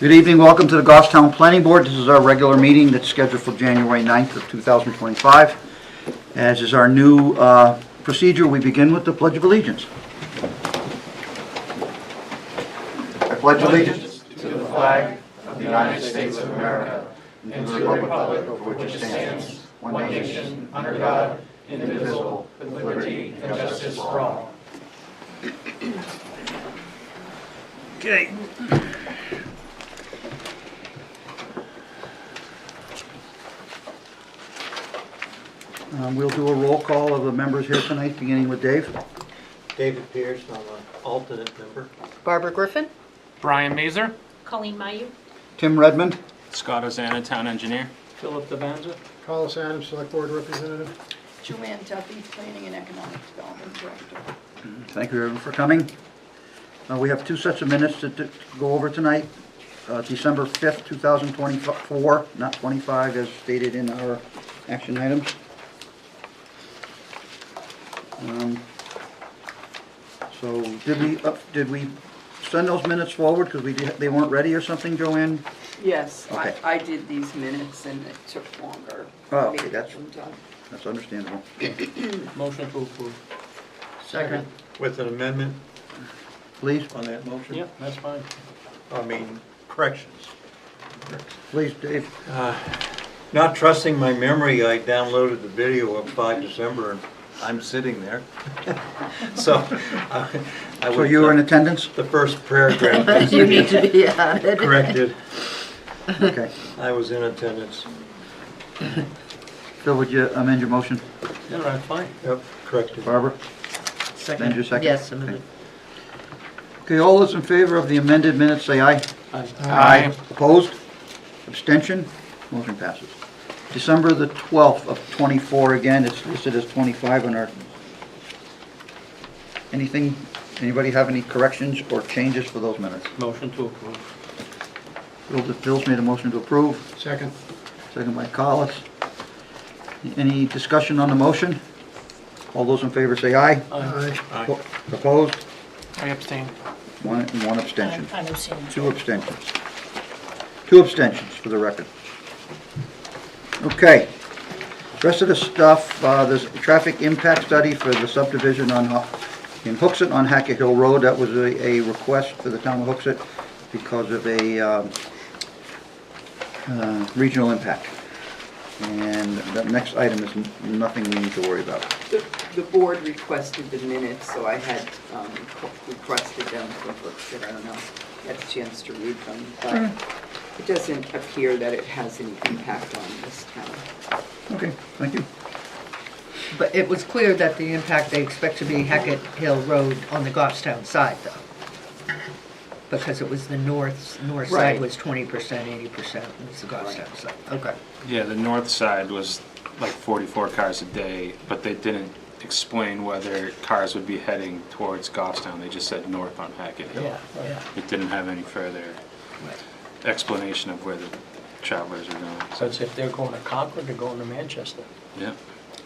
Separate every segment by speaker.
Speaker 1: Good evening, welcome to the Goffstown Planning Board. This is our regular meeting that's scheduled for January 9th of 2025. As is our new procedure, we begin with the Pledge of Allegiance. I pledge allegiance
Speaker 2: to the flag of the United States of America and to the republic for which it stands, one nation, under God, indivisible, with liberty and justice for all.
Speaker 1: Okay. We'll do a roll call of the members here tonight, beginning with Dave.
Speaker 3: David Pierce, I'm an alternate member.
Speaker 4: Barbara Griffin?
Speaker 5: Brian Mazer.
Speaker 6: Colleen Mayu.
Speaker 1: Tim Redmond.
Speaker 5: Scott Ozana, Town Engineer.
Speaker 2: Philip Devanza.
Speaker 7: Carlos Adams, Select Board Representative.
Speaker 4: Joanne Duffy, Planning and Economic Development Director.
Speaker 1: Thank you everyone for coming. We have two sets of minutes to go over tonight. December 5th, 2024, not 25 as stated in our action items. So did we send those minutes forward because they weren't ready or something, Joanne?
Speaker 4: Yes,
Speaker 1: Okay.
Speaker 4: I did these minutes and it took longer.
Speaker 1: Oh,
Speaker 4: for me to
Speaker 1: okay,
Speaker 4: get them done.
Speaker 1: That's understandable.
Speaker 2: Motion to approve.
Speaker 4: Second.
Speaker 3: With an amendment
Speaker 1: Please,
Speaker 3: on that motion?
Speaker 2: Yep, that's fine.
Speaker 3: Corrections.
Speaker 1: please, Dave.
Speaker 3: Not trusting my memory, I downloaded the video of 5 December and I'm sitting there. So I
Speaker 1: So you were in attendance?
Speaker 3: the first paragraph
Speaker 4: You
Speaker 3: is
Speaker 4: need to be added.
Speaker 3: corrected.
Speaker 1: Okay.
Speaker 3: I was in attendance.
Speaker 1: Phil, would you amend your motion?
Speaker 2: Yeah, that's fine.
Speaker 3: Yep, corrected.
Speaker 1: Barbara?
Speaker 4: Second.
Speaker 1: Amend your second?
Speaker 4: Yes, amended.
Speaker 1: Okay, all those in favor of the amended minutes, say aye.
Speaker 2: Aye.
Speaker 1: Opposed? Abstention? Motion passes. December the 12th of 24, again, it's listed as 25 on our... Anybody have any corrections or changes for those minutes?
Speaker 2: Motion to approve.
Speaker 1: Bill's made a motion to approve,
Speaker 7: Second.
Speaker 1: second by Collis. Any discussion on the motion? All those in favor say aye.
Speaker 7: Aye.
Speaker 3: Aye.
Speaker 1: Opposed?
Speaker 5: I abstain.
Speaker 1: One abstention.
Speaker 6: I'm abstaining.
Speaker 1: Two abstentions. Two abstentions for the record. Okay. Rest of the stuff, there's a traffic impact study for the subdivision in Hooksett on Hackett Hill Road. That was a request for the town of Hooksett because of a regional impact. And the next item is nothing we need to worry about.
Speaker 4: The board requested the minutes, so I had requested them from Brookfield. I don't know, had a chance to read them, but it doesn't appear that it has any impact on this town.
Speaker 1: Okay, thank you.
Speaker 8: But it was clear that the impact they expect to be Hackett Hill Road on the Goffstown side, though. Because it was the north
Speaker 4: Right.
Speaker 8: side was 20%, 80% was the Goffstown side. Okay.
Speaker 5: Yeah, the north side was like 44 cars a day, but they didn't explain whether cars would be heading towards Goffstown. They just said north on Hackett Hill.
Speaker 2: Yeah.
Speaker 5: It didn't have any further explanation of where the travelers are going.
Speaker 2: So it's if they're going to Concord, they're going to Manchester.
Speaker 5: Yeah.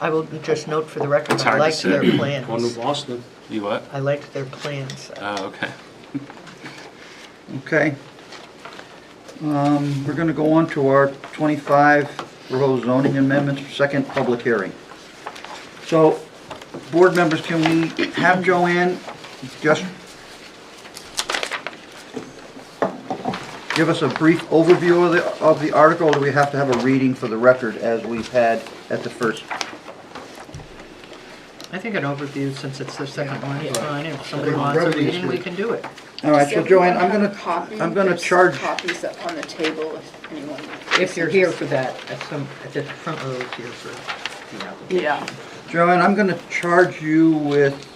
Speaker 8: I will just note for the record,
Speaker 5: It's
Speaker 8: I
Speaker 5: hard to
Speaker 8: liked their
Speaker 5: say.
Speaker 2: Going to
Speaker 8: plans.
Speaker 2: Boston.
Speaker 5: You what?
Speaker 8: I liked their plans.
Speaker 5: Oh, okay.
Speaker 1: Okay. We're going to go on to our 25 proposed zoning amendments, second public hearing. So, board members, can we have Joanne just give us a brief overview of the article, or do we have to have a reading for the record as we've had at the first?
Speaker 8: I think an overview, since it's the second one, is fine. If somebody
Speaker 7: Okay,
Speaker 8: wants a
Speaker 7: brevity is
Speaker 8: reading, we
Speaker 7: good.
Speaker 8: can do it.
Speaker 1: All right, so Joanne, I'm
Speaker 4: Does
Speaker 1: going
Speaker 4: everyone have a copy?
Speaker 1: to, I'm going to
Speaker 4: There's
Speaker 1: charge,
Speaker 4: copies up on the table if anyone.
Speaker 8: If you're here for that, at the front row is here for the application.
Speaker 4: Yeah.
Speaker 1: Joanne, I'm going to charge you with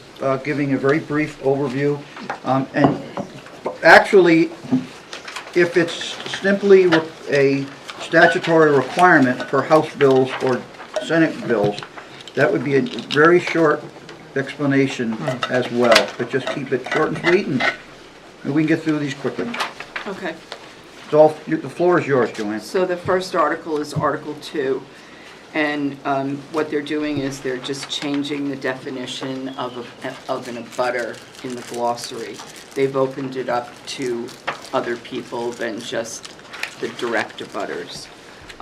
Speaker 1: giving a very brief overview. And actually, if it's simply a statutory requirement for House bills or Senate bills, that would be a very short explanation as well. But just keep it short and sweet, and we can get through these quickly.
Speaker 4: Okay.
Speaker 1: The floor is yours, Joanne.
Speaker 4: So the first article is Article 2. And what they're doing is they're just changing the definition of an abutter in the glossary. They've opened it up to other people than just the direct abutters.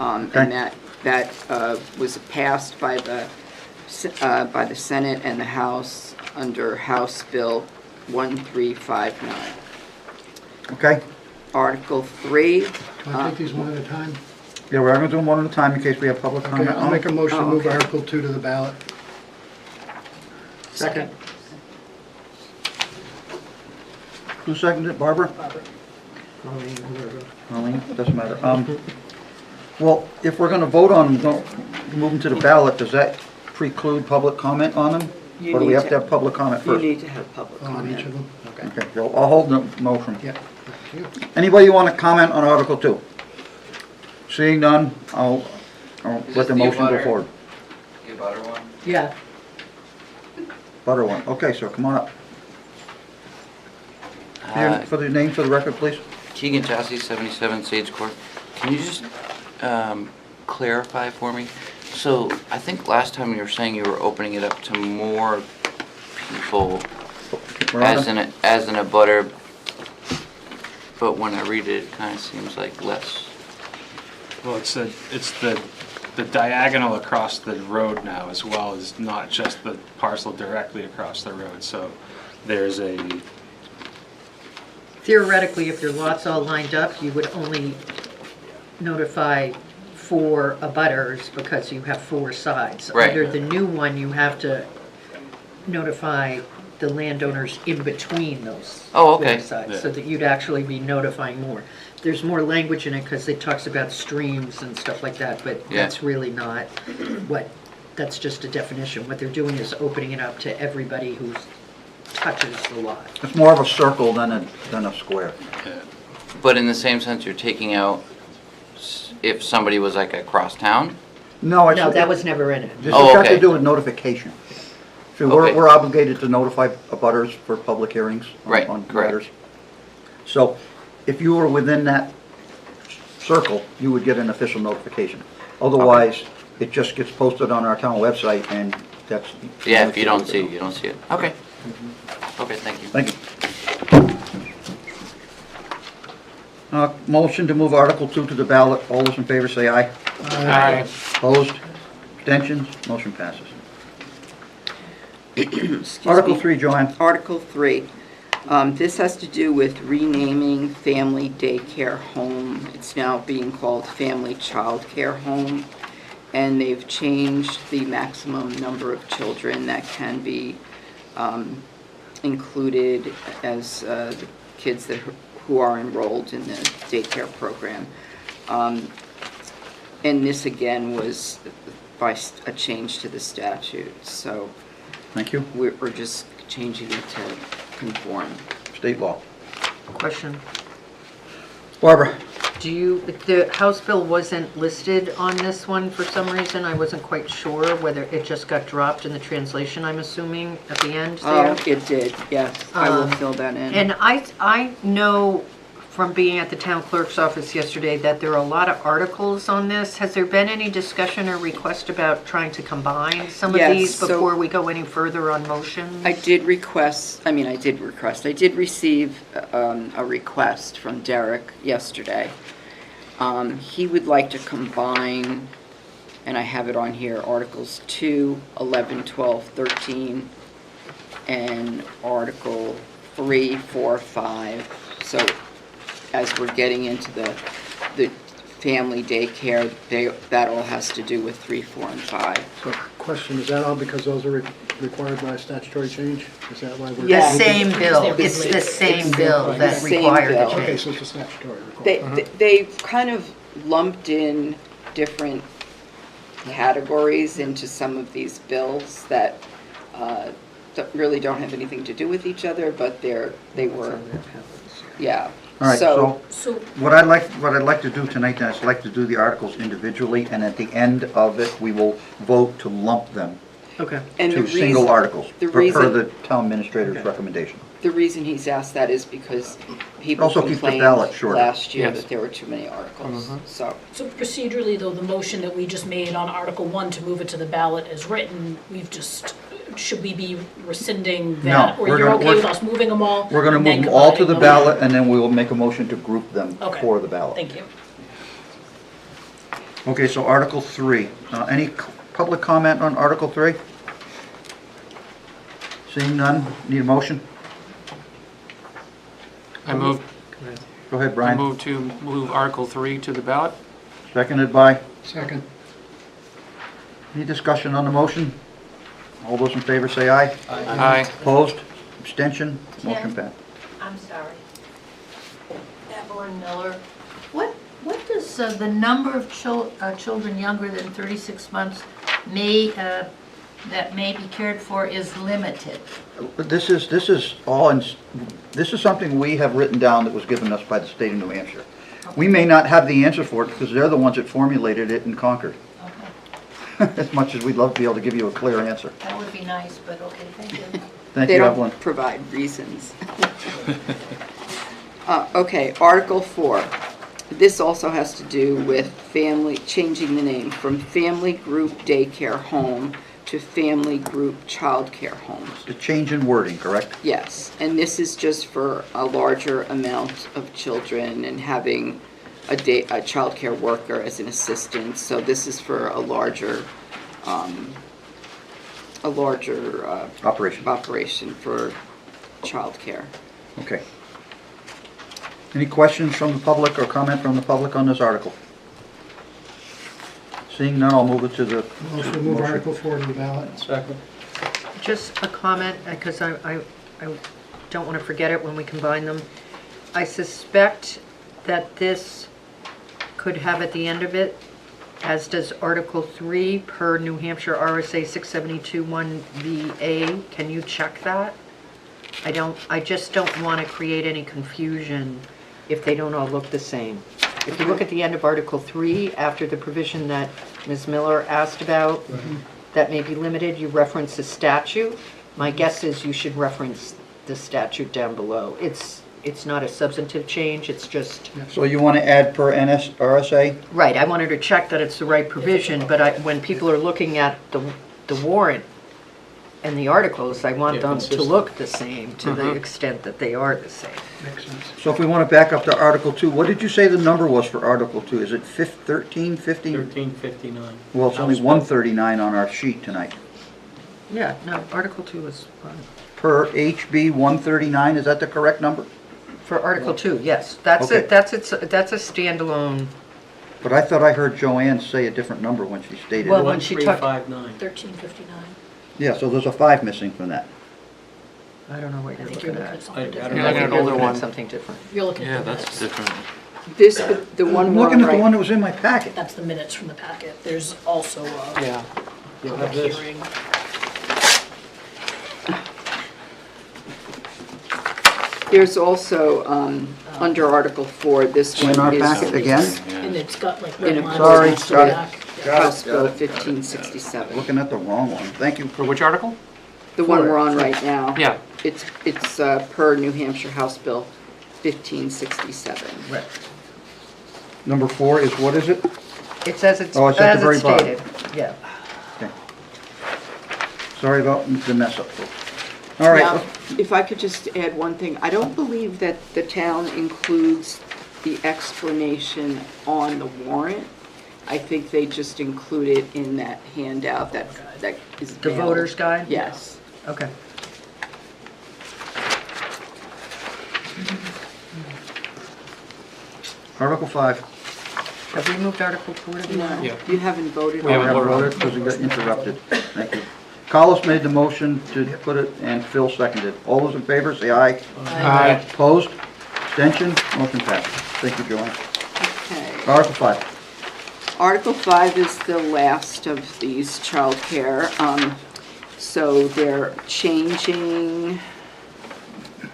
Speaker 1: Okay.
Speaker 4: And that was passed by the Senate and the House under House Bill 1359.
Speaker 1: Okay?
Speaker 4: Article 3.
Speaker 7: Can I take these one at a time?
Speaker 1: Yeah, we're gonna do them one at a time in case we have public
Speaker 7: Okay,
Speaker 1: comment
Speaker 7: I'll
Speaker 1: on
Speaker 7: make a
Speaker 1: it.
Speaker 7: motion to
Speaker 4: Oh,
Speaker 7: move
Speaker 4: okay.
Speaker 7: Article 2 to the ballot.
Speaker 8: Second.
Speaker 1: Who seconded it, Barbara? Colleen, doesn't matter. Well, if we're gonna vote on them, move them to the ballot, does that preclude public comment on them?
Speaker 4: You
Speaker 1: Or do we
Speaker 4: need
Speaker 1: have
Speaker 4: to-
Speaker 1: to have public comment
Speaker 4: You
Speaker 1: first?
Speaker 4: need to have public
Speaker 7: On each of
Speaker 4: comment.
Speaker 7: them? Okay.
Speaker 1: Okay, so I'll hold the motion.
Speaker 7: Yeah. Thank you.
Speaker 1: Anybody want to comment on Article 2? Seeing none, I'll let the motion go forward.
Speaker 2: The butter one?
Speaker 8: Yeah.
Speaker 1: Butter one, okay, sir, come on up. For the name for the record, please.
Speaker 6: Keegan Chassie, 77 Sage Court. Can you just clarify for me? So I think last time you were saying you were opening it up to more people
Speaker 1: Miranda?
Speaker 6: as an abutter, but when I read it, it kind of seems like less.
Speaker 5: Well, it's the diagonal across the road now, as well as not just the parcel directly across the road. So there's a,
Speaker 8: Theoretically, if your lot's all lined up, you would only notify 4 abutters because you have 4 sides.
Speaker 6: Right.
Speaker 8: Under the new one, you have to notify the landowners in between those
Speaker 6: Oh,
Speaker 8: 4
Speaker 6: okay.
Speaker 8: sides, so that you'd actually be notifying more. There's more language in it because it talks about streams and stuff like that, but
Speaker 6: Yeah.
Speaker 8: that's really not that's just a definition. What they're doing is opening it up to everybody who touches the lot.
Speaker 1: It's more of a circle than a square.
Speaker 6: But in the same sense, you're taking out if somebody was like across town?
Speaker 1: No, it's.
Speaker 8: No, that was never in it.
Speaker 1: This
Speaker 6: Oh,
Speaker 1: has got to
Speaker 6: okay.
Speaker 1: do with notification. So
Speaker 6: Okay.
Speaker 1: we're obligated to notify abutters for public hearings
Speaker 6: Right,
Speaker 1: on
Speaker 6: correct.
Speaker 1: matters. So if you were within that circle, you would get an official notification. Otherwise, it just gets posted on our town website and that's.
Speaker 6: Yeah, if you don't see it, you don't see it. Okay. Okay, thank you.
Speaker 1: Thank you. Motion to move Article 2 to the ballot. All those in favor say aye.
Speaker 5: Aye.
Speaker 1: Opposed? Abstentions? Motion passes.
Speaker 4: Excuse
Speaker 1: Article
Speaker 4: me.
Speaker 1: 3, Joanne.
Speaker 4: Article 3. This has to do with renaming Family Daycare Home. It's now being called Family Child Care Home. And they've changed the maximum number of children that can be included as the kids who are enrolled in the daycare program. And this again was by a change to the statute. So
Speaker 1: Thank you.
Speaker 4: we're just changing it to conform.
Speaker 1: State law.
Speaker 8: Question.
Speaker 1: Barbara?
Speaker 8: The House bill wasn't listed on this one for some reason. I wasn't quite sure whether it just got dropped in the translation, I'm assuming, at the end there.
Speaker 4: Oh, it did, yes. I will
Speaker 8: Um,
Speaker 4: fill that in.
Speaker 8: And I know from being at the town clerk's office yesterday that there are a lot of articles on this. Has there been any discussion or request about trying to combine some of
Speaker 4: Yes,
Speaker 8: these
Speaker 4: so-
Speaker 8: before we go any further on motions?
Speaker 4: I did receive a request from Derek yesterday. He would like to combine, and I have it on here, Articles 2, 11, 12, 13, and Article 3, 4, 5. So as we're getting into the family daycare, that all has to do with 3, 4, and 5.
Speaker 7: So question, is that all because those are required by a statutory change? Is that why we're?
Speaker 8: The same bill, it's the same bill that
Speaker 4: Same
Speaker 8: required
Speaker 4: bill.
Speaker 8: the
Speaker 7: Okay,
Speaker 8: change.
Speaker 7: so it's a statutory requirement.
Speaker 4: They've kind of lumped in different categories into some of these bills that really don't have anything to do with each other, but they were, yeah.
Speaker 1: All right, so
Speaker 9: So,
Speaker 1: what I'd like to do tonight then is I'd like to do the articles individually, and at the end of it, we will vote to lump them
Speaker 8: Okay.
Speaker 4: And the
Speaker 1: to single
Speaker 4: reason-
Speaker 1: articles,
Speaker 4: the
Speaker 1: per
Speaker 4: reason-
Speaker 1: the town administrator's
Speaker 8: Okay.
Speaker 1: recommendation.
Speaker 4: The reason he's asked that is because people
Speaker 1: Also keeps the
Speaker 4: complained
Speaker 1: ballot shorter.
Speaker 4: last year
Speaker 5: Yes.
Speaker 4: that there were too many articles, so.
Speaker 9: so procedurally, though, the motion that we just made on Article 1 to move it to the ballot as written, we've just should we be rescinding
Speaker 1: No,
Speaker 9: that? Or
Speaker 1: we're
Speaker 9: you're
Speaker 1: gonna-
Speaker 9: okay with us moving them all?
Speaker 1: We're gonna
Speaker 9: and
Speaker 1: move
Speaker 9: then
Speaker 1: them all to the
Speaker 9: combining them?
Speaker 1: ballot, and then we will make a motion to group them
Speaker 9: Okay.
Speaker 1: for the ballot.
Speaker 9: Thank you.
Speaker 1: Okay, so Article 3. Any public comment on Article 3? Seeing none, need a motion?
Speaker 2: I move,
Speaker 1: Go ahead,
Speaker 2: I
Speaker 1: Brian.
Speaker 2: move to move Article 3 to the ballot.
Speaker 1: Seconded by?
Speaker 7: Second.
Speaker 1: Any discussion on the motion? All those in favor say aye.
Speaker 2: Aye.
Speaker 1: Opposed? Abstention? Motion passed.
Speaker 8: I'm sorry. Evelyn Miller. What does the number of children younger than 36 months that may be cared for is limited?
Speaker 1: This is all, this is something we have written down that was given us by the state of New Hampshire. We may not have the answer for it because they're the ones that formulated it in Concord.
Speaker 8: Okay,
Speaker 1: As much as we'd love to be able to give you a clear answer.
Speaker 8: that would be nice, but okay, thank you.
Speaker 1: Thank
Speaker 4: They
Speaker 1: you,
Speaker 4: don't
Speaker 1: Evelyn.
Speaker 4: provide reasons. Okay, Article 4. This also has to do with changing the name from Family Group Daycare Home to Family Group Childcare Home.
Speaker 1: The change in wording, correct?
Speaker 4: Yes, and this is just for a larger amount of children and having a childcare worker as an assistant. So this is for a larger
Speaker 1: Operation.
Speaker 4: for childcare.
Speaker 1: Okay. Any questions from the public or comment from the public on this article? Seeing none, I'll move it to the
Speaker 7: Motion to move Article 4 to the ballot.
Speaker 2: Second.
Speaker 8: Just a comment, because I don't want to forget it when we combine them. I suspect that this could have at the end of it, as does Article 3 per New Hampshire RSA 672(1)VA. Can you check that? I just don't want to create any confusion if they don't all look the same. If you look at the end of Article 3, after the provision that Ms. Miller asked about, that may be limited, you reference a statute. My guess is you should reference the statute down below. It's not a substantive change, it's just,
Speaker 1: So you want to add per RSA?
Speaker 8: right, I wanted to check that it's the right provision, but when people are looking at the warrant and the articles, I want
Speaker 2: Yeah,
Speaker 8: them to
Speaker 2: consistent.
Speaker 8: look the same to the extent that they are the same.
Speaker 7: Makes sense.
Speaker 1: So if we want to back up to Article 2, what did you say the number was for Article 2? Is it 13, 15?
Speaker 2: 1359.
Speaker 1: Well, it's only 139 on our sheet tonight.
Speaker 8: Yeah, no, Article 2 is fine.
Speaker 1: Per HB 139, is that the correct number?
Speaker 8: For Article 2, yes, that's
Speaker 1: Okay.
Speaker 8: it, that's a standalone,
Speaker 1: But I thought I heard Joanne say a different number when she stated
Speaker 8: Well,
Speaker 1: it.
Speaker 8: when she talked-
Speaker 2: 1359.
Speaker 9: 1359.
Speaker 1: Yeah, so there's a 5 missing from that.
Speaker 8: I don't know what
Speaker 9: I
Speaker 8: you're
Speaker 9: think you're
Speaker 8: looking
Speaker 9: looking at
Speaker 8: at.
Speaker 9: something
Speaker 2: I
Speaker 9: different.
Speaker 2: don't
Speaker 8: I
Speaker 2: know.
Speaker 8: think
Speaker 2: an
Speaker 8: you're
Speaker 2: older
Speaker 8: looking at
Speaker 2: one.
Speaker 8: something different.
Speaker 9: You're looking
Speaker 5: Yeah,
Speaker 9: at the
Speaker 5: that's
Speaker 9: minutes.
Speaker 5: different.
Speaker 4: The one
Speaker 1: I'm
Speaker 4: we're
Speaker 1: looking
Speaker 4: on
Speaker 1: at the one
Speaker 4: right,
Speaker 1: that was in my packet.
Speaker 9: That's the minutes from the packet. There's also a
Speaker 2: Yeah. You'll have
Speaker 9: public
Speaker 2: this.
Speaker 9: hearing.
Speaker 4: there's also, under Article 4, this
Speaker 1: In our
Speaker 4: one is
Speaker 1: packet again?
Speaker 9: And it's got like
Speaker 4: In
Speaker 9: red
Speaker 4: a-
Speaker 9: lines
Speaker 1: Sorry,
Speaker 9: across the
Speaker 1: got it.
Speaker 9: back.
Speaker 4: House Bill 1567.
Speaker 1: Looking at the wrong one. Thank you.
Speaker 2: For which article?
Speaker 4: The one we're on right now.
Speaker 2: Yeah.
Speaker 4: It's per New Hampshire House Bill 1567.
Speaker 8: Right.
Speaker 1: Number 4 is, what is it?
Speaker 8: It says it's,
Speaker 1: Oh, it's at the very
Speaker 8: as it's
Speaker 1: bottom.
Speaker 8: stated, yeah.
Speaker 1: Okay. Sorry about the mess up, folks. All
Speaker 4: Now,
Speaker 1: right,
Speaker 4: if I could just add one thing, I don't believe that the town includes the explanation on the warrant. I think they just include it in that handout that is
Speaker 8: The
Speaker 4: mailed.
Speaker 8: voter's guide?
Speaker 4: Yes.
Speaker 8: Okay.
Speaker 1: Article 5.
Speaker 8: Have we moved Article 4 to the
Speaker 4: No,
Speaker 2: Yeah.
Speaker 4: you haven't voted
Speaker 2: We
Speaker 4: on
Speaker 2: haven't
Speaker 4: it.
Speaker 2: voted on it.
Speaker 1: Because we got interrupted. Thank you. Carlos made the motion to put it, and Phil seconded. All those in favor, say aye.
Speaker 2: Aye.
Speaker 1: Opposed? Abstention? Motion passes. Thank you, Joanne.
Speaker 4: Okay.
Speaker 1: Article 5.
Speaker 4: Article 5 is the last of these childcare. So they're changing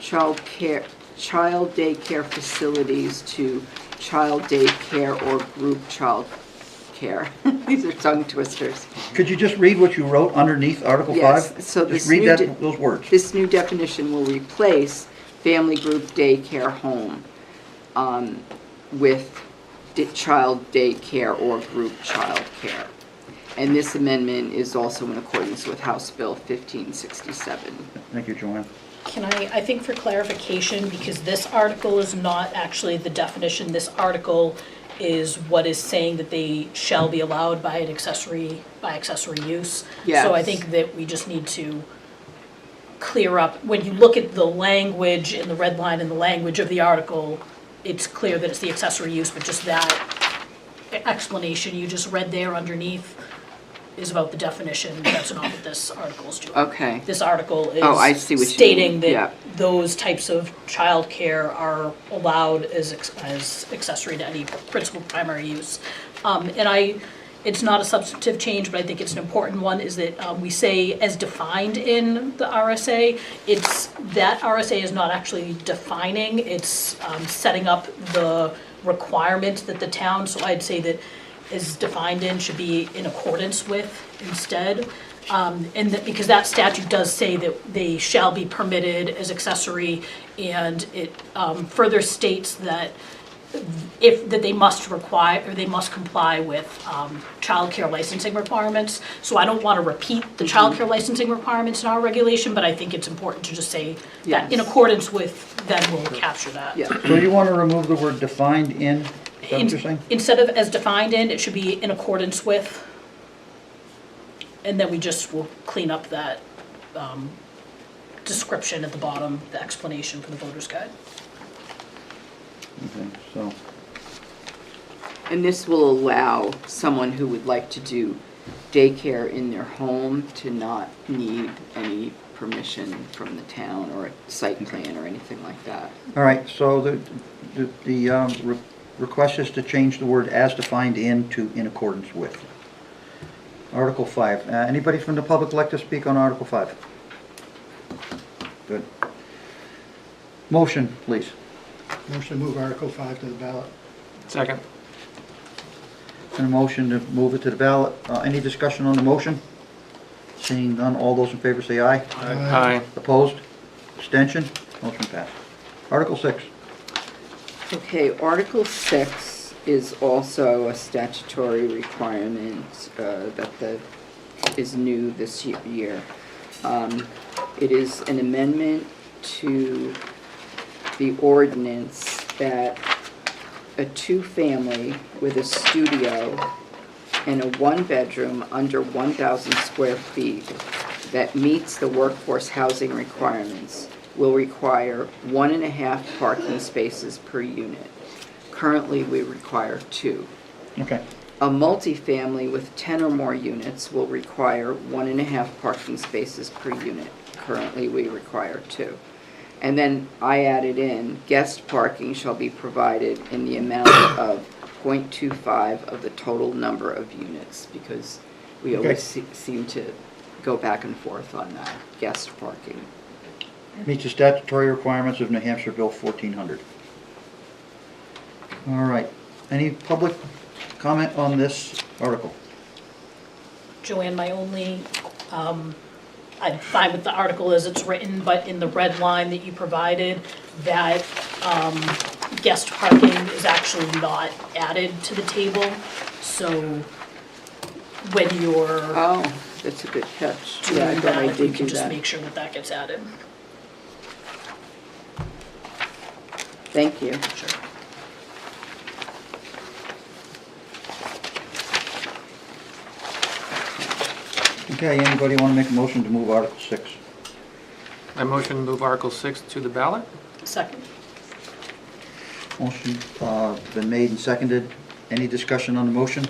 Speaker 4: child daycare facilities to child daycare or group child care. These are tongue twisters.
Speaker 1: Could you just read what you wrote underneath Article 5?
Speaker 4: Yes, so this
Speaker 1: Just read
Speaker 4: new
Speaker 1: those words.
Speaker 4: This new definition will replace family group daycare home with child daycare or group child care. And this amendment is also in accordance with House Bill 1567.
Speaker 1: Thank you, Joanne.
Speaker 9: Can I think for clarification, because this article is not actually the definition, this article is what is saying that they shall be allowed by accessory use. So I
Speaker 4: Yes.
Speaker 9: think that we just need to clear up, when you look at the language in the red line in the language of the article, it's clear that it's the accessory use, but just that explanation you just read there underneath is about the definition. That's not what this article is doing.
Speaker 4: Okay.
Speaker 9: This article
Speaker 4: Oh, I see what you
Speaker 9: is stating
Speaker 4: mean. Yeah.
Speaker 9: that those types of childcare are allowed as accessory to any principal primary use. It's not a substantive change, but I think it's an important one, is that we say as defined in the RSA. That RSA is not actually defining, it's setting up the requirement that the town, so I'd say that is defined in should be in accordance with instead. And that, because that statute does say that they shall be permitted as accessory, and it further states that that they must require, or they must comply with childcare licensing requirements. So I don't want to repeat the childcare licensing requirements in our regulation, but I think it's important to just say that in
Speaker 4: Yes.
Speaker 9: accordance with, then we'll capture that.
Speaker 4: Yeah.
Speaker 1: So you want to remove the word defined in, is that what you're saying?
Speaker 9: Instead of as defined in, it should be in accordance with, and then we just will clean up that description at the bottom, the explanation for the voter's guide.
Speaker 1: Okay, so,
Speaker 4: And this will allow someone who would like to do daycare in their home to not need any permission from the town or a site plan or anything like that.
Speaker 1: all right, so the request is to change the word as defined in to in accordance with. Article 5. Anybody from the public like to speak on Article 5? Good. Motion, please.
Speaker 7: Motion to move Article 5 to the ballot.
Speaker 5: Second.
Speaker 1: And a motion to move it to the ballot. Any discussion on the motion? Seeing none, all those in favor say aye.
Speaker 5: Aye.
Speaker 1: Opposed? Abstention? Motion passed. Article 6.
Speaker 4: Okay, Article 6 is also a statutory requirement that is new this year. It is an amendment to the ordinance that a two-family with a studio and a one-bedroom under 1,000 square feet that meets the workforce housing requirements will require 1.5 parking spaces per unit. Currently, we require 2.
Speaker 1: Okay.
Speaker 4: A multifamily with 10 or more units will require 1.5 parking spaces per unit. Currently, we require 2. And then I added in, guest parking shall be provided in the amount of 0.25 of the total number of units, because we always seem to go back and forth on that, guest parking.
Speaker 1: Meets the statutory requirements of New Hampshire Bill 1400. All right. Any public comment on this article?
Speaker 9: Joanne, my only, I'm fine with the article as it's written, but in the red line that you provided, that guest parking is actually not added to the table. So when you're
Speaker 4: Oh, that's a good catch.
Speaker 9: doing
Speaker 4: Yeah, I thought I
Speaker 9: that, we
Speaker 4: did
Speaker 9: can
Speaker 4: do
Speaker 9: just
Speaker 4: that.
Speaker 9: make sure that that gets added.
Speaker 4: Thank you.
Speaker 9: Sure.
Speaker 1: Okay, anybody want to make a motion to move Article 6?
Speaker 2: I motion to move Article 6 to the ballot.
Speaker 9: Second.
Speaker 1: Motion been made and seconded. Any discussion on the motion?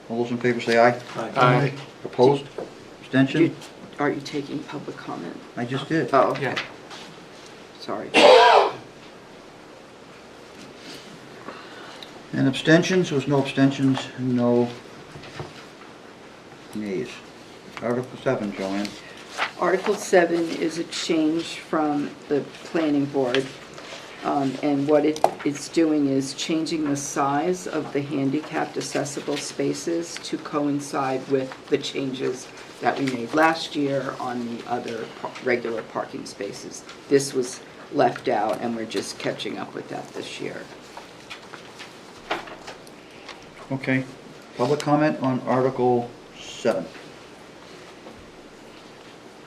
Speaker 1: All those in favor say aye.
Speaker 2: Aye.
Speaker 1: Opposed? Abstention?
Speaker 4: Are you taking public comment?
Speaker 1: I just did.
Speaker 4: Oh, okay.
Speaker 2: Yeah.
Speaker 4: Sorry.
Speaker 1: And abstentions? Was no abstentions, no nays. Article 7, Joanne.
Speaker 4: Article 7 is a change from the planning board. And what it's doing is changing the size of the handicapped accessible spaces to coincide with the changes that we made last year on the other regular parking spaces. This was left out, and we're just catching up with that this year.
Speaker 1: Okay. Public comment on Article 7.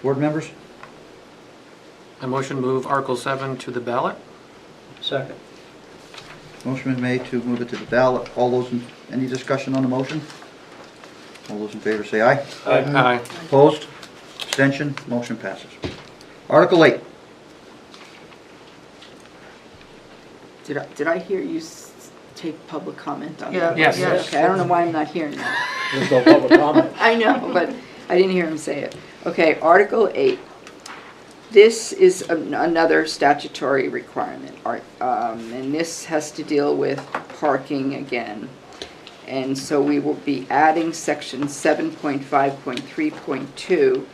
Speaker 1: Board members?
Speaker 2: I motion to move Article 7 to the ballot.
Speaker 7: Second.
Speaker 1: Motion been made to move it to the ballot. All those, any discussion on the motion? All those in favor say aye.
Speaker 2: Aye.
Speaker 1: Opposed? Abstention? Motion passes. Article 8.
Speaker 4: Did I hear you take public comment on
Speaker 8: Yeah.
Speaker 4: that?
Speaker 2: Yes.
Speaker 8: Yes.
Speaker 4: Okay, I don't know why I'm not hearing that.
Speaker 7: There's no public comment.
Speaker 4: I know, but I didn't hear him say it. Okay, Article 8. This is another statutory requirement, and this has to deal with parking again. And so we will be adding section 7.5.3.2.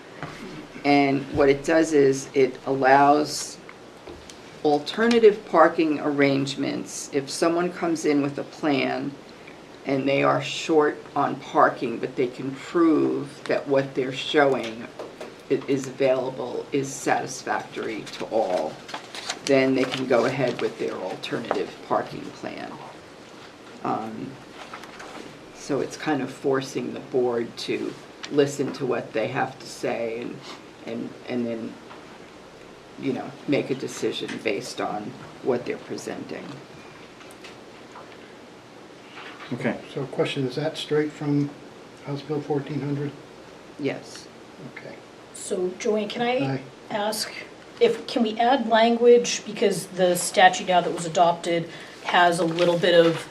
Speaker 4: And what it does is it allows alternative parking arrangements. If someone comes in with a plan and they are short on parking, but they can prove that what they're showing is available is satisfactory to all, then they can go ahead with their alternative parking plan. So it's kind of forcing the board to listen to what they have to say and then, you know, make a decision based on what they're presenting.
Speaker 1: Okay.
Speaker 7: So question, is that straight from House Bill 1400?
Speaker 4: Yes.
Speaker 7: Okay.
Speaker 9: So Joanne, can I
Speaker 7: Aye.
Speaker 9: ask, can we add language, because the statute now that was adopted has a little bit of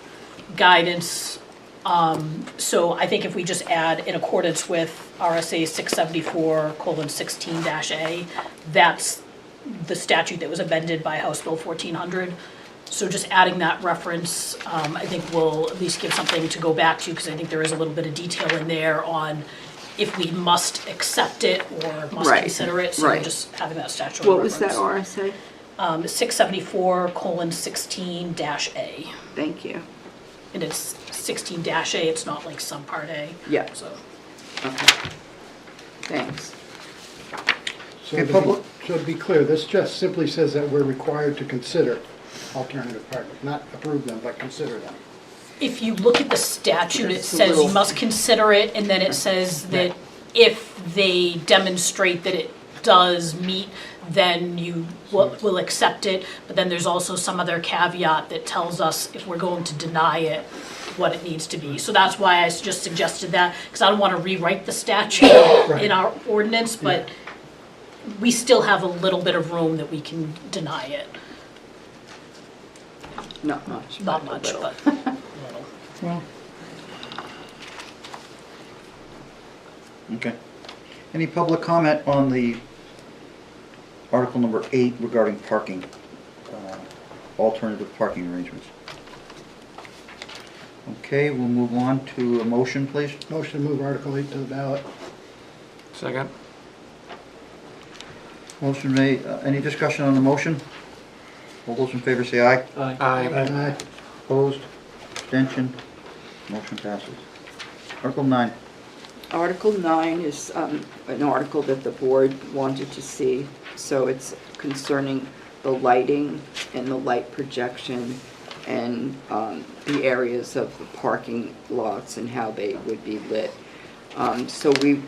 Speaker 9: guidance. So I think if we just add in accordance with RSA 674:16-A, that's the statute that was amended by House Bill 1400. So just adding that reference, I think will at least give something to go back to, because I think there is a little bit of detail in there on if we must accept it or must
Speaker 4: Right,
Speaker 9: consider it. So
Speaker 4: right.
Speaker 9: just having that statutory
Speaker 4: What was that
Speaker 9: reference.
Speaker 4: RSA?
Speaker 9: 674:16-A.
Speaker 4: Thank you.
Speaker 9: And it's 16-A, it's not like subpart A.
Speaker 4: Yeah.
Speaker 9: So,
Speaker 4: Okay. Thanks.
Speaker 7: So
Speaker 1: Okay, public-
Speaker 7: to be clear, this just simply says that we're required to consider alternative parking, not approve them, but consider them.
Speaker 9: if you look at the statute, it
Speaker 4: It's a
Speaker 9: says you
Speaker 4: little-
Speaker 9: must consider it, and then it says that if they demonstrate that it does meet, then you will accept it. But then there's also some other caveat that tells us if we're going to deny it, what it needs to be. So that's why I just suggested that, because I don't want to rewrite the statute in our ordinance, but we still have a little bit of room that we can deny it.
Speaker 4: Not much.
Speaker 9: Not
Speaker 4: a
Speaker 9: much,
Speaker 4: little.
Speaker 9: but a little.
Speaker 1: Well. Okay. Any public comment on the Article number 8 regarding parking, alternative parking arrangements? Okay, we'll move on to a motion, please.
Speaker 7: Motion to move Article 8 to the ballot.
Speaker 2: Second.
Speaker 1: Motion made, any discussion on the motion? All those in favor say aye.
Speaker 2: Aye.
Speaker 7: Aye.
Speaker 1: Opposed? Abstention? Motion passes. Article 9.
Speaker 4: Article 9 is an article that the board wanted to see, so it's concerning the lighting and the light projection and the areas of the parking lots and how they would be lit. So we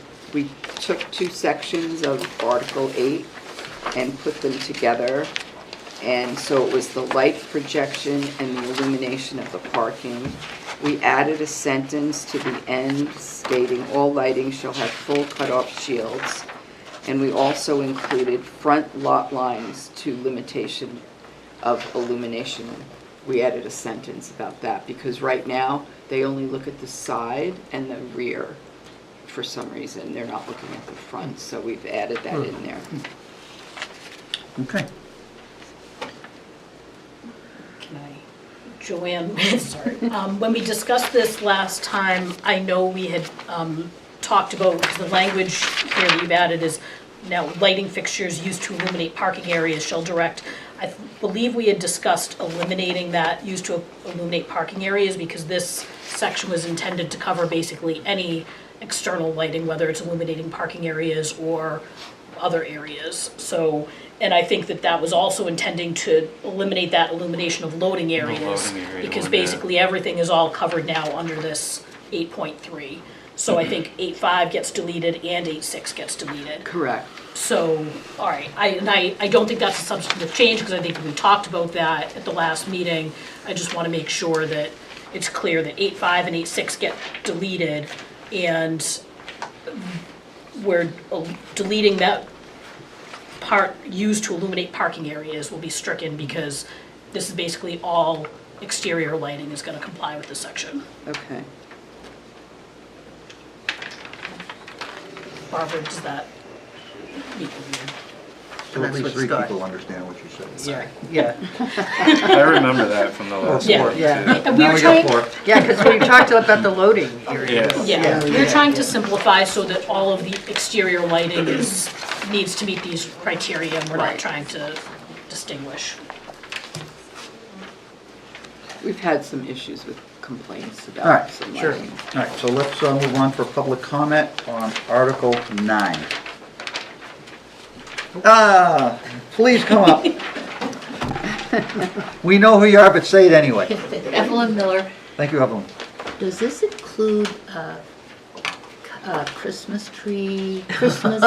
Speaker 4: took two sections of Article 8 and put them together. And so it was the light projection and the illumination of the parking. We added a sentence to the end stating all lighting shall have full cutoff shields. And we also included front lot lines to limitation of illumination. We added a sentence about that because right now they only look at the side and the rear. For some reason, they're not looking at the front, so we've added that in there.
Speaker 1: Okay.
Speaker 9: Can I, Joanne, sorry. When we discussed this last time, I know we had talked about, because the language here that you've added is now lighting fixtures used to illuminate parking areas shall direct. I believe we had discussed eliminating that used to illuminate parking areas because this section was intended to cover basically any external lighting, whether it's illuminating parking areas or other areas. So, and I think that that was also intending to eliminate that illumination of loading areas.
Speaker 5: loading area
Speaker 9: Because
Speaker 5: one, yeah.
Speaker 9: basically everything is all covered now under this 8.3. So I think 8.5 gets deleted and 8.6 gets deleted.
Speaker 4: Correct.
Speaker 9: So, all right, I don't think that's a substantive change, because I think we talked about that at the last meeting. I just want to make sure that it's clear that 8.5 and 8.6 get deleted, and we're deleting that part used to illuminate parking areas will be stricken, because this is basically all exterior lighting is going to comply with this section.
Speaker 4: Okay.
Speaker 9: Barbara, does that meet with you?
Speaker 1: So at
Speaker 8: That's
Speaker 1: least
Speaker 8: what
Speaker 1: 3
Speaker 8: Scott-
Speaker 1: people understand what you said.
Speaker 8: Yeah,
Speaker 5: I remember that from the last
Speaker 9: Yeah.
Speaker 5: one,
Speaker 8: Yeah.
Speaker 5: too.
Speaker 9: And we
Speaker 1: Now
Speaker 9: were
Speaker 1: we got
Speaker 9: trying,
Speaker 1: 4.
Speaker 8: yeah, because we talked about the loading area.
Speaker 9: yeah, we're trying to simplify so that all of the exterior lighting needs to meet these criteria, and we're not
Speaker 8: Right.
Speaker 9: trying to distinguish.
Speaker 4: We've had some issues with complaints
Speaker 1: All right,
Speaker 4: about some
Speaker 8: sure.
Speaker 4: lighting.
Speaker 1: All right, so let's move on for public comment on Article 9. Please come up. We know who you are, but say it anyway.
Speaker 10: Evelyn Miller,
Speaker 1: Thank you, Evelyn.
Speaker 10: does this include Christmas tree, Christmas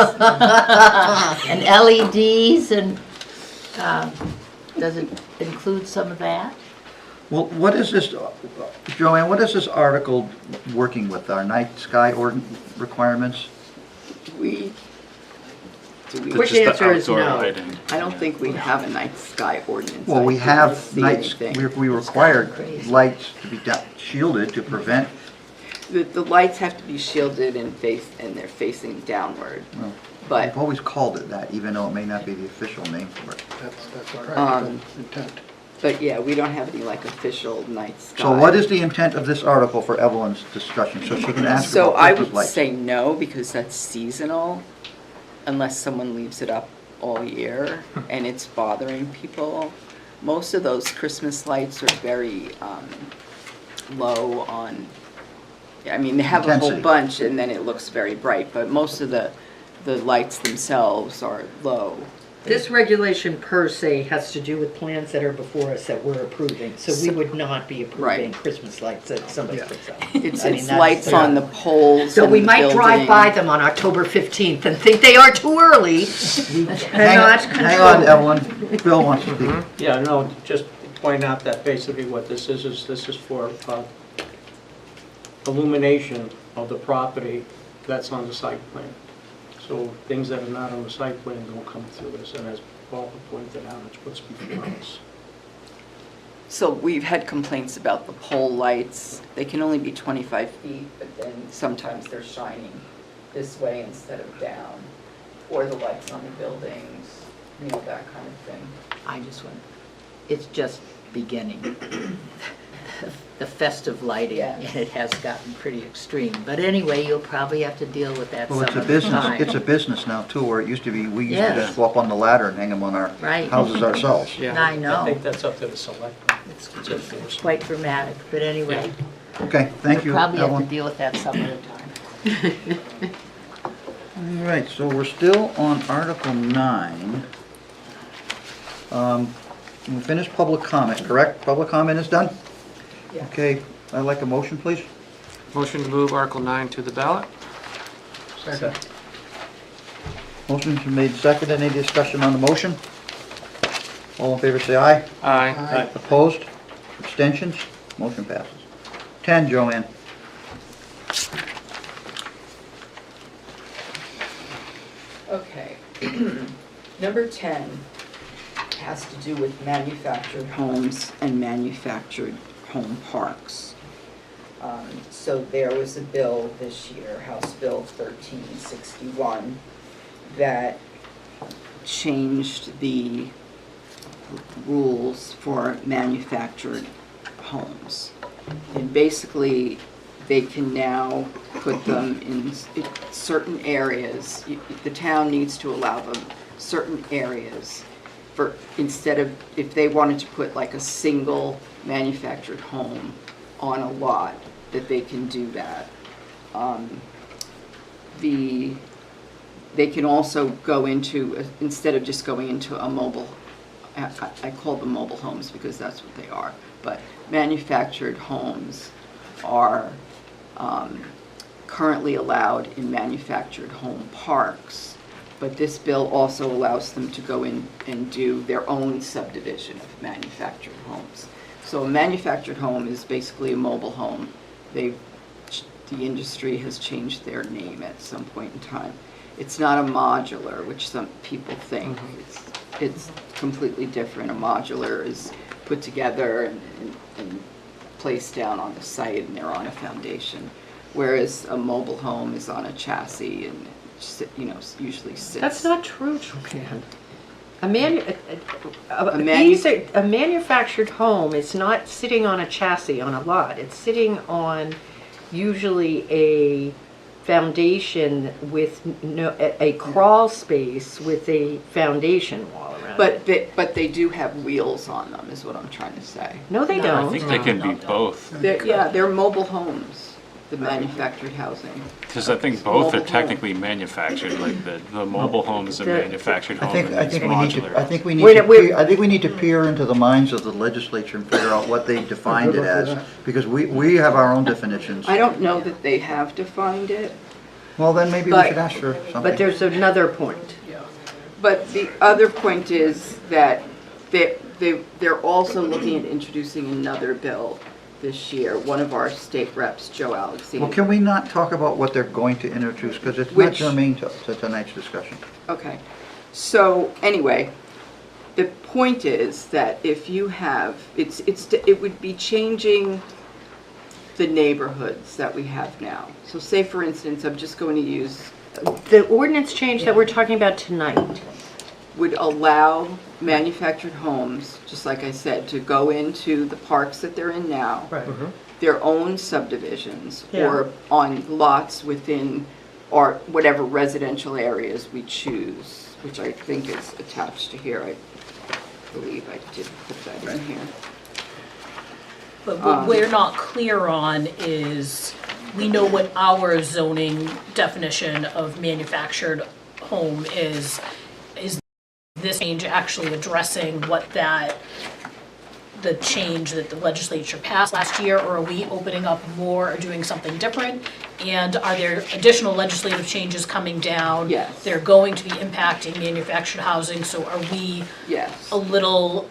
Speaker 10: and LEDs and does it include some of that?
Speaker 1: Well, what is this, Joanne, what is this article working with, our night sky requirements?
Speaker 4: We, do we,
Speaker 8: Quick
Speaker 5: Just the
Speaker 8: answer is
Speaker 5: outdoor
Speaker 8: no.
Speaker 5: lighting.
Speaker 4: I don't think we have a night sky ordinance.
Speaker 1: Well, we
Speaker 4: I didn't
Speaker 1: have
Speaker 4: see
Speaker 1: nights,
Speaker 4: anything.
Speaker 1: we required
Speaker 10: crazy.
Speaker 1: lights to be shielded to prevent,
Speaker 4: The lights have to be shielded and they're facing downward.
Speaker 1: well,
Speaker 4: But,
Speaker 1: we've always called it that, even though it may not be the official name for it.
Speaker 7: That's the practical
Speaker 4: Um,
Speaker 7: intent.
Speaker 4: but yeah, we don't have any like official night sky.
Speaker 1: So what is the intent of this article for Evelyn's discussion, so she can ask
Speaker 4: So
Speaker 1: about
Speaker 4: I
Speaker 1: Christmas
Speaker 4: would
Speaker 1: lights?
Speaker 4: say no, because that's seasonal, unless someone leaves it up all year and it's bothering people. Most of those Christmas lights are very low on, I mean, they have a whole
Speaker 1: Intensity.
Speaker 4: bunch and then it looks very bright, but most of the lights themselves are low.
Speaker 8: This regulation per se has to do with plans that are before us that we're approving, so we would not be approving
Speaker 4: Right.
Speaker 8: Christmas lights that somebody
Speaker 1: Yeah.
Speaker 8: puts up.
Speaker 4: It's,
Speaker 8: I mean,
Speaker 4: it's
Speaker 8: that's
Speaker 4: lights
Speaker 8: the-
Speaker 4: on the poles
Speaker 8: So
Speaker 4: and
Speaker 8: we
Speaker 4: the
Speaker 8: might drive
Speaker 4: building.
Speaker 8: by them on October 15th and think they are too early. We cannot
Speaker 1: Hang on,
Speaker 8: control.
Speaker 1: Evelyn, Bill wants to speak.
Speaker 11: Yeah, no, just point out that basically what this is this is for illumination of the property that's on the site plan. So things that are not on the site plan don't come through this, and as Barbara pointed out, it's what's before us.
Speaker 4: So we've had complaints about the pole lights. They can only be 25 feet, but then sometimes they're shining this way instead of down. Or the lights on the buildings, you know, that kind of thing.
Speaker 10: I just want, it's just beginning. The festive lighting,
Speaker 4: Yes.
Speaker 10: and it has gotten pretty extreme. But anyway, you'll probably have to deal with that
Speaker 1: Well,
Speaker 10: some
Speaker 1: it's a
Speaker 10: other
Speaker 1: business,
Speaker 10: time.
Speaker 1: it's a business now too, where it used to be, we used to
Speaker 10: Yes.
Speaker 1: just go up on the ladder and hang them on our
Speaker 10: Right.
Speaker 1: houses ourselves.
Speaker 10: I know.
Speaker 11: I think that's up to the selectmen.
Speaker 10: It's
Speaker 11: to enforce.
Speaker 10: quite dramatic, but anyway.
Speaker 1: Okay, thank you,
Speaker 10: We'll probably have to
Speaker 1: Evelyn.
Speaker 10: deal with that some other time.
Speaker 1: All right, so we're still on Article 9. We finished public comment, correct? Public comment is done?
Speaker 4: Yeah.
Speaker 1: Okay, I'd like a motion, please.
Speaker 2: Motion to move Article 9 to the ballot?
Speaker 7: Second.
Speaker 1: Motion's been made second. Any discussion on the motion? All in favor, say aye.
Speaker 2: Aye.
Speaker 1: Opposed? Abstentions? Motion passes. 10, Joanne.
Speaker 4: Okay. Number 10 has to do with manufactured homes and manufactured home parks. So there was a bill this year, House Bill 1361, that changed the rules for manufactured homes. And basically, they can now put them in certain areas. The town needs to allow them certain areas for, instead of, if they wanted to put like a single manufactured home on a lot, that they can do that. They can also go into, instead of just going into a mobile, I call them mobile homes because that's what they are, but manufactured homes are currently allowed in manufactured home parks. But this bill also allows them to go in and do their own subdivision of manufactured homes. So a manufactured home is basically a mobile home. The industry has changed their name at some point in time. It's not a modular, which some people think. It's completely different. A modular is put together and placed down on the site, and they're on a foundation. Whereas a mobile home is on a chassis and, usually sits.
Speaker 8: That's not true, Joanne. A manufactured home is not sitting on a chassis on a lot. It's sitting on usually a foundation with a crawl space with a foundation wall around it.
Speaker 4: But they do have wheels on them, is what I'm trying to say.
Speaker 8: No, they
Speaker 9: No,
Speaker 8: don't.
Speaker 5: I think they can be both,
Speaker 4: They're mobile homes, the manufactured housing.
Speaker 5: because I think both are technically manufactured, like the mobile home is a manufactured
Speaker 1: I
Speaker 5: home
Speaker 1: think,
Speaker 5: and
Speaker 1: I
Speaker 5: it's
Speaker 1: think we need
Speaker 5: modular.
Speaker 1: to, I think we
Speaker 8: Wait,
Speaker 1: need to,
Speaker 8: wait.
Speaker 1: I think we need to peer into the minds of the legislature and figure out what they defined it as, because we have our own definitions.
Speaker 4: I don't know that they have defined it,
Speaker 1: Well, then maybe we
Speaker 4: But-
Speaker 1: should ask for something.
Speaker 8: But there's another point.
Speaker 4: but the other point is that they're also looking at introducing another bill this year. One of our state reps, Joe Alexander.
Speaker 1: Well, can we not talk about what they're going to introduce, because it's not
Speaker 4: Which-
Speaker 1: germane to tonight's discussion.
Speaker 4: Okay, so anyway, the point is that if you have, it would be changing the neighborhoods that we have now. So say, for instance, I'm just going to use,
Speaker 8: The ordinance change that we're talking about tonight,
Speaker 4: would allow manufactured homes, just like I said, to go into the parks that they're in now, their own subdivisions, or on lots within or whatever residential areas we choose, which I think is attached to here. I believe I did put that in here.
Speaker 9: But what we're not clear on is, we know what our zoning definition of manufactured home is. Is this change actually addressing the change that the legislature passed last year, or are we opening up more or doing something different? And are there additional legislative changes coming down?
Speaker 4: Yes.
Speaker 9: They're going to be impacting manufactured housing, so are we
Speaker 4: Yes.
Speaker 9: a little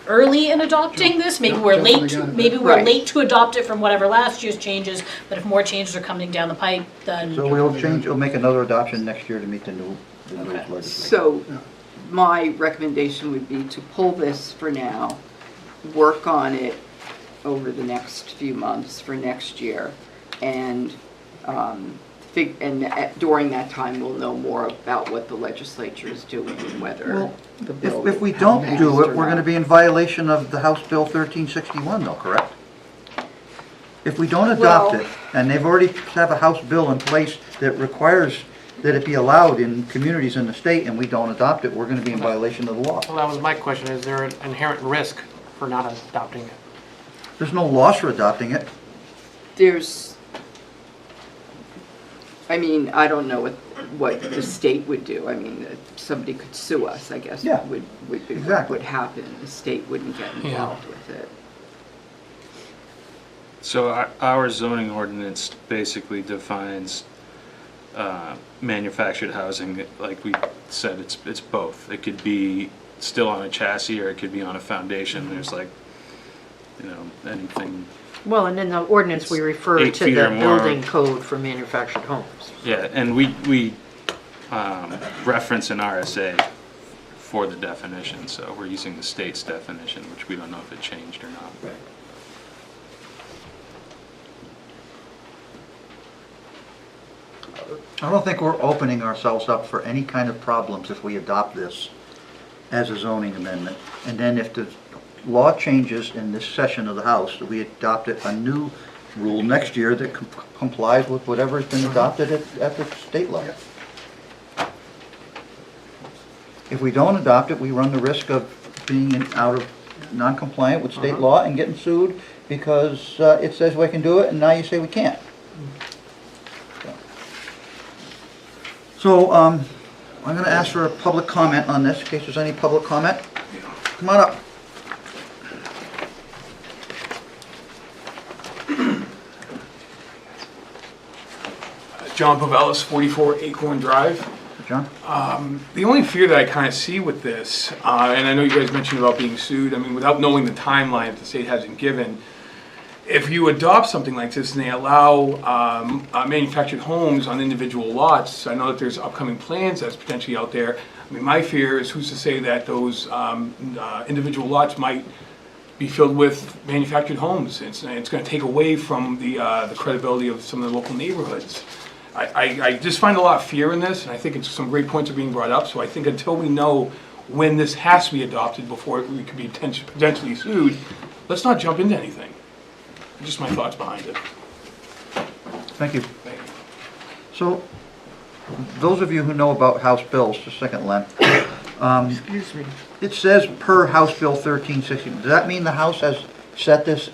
Speaker 9: early in adopting this? Maybe we're
Speaker 7: Jumping
Speaker 9: late,
Speaker 7: the gun a bit.
Speaker 9: maybe we're
Speaker 4: Right.
Speaker 9: late to adopt it from whatever last year's changes, but if more changes are coming down the pipe, then.
Speaker 1: So we'll make another adoption next year to meet the new legislation.
Speaker 4: So my recommendation would be to pull this for now, work on it over the next few months for next year, and during that time, we'll know more about what the legislature is doing and whether
Speaker 1: Well,
Speaker 4: the bill.
Speaker 1: If we don't
Speaker 4: passed
Speaker 1: do
Speaker 4: or
Speaker 1: it, we're
Speaker 4: not.
Speaker 1: gonna be in violation of the House Bill 1361 though, correct? If we don't adopt
Speaker 4: Well-
Speaker 1: it, and they've already have a House bill in place that requires that it be allowed in communities in the state, and we don't adopt it, we're gonna be in violation of the law.
Speaker 2: Well, that was my question. Is there an inherent risk for not adopting it?
Speaker 1: There's no loss for adopting it.
Speaker 4: I don't know what the state would do. I mean, somebody could sue us, I guess.
Speaker 1: Yeah,
Speaker 4: Would be what
Speaker 1: exactly.
Speaker 4: would happen. The state wouldn't get involved with it.
Speaker 5: So our zoning ordinance basically defines manufactured housing, like we said, it's both. It could be still on a chassis or it could be on a foundation. There's anything.
Speaker 8: well, and in the ordinance, we refer
Speaker 5: 8
Speaker 8: to
Speaker 5: feet
Speaker 8: the
Speaker 5: or more.
Speaker 8: building code for manufactured homes.
Speaker 5: Yeah, and we reference an RSA for the definition, so we're using the state's definition, which we don't know if it changed or not.
Speaker 1: I don't think we're opening ourselves up for any kind of problems if we adopt this as a zoning amendment. And then if the law changes in this session of the House, that we adopt a new rule next year that complies with whatever has been adopted at the state level. If we don't adopt it, we run the risk of being out of non-compliant with state law and getting sued because it says we can do it and now you say we can't. So, I'm going to ask for a public comment on this, in case there's any public comment. Come on up.
Speaker 12: John Pavelis, 44 Acorn Drive.
Speaker 1: John?
Speaker 12: The only fear that I kind of see with this, and I know you guys mentioned about being sued, I mean, without knowing the timeline that the state hasn't given, if you adopt something like this and they allow manufactured homes on individual lots, I know that there's upcoming plans that's potentially out there. I mean, my fear is who's to say that those individual lots might be filled with manufactured homes. It's going to take away from the credibility of some of the local neighborhoods. I just find a lot of fear in this, and I think some great points are being brought up. So I think until we know when this has to be adopted before we could be potentially sued, let's not jump into anything. Just my thoughts behind it.
Speaker 1: Thank you.
Speaker 12: Thank you.
Speaker 1: So, those of you who know about House bills, just a second, Len.
Speaker 8: Excuse me.
Speaker 1: It says per House Bill 1360. Does that mean the House has set this,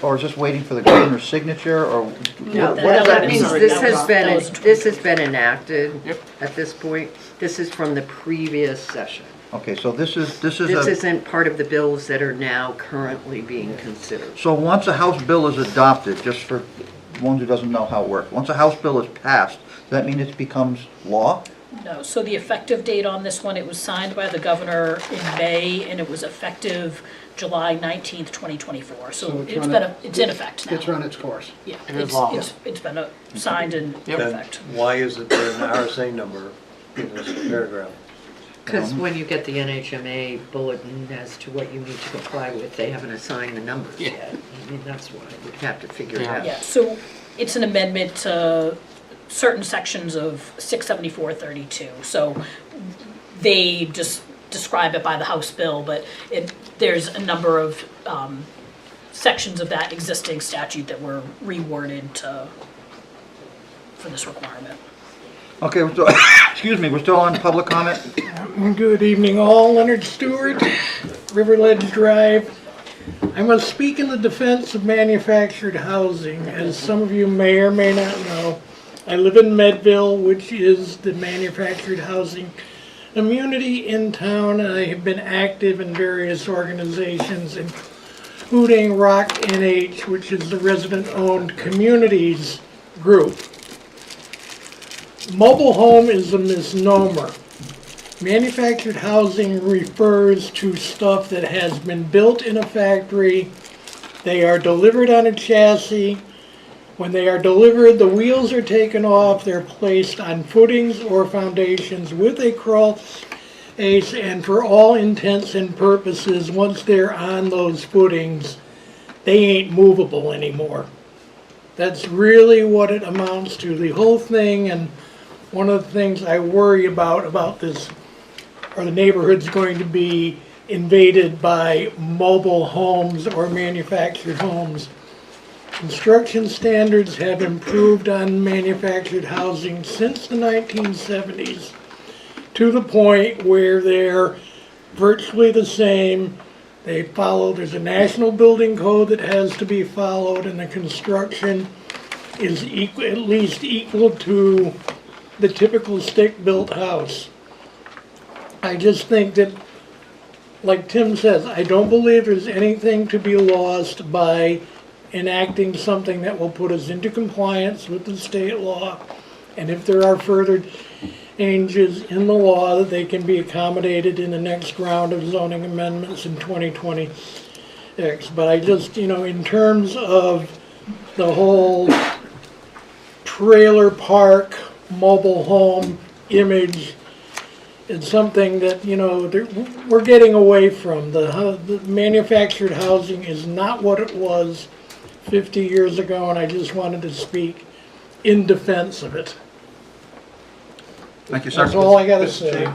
Speaker 1: or is this waiting for the governor's signature, or
Speaker 8: No,
Speaker 1: what does
Speaker 8: that
Speaker 1: that
Speaker 8: means
Speaker 1: mean?
Speaker 8: this has been enacted
Speaker 12: Yep.
Speaker 8: at this point. This is from the previous session.
Speaker 1: Okay, so this is
Speaker 8: This isn't part of the bills that are now currently being considered.
Speaker 1: So once a House bill is adopted, just for one who doesn't know how it works, once a House bill is passed, does that mean it becomes law?
Speaker 9: No, so the effective date on this one, it was signed by the governor in May, and it was effective July 19th, 2024.
Speaker 7: So
Speaker 9: So
Speaker 7: it's
Speaker 9: it's
Speaker 7: run
Speaker 9: been,
Speaker 7: it-
Speaker 9: it's in effect now.
Speaker 7: It's run its course.
Speaker 9: Yeah,
Speaker 5: It is law.
Speaker 9: it's been signed and in
Speaker 3: Then
Speaker 9: effect.
Speaker 3: why isn't there an RSA number in this paragraph?
Speaker 8: Because when you get the NHMA bulletin as to what you need to comply with, they haven't assigned the numbers yet. I mean, that's why we'd have to figure it out.
Speaker 9: Yeah, so it's an amendment to certain sections of 67432. So they just describe it by the House bill, but there's a number of sections of that existing statute that were reworded for this requirement.
Speaker 1: Okay, we're still, excuse me, we're still on public comment?
Speaker 13: Good evening all, Leonard Stewart, Riverledge Drive. I must speak in the defense of manufactured housing. As some of you may or may not know, I live in Medville, which is the manufactured housing community in town. I have been active in various organizations, including ROC NH, which is the resident-owned communities group. Mobile home is a misnomer. Manufactured housing refers to stuff that has been built in a factory. They are delivered on a chassis. When they are delivered, the wheels are taken off. They're placed on footings or foundations with a crawl space, and for all intents and purposes, once they're on those footings, they ain't movable anymore. That's really what it amounts to, the whole thing. And one of the things I worry about this, are the neighborhoods going to be invaded by mobile homes or manufactured homes? Construction standards have improved on manufactured housing since the 1970s to the point where they're virtually the same. They follow, there's a national building code that has to be followed, and the construction is at least equal to the typical stick-built house. I just think that, like Tim says, I don't believe there's anything to be lost by enacting something that will put us into compliance with the state law. And if there are further changes in the law, that they can be accommodated in the next round of zoning amendments in 2026. But I just, in terms of the whole trailer park, mobile home image, it's something that, we're getting away from. The manufactured housing is not what it was 50 years ago, and I just wanted to speak in defense of it.
Speaker 1: Thank you, sir.
Speaker 13: That's all I gotta say.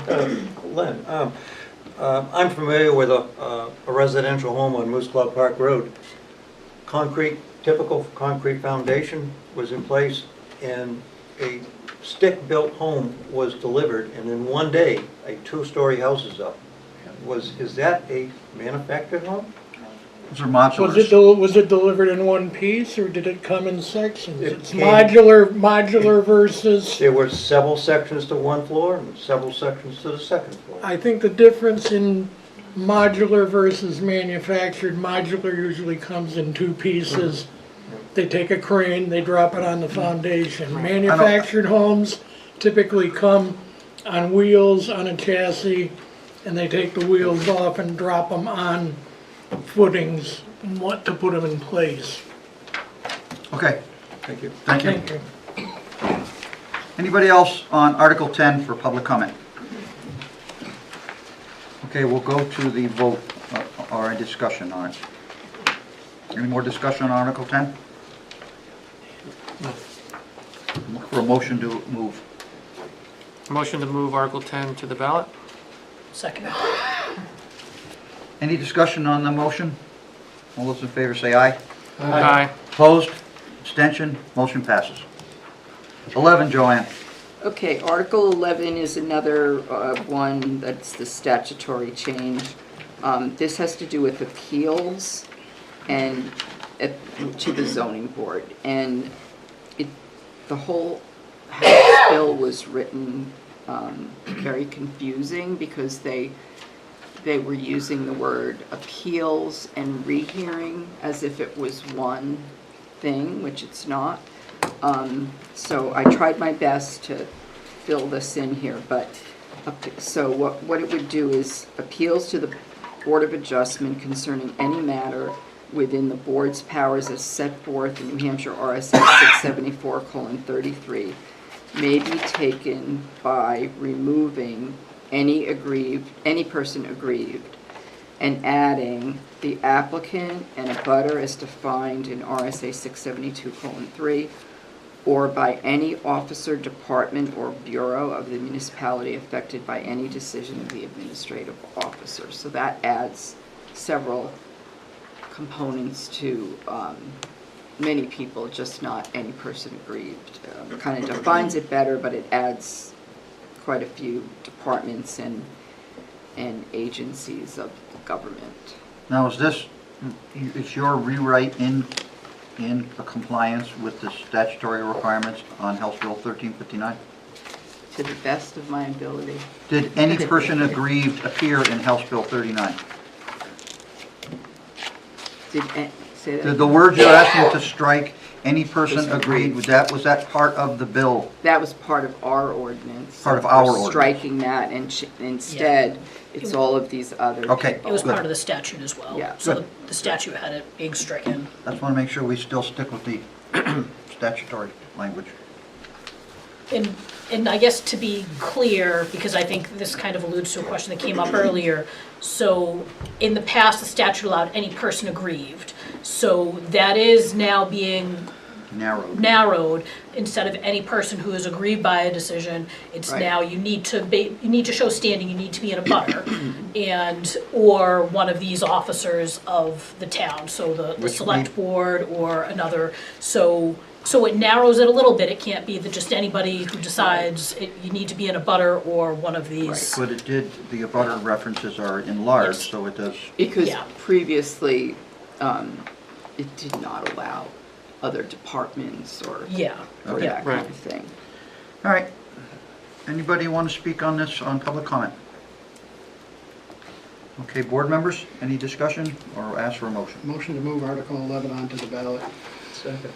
Speaker 3: Len, I'm familiar with a residential home on Moose Club Park Road. Typical concrete foundation was in place, and a stick-built home was delivered, and in one day, a two-story house is up. Is that a manufactured home?
Speaker 1: Those are modulars.
Speaker 13: Was it delivered in one piece, or did it come in sections?
Speaker 3: It
Speaker 13: It's
Speaker 3: came-
Speaker 13: modular versus,
Speaker 3: There were several sections to one floor and several sections to the second floor.
Speaker 13: I think the difference in modular versus manufactured, modular usually comes in two pieces. they take a crane, they drop it on the foundation. Manufactured homes typically come on wheels, on a chassis, and they take the wheels off and drop them on footings, what to put them in place.
Speaker 1: Okay,
Speaker 3: Thank you.
Speaker 1: thank you.
Speaker 13: Thank you.
Speaker 1: Anybody else on Article 10 for public comment? Okay, we'll go to the vote or a discussion on it. Any more discussion on Article 10? Look for a motion to move.
Speaker 2: Motion to move Article 10 to the ballot?
Speaker 9: Second.
Speaker 1: Any discussion on the motion? All those in favor say aye.
Speaker 2: Aye.
Speaker 1: Opposed? Abstention? Motion passes. 11, Joanne.
Speaker 4: Okay, Article 11 is another one that's the statutory change. This has to do with appeals and to the zoning board. And the whole House bill was written very confusing because they were using the word appeals and rehearing as if it was one thing, which it's not. So I tried my best to fill this in here, but, so what it would do is appeals to the Board of Adjustment concerning any matter within the board's powers as set forth in New Hampshire RSA 674:33 may be taken by removing any person aggrieved and adding the applicant and abutter as defined in RSA 672:3, or by any officer, department, or bureau of the municipality affected by any decision of the administrative officer. So that adds several components to many people, just not any person aggrieved. Kind of defines it better, but it adds quite a few departments and agencies of government.
Speaker 1: Now, is this, is your rewrite in compliance with the statutory requirements on House Bill 1359?
Speaker 4: To the best of my ability.
Speaker 1: Did any person aggrieved appear in House Bill 39?
Speaker 4: Say that?
Speaker 1: The words you're asking to strike, any person aggrieved, was that part of the bill?
Speaker 4: That was part of our ordinance.
Speaker 1: Part of our
Speaker 4: We're
Speaker 1: ordinance.
Speaker 4: Striking that, and instead, it's all of these other.
Speaker 1: Okay.
Speaker 9: It was
Speaker 1: Good.
Speaker 9: part of the statute as well.
Speaker 4: Yeah.
Speaker 9: So
Speaker 1: Good.
Speaker 9: the statute had it being stricken.
Speaker 1: I just want to make sure we still stick with the statutory language.
Speaker 9: And I guess to be clear, because I think this kind of alludes to a question that came up earlier, so in the past, the statute allowed any person aggrieved. So that is now being narrowed. Instead of any person who is aggrieved by a decision, it's
Speaker 4: Right.
Speaker 9: now you need to show standing, you need to be in a butter, or one of these officers of the town, so the
Speaker 1: Which
Speaker 9: select board or another. So it narrows it a little bit. It can't be that just anybody who decides you need to be in a butter or one of these.
Speaker 1: But it did, the abutter references are enlarged,
Speaker 9: Yes.
Speaker 1: so it does.
Speaker 4: Because
Speaker 9: Yeah.
Speaker 4: previously, it did not allow other departments or
Speaker 9: Yeah,
Speaker 1: Okay.
Speaker 4: that kind of thing.
Speaker 1: All right. Anybody want to speak on this on public comment? Okay, board members, any discussion or ask for a motion?
Speaker 7: Motion to move Article 11 onto the ballot.
Speaker 3: Second.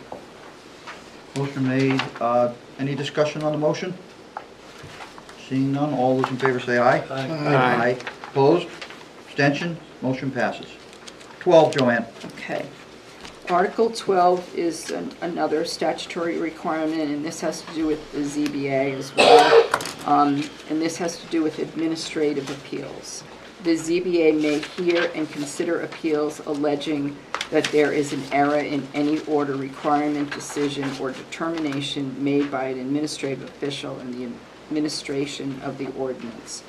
Speaker 1: Motion made. Any discussion on the motion? Seeing none, all those in favor say aye.
Speaker 2: Aye.
Speaker 1: Opposed? Abstention? Motion passes. 12, Joanne.
Speaker 4: Okay. Article 12 is another statutory requirement, and this has to do with the ZBA as well. And this has to do with administrative appeals. The ZBA may hear and consider appeals alleging that there is an error in any order, requirement, decision, or determination made by an administrative official in the administration of the ordinance.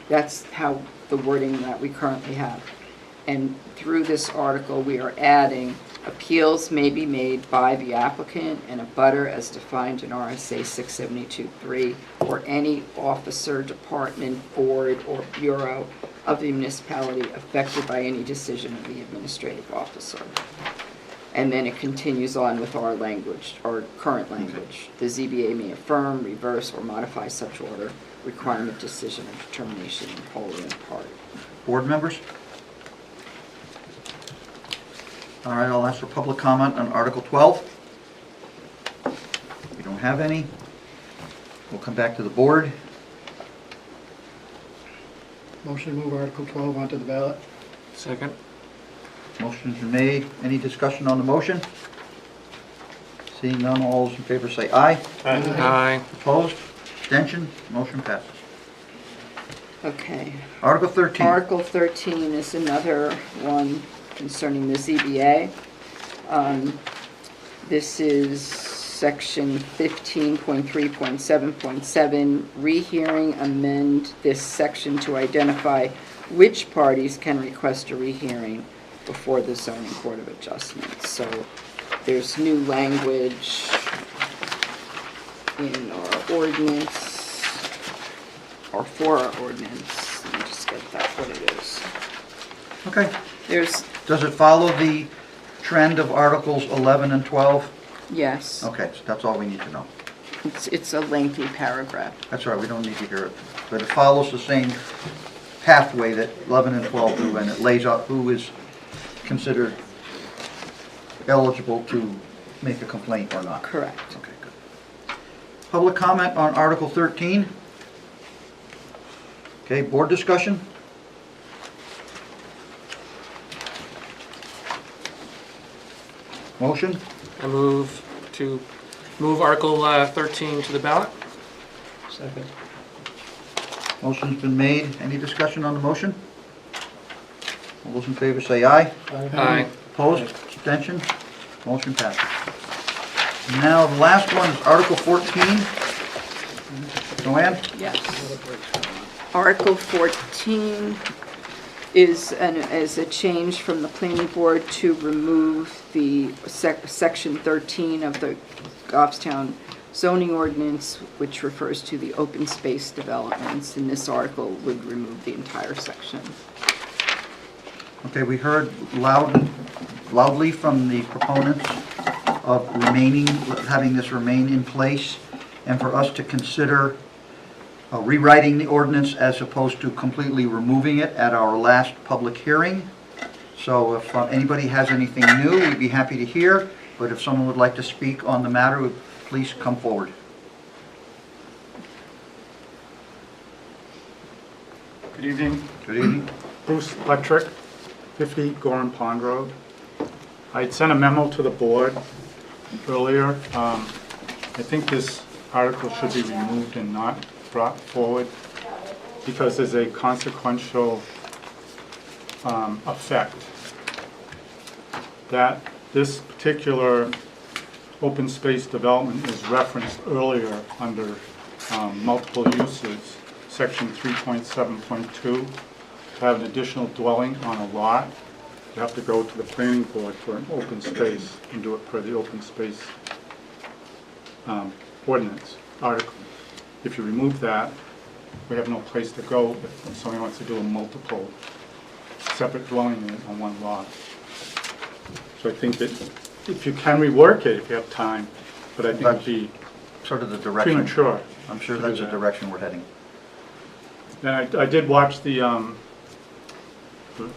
Speaker 4: That's how the wording that we currently have. And through this article, we are adding appeals may be made by the applicant and abutter as defined in RSA 672:3, or any officer, department, board, or bureau of the municipality affected by any decision of the administrative officer. And then it continues on with our language, our current language. The ZBA may affirm, reverse, or modify such order, requirement, decision, or determination in whole or in part.
Speaker 1: Board members? All right, I'll ask for public comment on Article 12. have any. We'll come back to the board.
Speaker 7: Motion to move Article 12 onto the ballot.
Speaker 5: Second?
Speaker 1: Motion's been made. Any discussion on the motion? Seeing none, all those in favor say aye.
Speaker 5: Aye.
Speaker 1: Opposed? Abstention? Motion passes.
Speaker 4: Okay.
Speaker 1: Article 13.
Speaker 4: Article 13 is another one concerning the ZBA. This is section 15.3.7.7, rehearing, amend this section to identify which parties can request a rehearing before the zoning board of adjustments. So there's new language in our ordinance, or for our ordinance. Let me just get that, what it is.
Speaker 1: Okay.
Speaker 4: There's,
Speaker 1: Does it follow the trend of Articles 11 and 12?
Speaker 4: yes,
Speaker 1: Okay, so that's all we need to know.
Speaker 4: it's a lengthy paragraph.
Speaker 1: That's all right, we don't need to hear it. But it follows the same pathway that 11 and 12 do, and it lays out who is considered eligible to make a complaint or not.
Speaker 4: Correct.
Speaker 1: Okay, good. Public comment on Article 13? Okay, board discussion? Motion?
Speaker 2: I move to move Article 13 to the ballot.
Speaker 11: Second.
Speaker 1: Motion's been made. Any discussion on the motion? All those in favor say aye.
Speaker 2: Aye.
Speaker 1: Opposed? Abstention? Motion passes. Now, the last one is Article 14. Joanne?
Speaker 4: Yes. Article 14 is a change from the planning board to remove the section 13 of the Goffstown zoning ordinance, which refers to the open space developments, and this article would remove the entire section.
Speaker 1: Okay, we heard loudly from the proponents of having this remain in place, and for us to consider rewriting the ordinance as opposed to completely removing it at our last public hearing. So if anybody has anything new, we'd be happy to hear, but if someone would like to speak on the matter, please come forward.
Speaker 14: Good evening.
Speaker 1: Good evening.
Speaker 14: Bruce Electric, 50 Gorham Pond Road. I had sent a memo to the board earlier. I think this article should be removed and not brought forward because there's a consequential effect that this particular open space development is referenced earlier under multiple uses, section 3.7.2. To have an additional dwelling on a lot, you have to go to the planning board for an open space and do it per the open space ordinance article. If you remove that, we have no place to go if somebody wants to do a multiple separate dwelling unit on one lot. So I think that if you can rework it, if you have time, but I think it'd be
Speaker 1: Sort of the direction.
Speaker 14: premature.
Speaker 1: I'm sure that's the direction we're heading.
Speaker 14: And I did watch the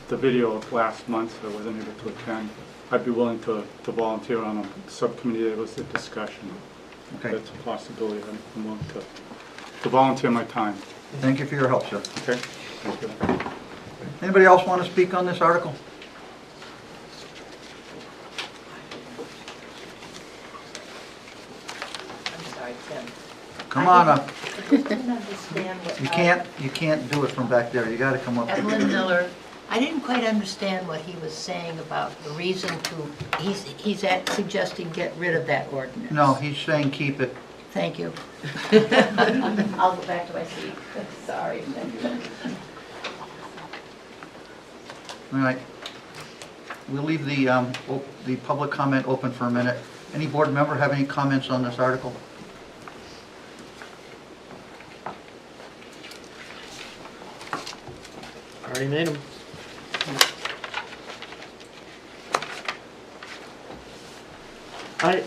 Speaker 14: video of last month, so I wasn't able to attend. I'd be willing to volunteer on a subcommittee that was a discussion.
Speaker 1: Okay.
Speaker 14: That's a possibility. I'm willing to volunteer my time.
Speaker 1: Thank you for your help, sir.
Speaker 14: Okay? Thank you.
Speaker 1: Anybody else want to speak on this article?
Speaker 10: I'm sorry, Tim.
Speaker 1: Come on up.
Speaker 10: I didn't understand what.
Speaker 1: You can't do it from back there. You got to come up.
Speaker 10: Evelyn Miller, I didn't quite understand what he was saying about the reason to, he's suggesting get rid of that ordinance.
Speaker 1: No, he's saying keep it.
Speaker 10: Thank you. I'll go back to my seat. Sorry.
Speaker 1: All right. We'll leave the public comment open for a minute. Any board member have any comments on this article?
Speaker 11: Already made them.
Speaker 8: I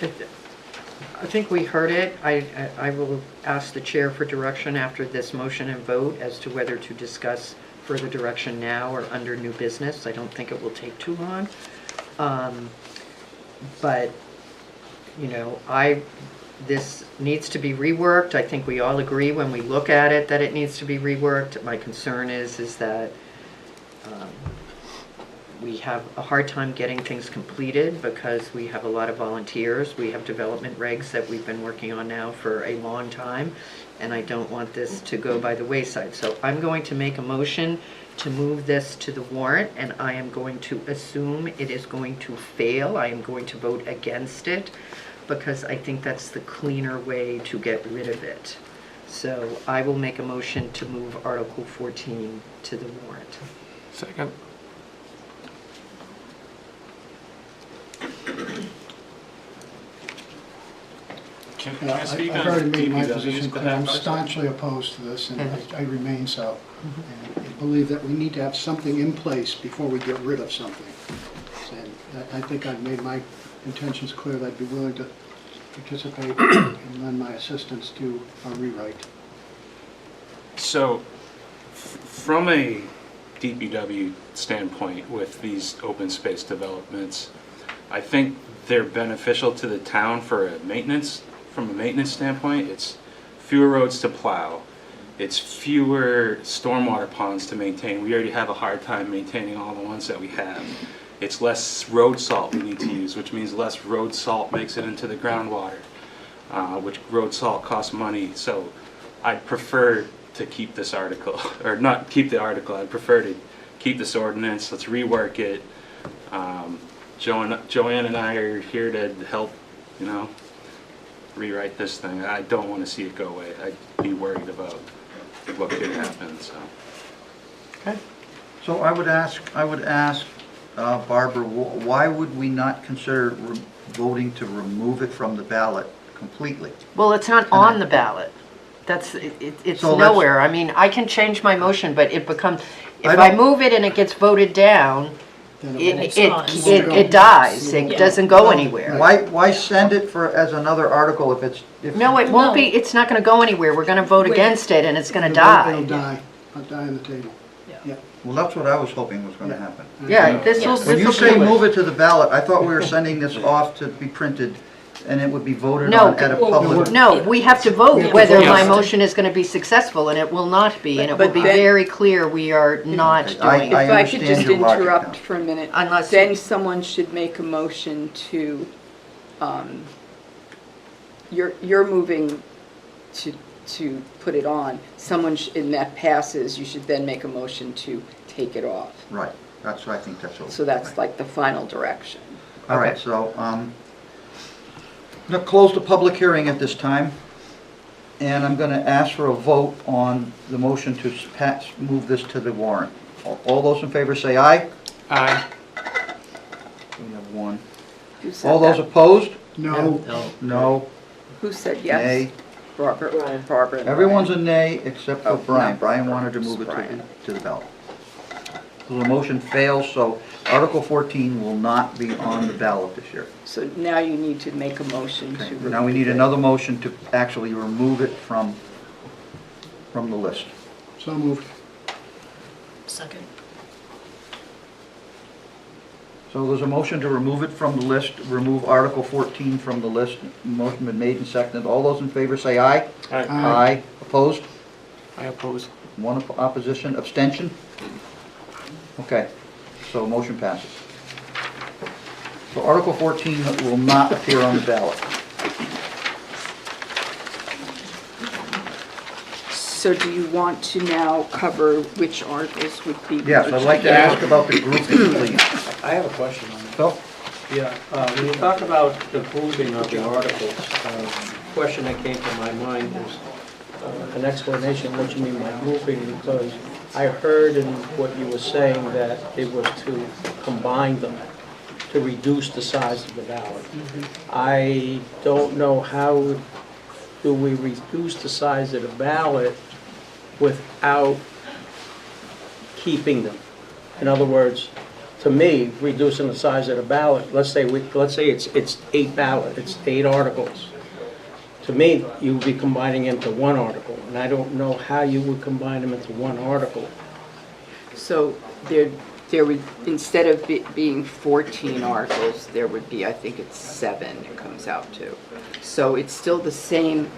Speaker 8: think we heard it. I will ask the chair for direction after this motion and vote as to whether to discuss further direction now or under new business. I don't think it will take too long. But, you know, I this needs to be reworked. I think we all agree when we look at it that it needs to be reworked. My concern is that we have a hard time getting things completed because we have a lot of volunteers. We have development regs that we've been working on now for a long time, and I don't want this to go by the wayside. So I'm going to make a motion to move this to the warrant, and I am going to assume it is going to fail. I am going to vote against it because I think that's the cleaner way to get rid of it. So I will make a motion to move Article 14 to the warrant.
Speaker 5: Second. Can I speak
Speaker 7: I've
Speaker 5: on
Speaker 7: already made my
Speaker 5: DPW's
Speaker 7: position clear.
Speaker 5: behalf
Speaker 7: I'm
Speaker 5: first?
Speaker 7: staunchly opposed to this, and I remain so. And I believe that we need to have something in place before we get rid of something. And I think I've made my intentions clear that I'd be willing to participate and lend my assistance to a rewrite.
Speaker 5: So, from a DPW standpoint with these open space developments, I think they're beneficial to the town for a maintenance, from a maintenance standpoint. It's fewer roads to plow. It's fewer stormwater ponds to maintain. We already have a hard time maintaining all the ones that we have. It's less road salt we need to use, which means less road salt makes it into the groundwater, which road salt costs money. So I'd prefer to keep this article, or not keep the article, I'd prefer to keep this ordinance. Let's rework it. Joanne and I are here to help, rewrite this thing. I don't want to see it go away. I'd be worried about what could happen, so.
Speaker 1: So I would ask Barbara, why would we not consider voting to remove it from the ballot completely?
Speaker 8: Well, it's not on the ballot. It's
Speaker 1: So let's-
Speaker 8: nowhere. I mean, I can change my motion, but it becomes, if
Speaker 1: I
Speaker 8: I
Speaker 1: don't-
Speaker 8: move it and it gets voted down,
Speaker 7: Then
Speaker 9: It's gone.
Speaker 8: it dies. It
Speaker 9: Yeah.
Speaker 8: doesn't go anywhere.
Speaker 1: Why send it as another article if
Speaker 8: No, it won't
Speaker 9: No.
Speaker 8: be, it's not gonna go anywhere. We're gonna vote
Speaker 9: Wait.
Speaker 8: against it and it's gonna
Speaker 7: It'll
Speaker 8: die.
Speaker 7: die. It'll die on the table.
Speaker 1: Well, that's what I was hoping was gonna happen.
Speaker 8: Yeah, this will,
Speaker 9: Yes.
Speaker 1: When
Speaker 8: this
Speaker 1: you
Speaker 8: will
Speaker 1: say
Speaker 8: do
Speaker 1: move
Speaker 8: it.
Speaker 1: it to the ballot, I thought we were sending this off to be printed and it would be voted
Speaker 8: No,
Speaker 1: on at a
Speaker 9: well,
Speaker 1: public.
Speaker 8: No, we have to
Speaker 7: We
Speaker 8: vote
Speaker 7: have to
Speaker 8: whether
Speaker 7: vote.
Speaker 8: my
Speaker 5: Yes.
Speaker 8: motion is gonna be successful, and it will not be, and it will
Speaker 4: But
Speaker 8: be
Speaker 4: then-
Speaker 8: very clear we are not
Speaker 1: Okay,
Speaker 8: doing
Speaker 4: If
Speaker 8: it.
Speaker 1: I
Speaker 4: I could
Speaker 1: understand
Speaker 4: just
Speaker 1: your logic
Speaker 4: interrupt
Speaker 1: now.
Speaker 4: for a minute,
Speaker 8: Unless-
Speaker 4: then someone should make a motion to, you're moving to put it on. Someone, and that passes, you should then make a motion to take it off.
Speaker 1: Right, I think that's okay.
Speaker 4: So that's like the final direction.
Speaker 1: All right, so, I'm gonna close the public hearing at this time, and I'm gonna ask for a vote on the motion to move this to the warrant. All those in favor say aye.
Speaker 5: Aye.
Speaker 1: We have one.
Speaker 4: Who said
Speaker 1: All those
Speaker 4: that?
Speaker 1: opposed?
Speaker 7: No,
Speaker 1: No.
Speaker 4: Who said yes?
Speaker 1: Nay.
Speaker 4: Barbara and Brian.
Speaker 1: Everyone's a nay except for
Speaker 4: Oh,
Speaker 1: Brian.
Speaker 4: no.
Speaker 1: Brian wanted to move it
Speaker 4: Brian.
Speaker 1: to the ballot. So the motion fails, so Article 14 will not be on the ballot this year.
Speaker 4: So now you need to make a motion
Speaker 1: Okay,
Speaker 4: to.
Speaker 1: now we need
Speaker 4: remove it.
Speaker 1: another motion to actually remove it from the list.
Speaker 7: so moved.
Speaker 9: Second.
Speaker 1: So there's a motion to remove it from the list, remove Article 14 from the list. Motion been made and seconded. All those in favor say aye.
Speaker 5: Aye.
Speaker 1: Aye. Opposed?
Speaker 5: I oppose.
Speaker 1: One opposition, abstention? Okay, so motion passes. So Article 14 will not appear on the ballot.
Speaker 4: So do you want to now cover which articles would be?
Speaker 1: Yes, I'd like to ask about the grouping, please.
Speaker 11: I have a question on that.
Speaker 1: Phil?
Speaker 11: Yeah, when you talk about the grouping of the articles, the question that came to my mind is an explanation of what you mean by grouping, because I heard in what you were saying that it was to combine them, to reduce the size of the ballot. I don't know how do we reduce the size of the ballot without keeping them. In other words, to me, reducing the size of the ballot, let's say it's 8 ballot, it's 8 articles. To me, you would be combining into one article, and I don't know how you would combine them into one article.
Speaker 4: So there, there would, instead of being 14 articles, there would be, I think it's 7 it comes out to. So it's still the same,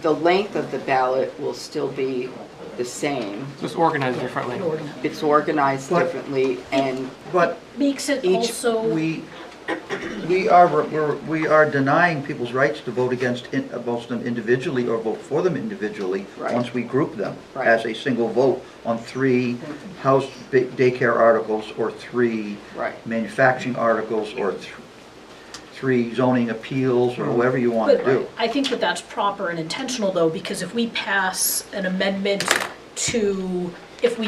Speaker 4: the length of the ballot will still be the same.
Speaker 2: Just organized differently.
Speaker 4: It's organized
Speaker 1: But-
Speaker 4: differently, and
Speaker 1: But
Speaker 9: Makes it
Speaker 4: Each-
Speaker 9: also,
Speaker 1: we are denying people's rights to vote against them individually or vote for them individually
Speaker 4: Right.
Speaker 1: once we group them
Speaker 4: Right.
Speaker 1: as a single vote on 3 house daycare articles or 3
Speaker 4: Right.
Speaker 1: manufacturing articles or 3 zoning appeals or whatever you want to
Speaker 9: but
Speaker 1: do.
Speaker 9: I think that that's proper and intentional though, because if we pass an amendment to, if we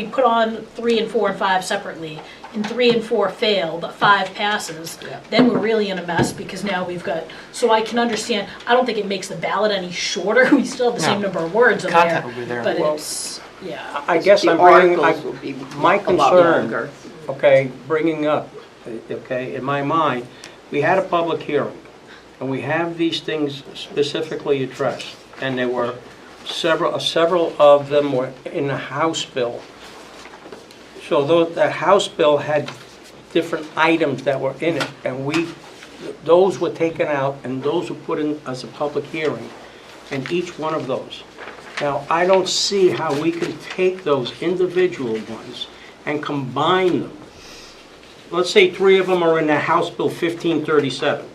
Speaker 9: put on 3 and 4 and 5 separately, and 3 and 4 fail, but 5 passes, then we're really in a mess, because now we've got, so I can understand, I don't think it makes the ballot any shorter, we still have the same
Speaker 2: No.
Speaker 9: number of words in there.
Speaker 2: Content will be there.
Speaker 9: But
Speaker 11: Well,
Speaker 9: it's, yeah.
Speaker 11: I guess
Speaker 4: the
Speaker 11: I'm bringing,
Speaker 4: articles will be
Speaker 11: my
Speaker 4: a lot
Speaker 11: concern,
Speaker 4: longer.
Speaker 11: okay, bringing up, okay, in my mind, we had a public hearing, and we have these things specifically addressed, and there were several of them were in the House bill. So that House bill had different items that were in it, and those were taken out, and those were put in as a public hearing, and each one of those. Now, I don't see how we can take those individual ones and combine them. Let's say 3 of them are in the House Bill 1537.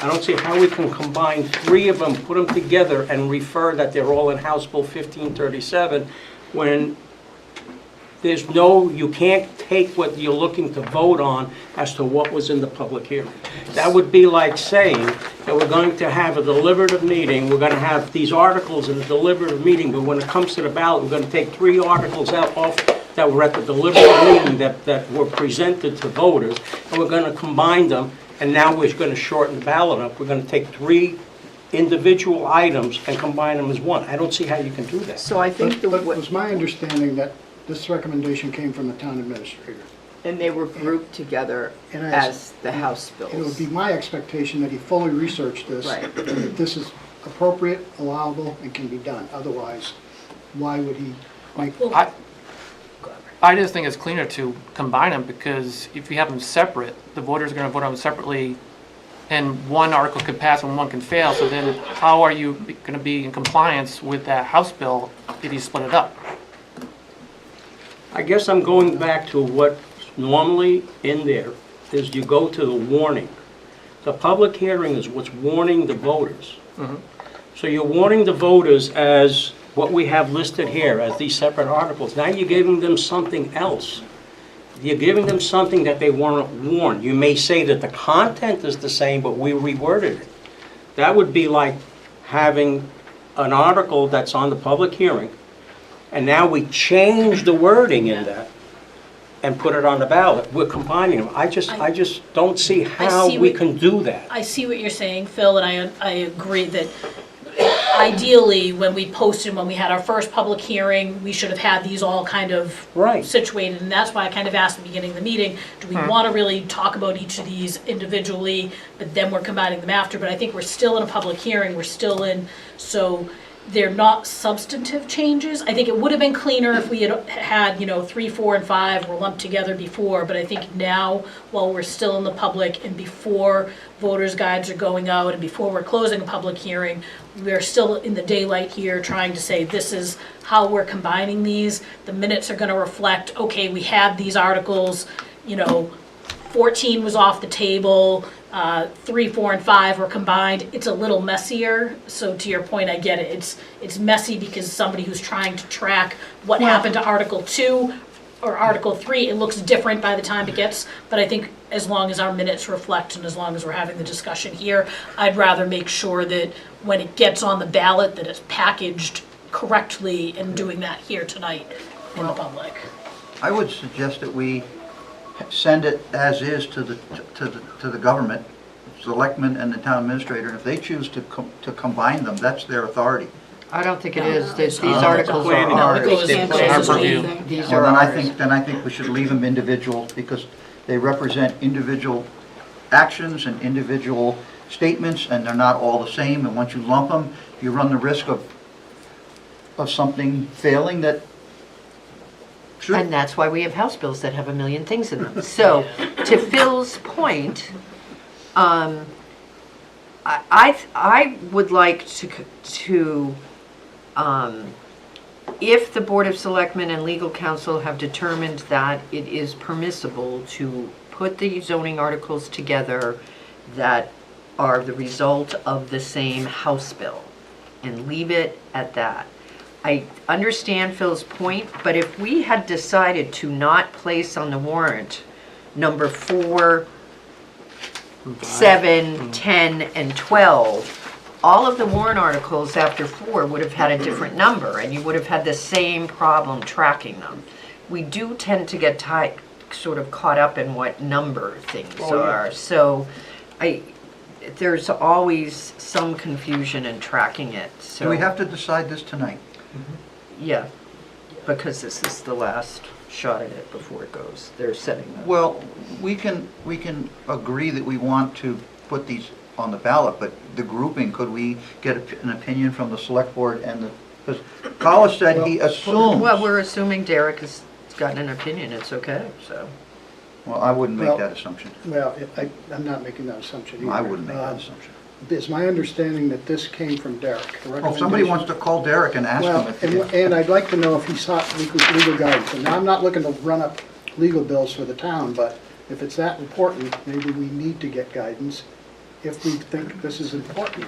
Speaker 11: I don't see how we can combine 3 of them, put them together, and refer that they're all in House Bill 1537, when there's no, you can't take what you're looking to vote on as to what was in the public hearing. That would be like saying that we're going to have a deliberative meeting, we're gonna have these articles in a deliberative meeting, but when it comes to the ballot, we're gonna take 3 articles out off that were at the deliberative meeting that were presented to voters, and we're gonna combine them, and now we're gonna shorten the ballot up. We're gonna take 3 individual items and combine them as one. I don't see how you can do that.
Speaker 4: So I think
Speaker 7: But it was my understanding that this recommendation came from the town administrator.
Speaker 4: and they were grouped together
Speaker 7: And
Speaker 4: as the House bills.
Speaker 7: It would be my expectation that he fully researched this.
Speaker 4: Right.
Speaker 7: And that this is appropriate, allowable, and can be done. Otherwise, why would he make?
Speaker 2: I just think it's cleaner to combine them, because if you have them separate, the voters are going to vote on them separately, and one article could pass and one can fail, so then how are you going to be in compliance with that House bill if you split it up?
Speaker 11: I guess I'm going back to what's normally in there, is you go to the warning. The public hearing is what's warning the voters. So you're warning the voters as what we have listed here as these separate articles. Now you're giving them something else. You're giving them something that they weren't warned. You may say that the content is the same, but we reworded it. That would be like having an article that's on the public hearing, and now we change the wording in that and put it on the ballot. We're combining them. I just don't see how
Speaker 9: see
Speaker 11: we
Speaker 9: what-
Speaker 11: can do that.
Speaker 9: I see what you're saying, Phil, and I agree that ideally, when we posted, when we had our first public hearing, we should have had these all kind of
Speaker 11: Right.
Speaker 9: situated, and that's why I kind of asked at the beginning of the meeting, do we want to really talk about each of these individually, but then we're combining them after, but I think we're still in a public hearing, we're still in, so they're not substantive changes. I think it would have been cleaner if we had, 3, 4, and 5 were lumped together before, but I think now, while we're still in the public and before voters' guides are going out and before we're closing a public hearing, we're still in the daylight here trying to say, this is how we're combining these. The minutes are gonna reflect, okay, we had these articles, 14 was off the table, 3, 4, and 5 were combined. It's a little messier, so to your point, I get it. It's messy because somebody who's trying to track what happened to Article 2 or Article 3, it looks different by the time it gets, but I think as long as our minutes reflect and as long as we're having the discussion here, I'd rather make sure that when it gets on the ballot, that it's packaged correctly and doing that here tonight in the public.
Speaker 1: I would suggest that we send it as is to the government, selectmen and the town administrator, and if they choose to combine them, that's their authority.
Speaker 8: I don't think it is. These
Speaker 11: No,
Speaker 8: articles are
Speaker 11: planning.
Speaker 9: No, it goes
Speaker 8: ours.
Speaker 9: in
Speaker 2: Our purview.
Speaker 8: These
Speaker 1: Well,
Speaker 8: are ours.
Speaker 1: then I think we should leave them individual, because they represent individual actions and individual statements, and they're not all the same, and once you lump them, you run the risk of something failing that Sure.
Speaker 8: And that's why we have House bills that have a million things in them. So, to Phil's point, I would like to, if the Board of Selectmen and Legal Counsel have determined that it is permissible to put the zoning articles together that are the result of the same House bill, and leave it at that. I understand Phil's point, but if we had decided to not place on the warrant number 4, 7, 10, and 12, all of the warrant articles after 4 would have had a different number, and you would have had the same problem tracking them. We do tend to get sort of caught up in what number things are, so there's always some confusion in tracking it, so.
Speaker 1: Do we have to decide this tonight?
Speaker 8: Yeah, because this is the last shot at it before it goes. They're setting that.
Speaker 1: Well, we can agree that we want to put these on the ballot, but the grouping, could we get an opinion from the select board and the, because Collis said he assumes.
Speaker 8: Well, we're assuming Derek has gotten an opinion, it's okay, so.
Speaker 1: Well, I wouldn't make
Speaker 7: Well,
Speaker 1: that assumption.
Speaker 7: Well, I'm not making that assumption either.
Speaker 1: I wouldn't make that assumption.
Speaker 7: It's my understanding that this came from Derek. The
Speaker 1: Well, if somebody
Speaker 7: recommendation-
Speaker 1: wants to call Derek and ask him
Speaker 7: Well,
Speaker 1: if he did.
Speaker 7: and I'd like to know if he sought legal guidance. And I'm not looking to run up legal bills for the town, but if it's that important, maybe we need to get guidance if we think this is important.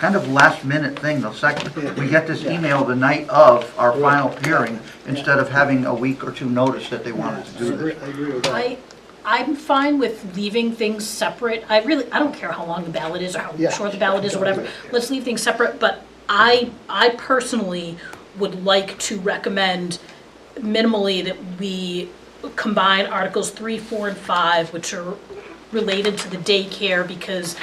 Speaker 1: Kind of last minute thing, the second, we get this email the night of our final hearing instead of having a week or two notice that they wanted to do this.
Speaker 7: I agree with that.
Speaker 9: I'm fine with leaving things separate. I don't care how long the ballot is or how
Speaker 7: Yeah.
Speaker 9: short the ballot is or whatever. Let's leave things separate, but I personally would like to recommend minimally that we combine Articles 3, 4, and 5, which are related to the daycare, because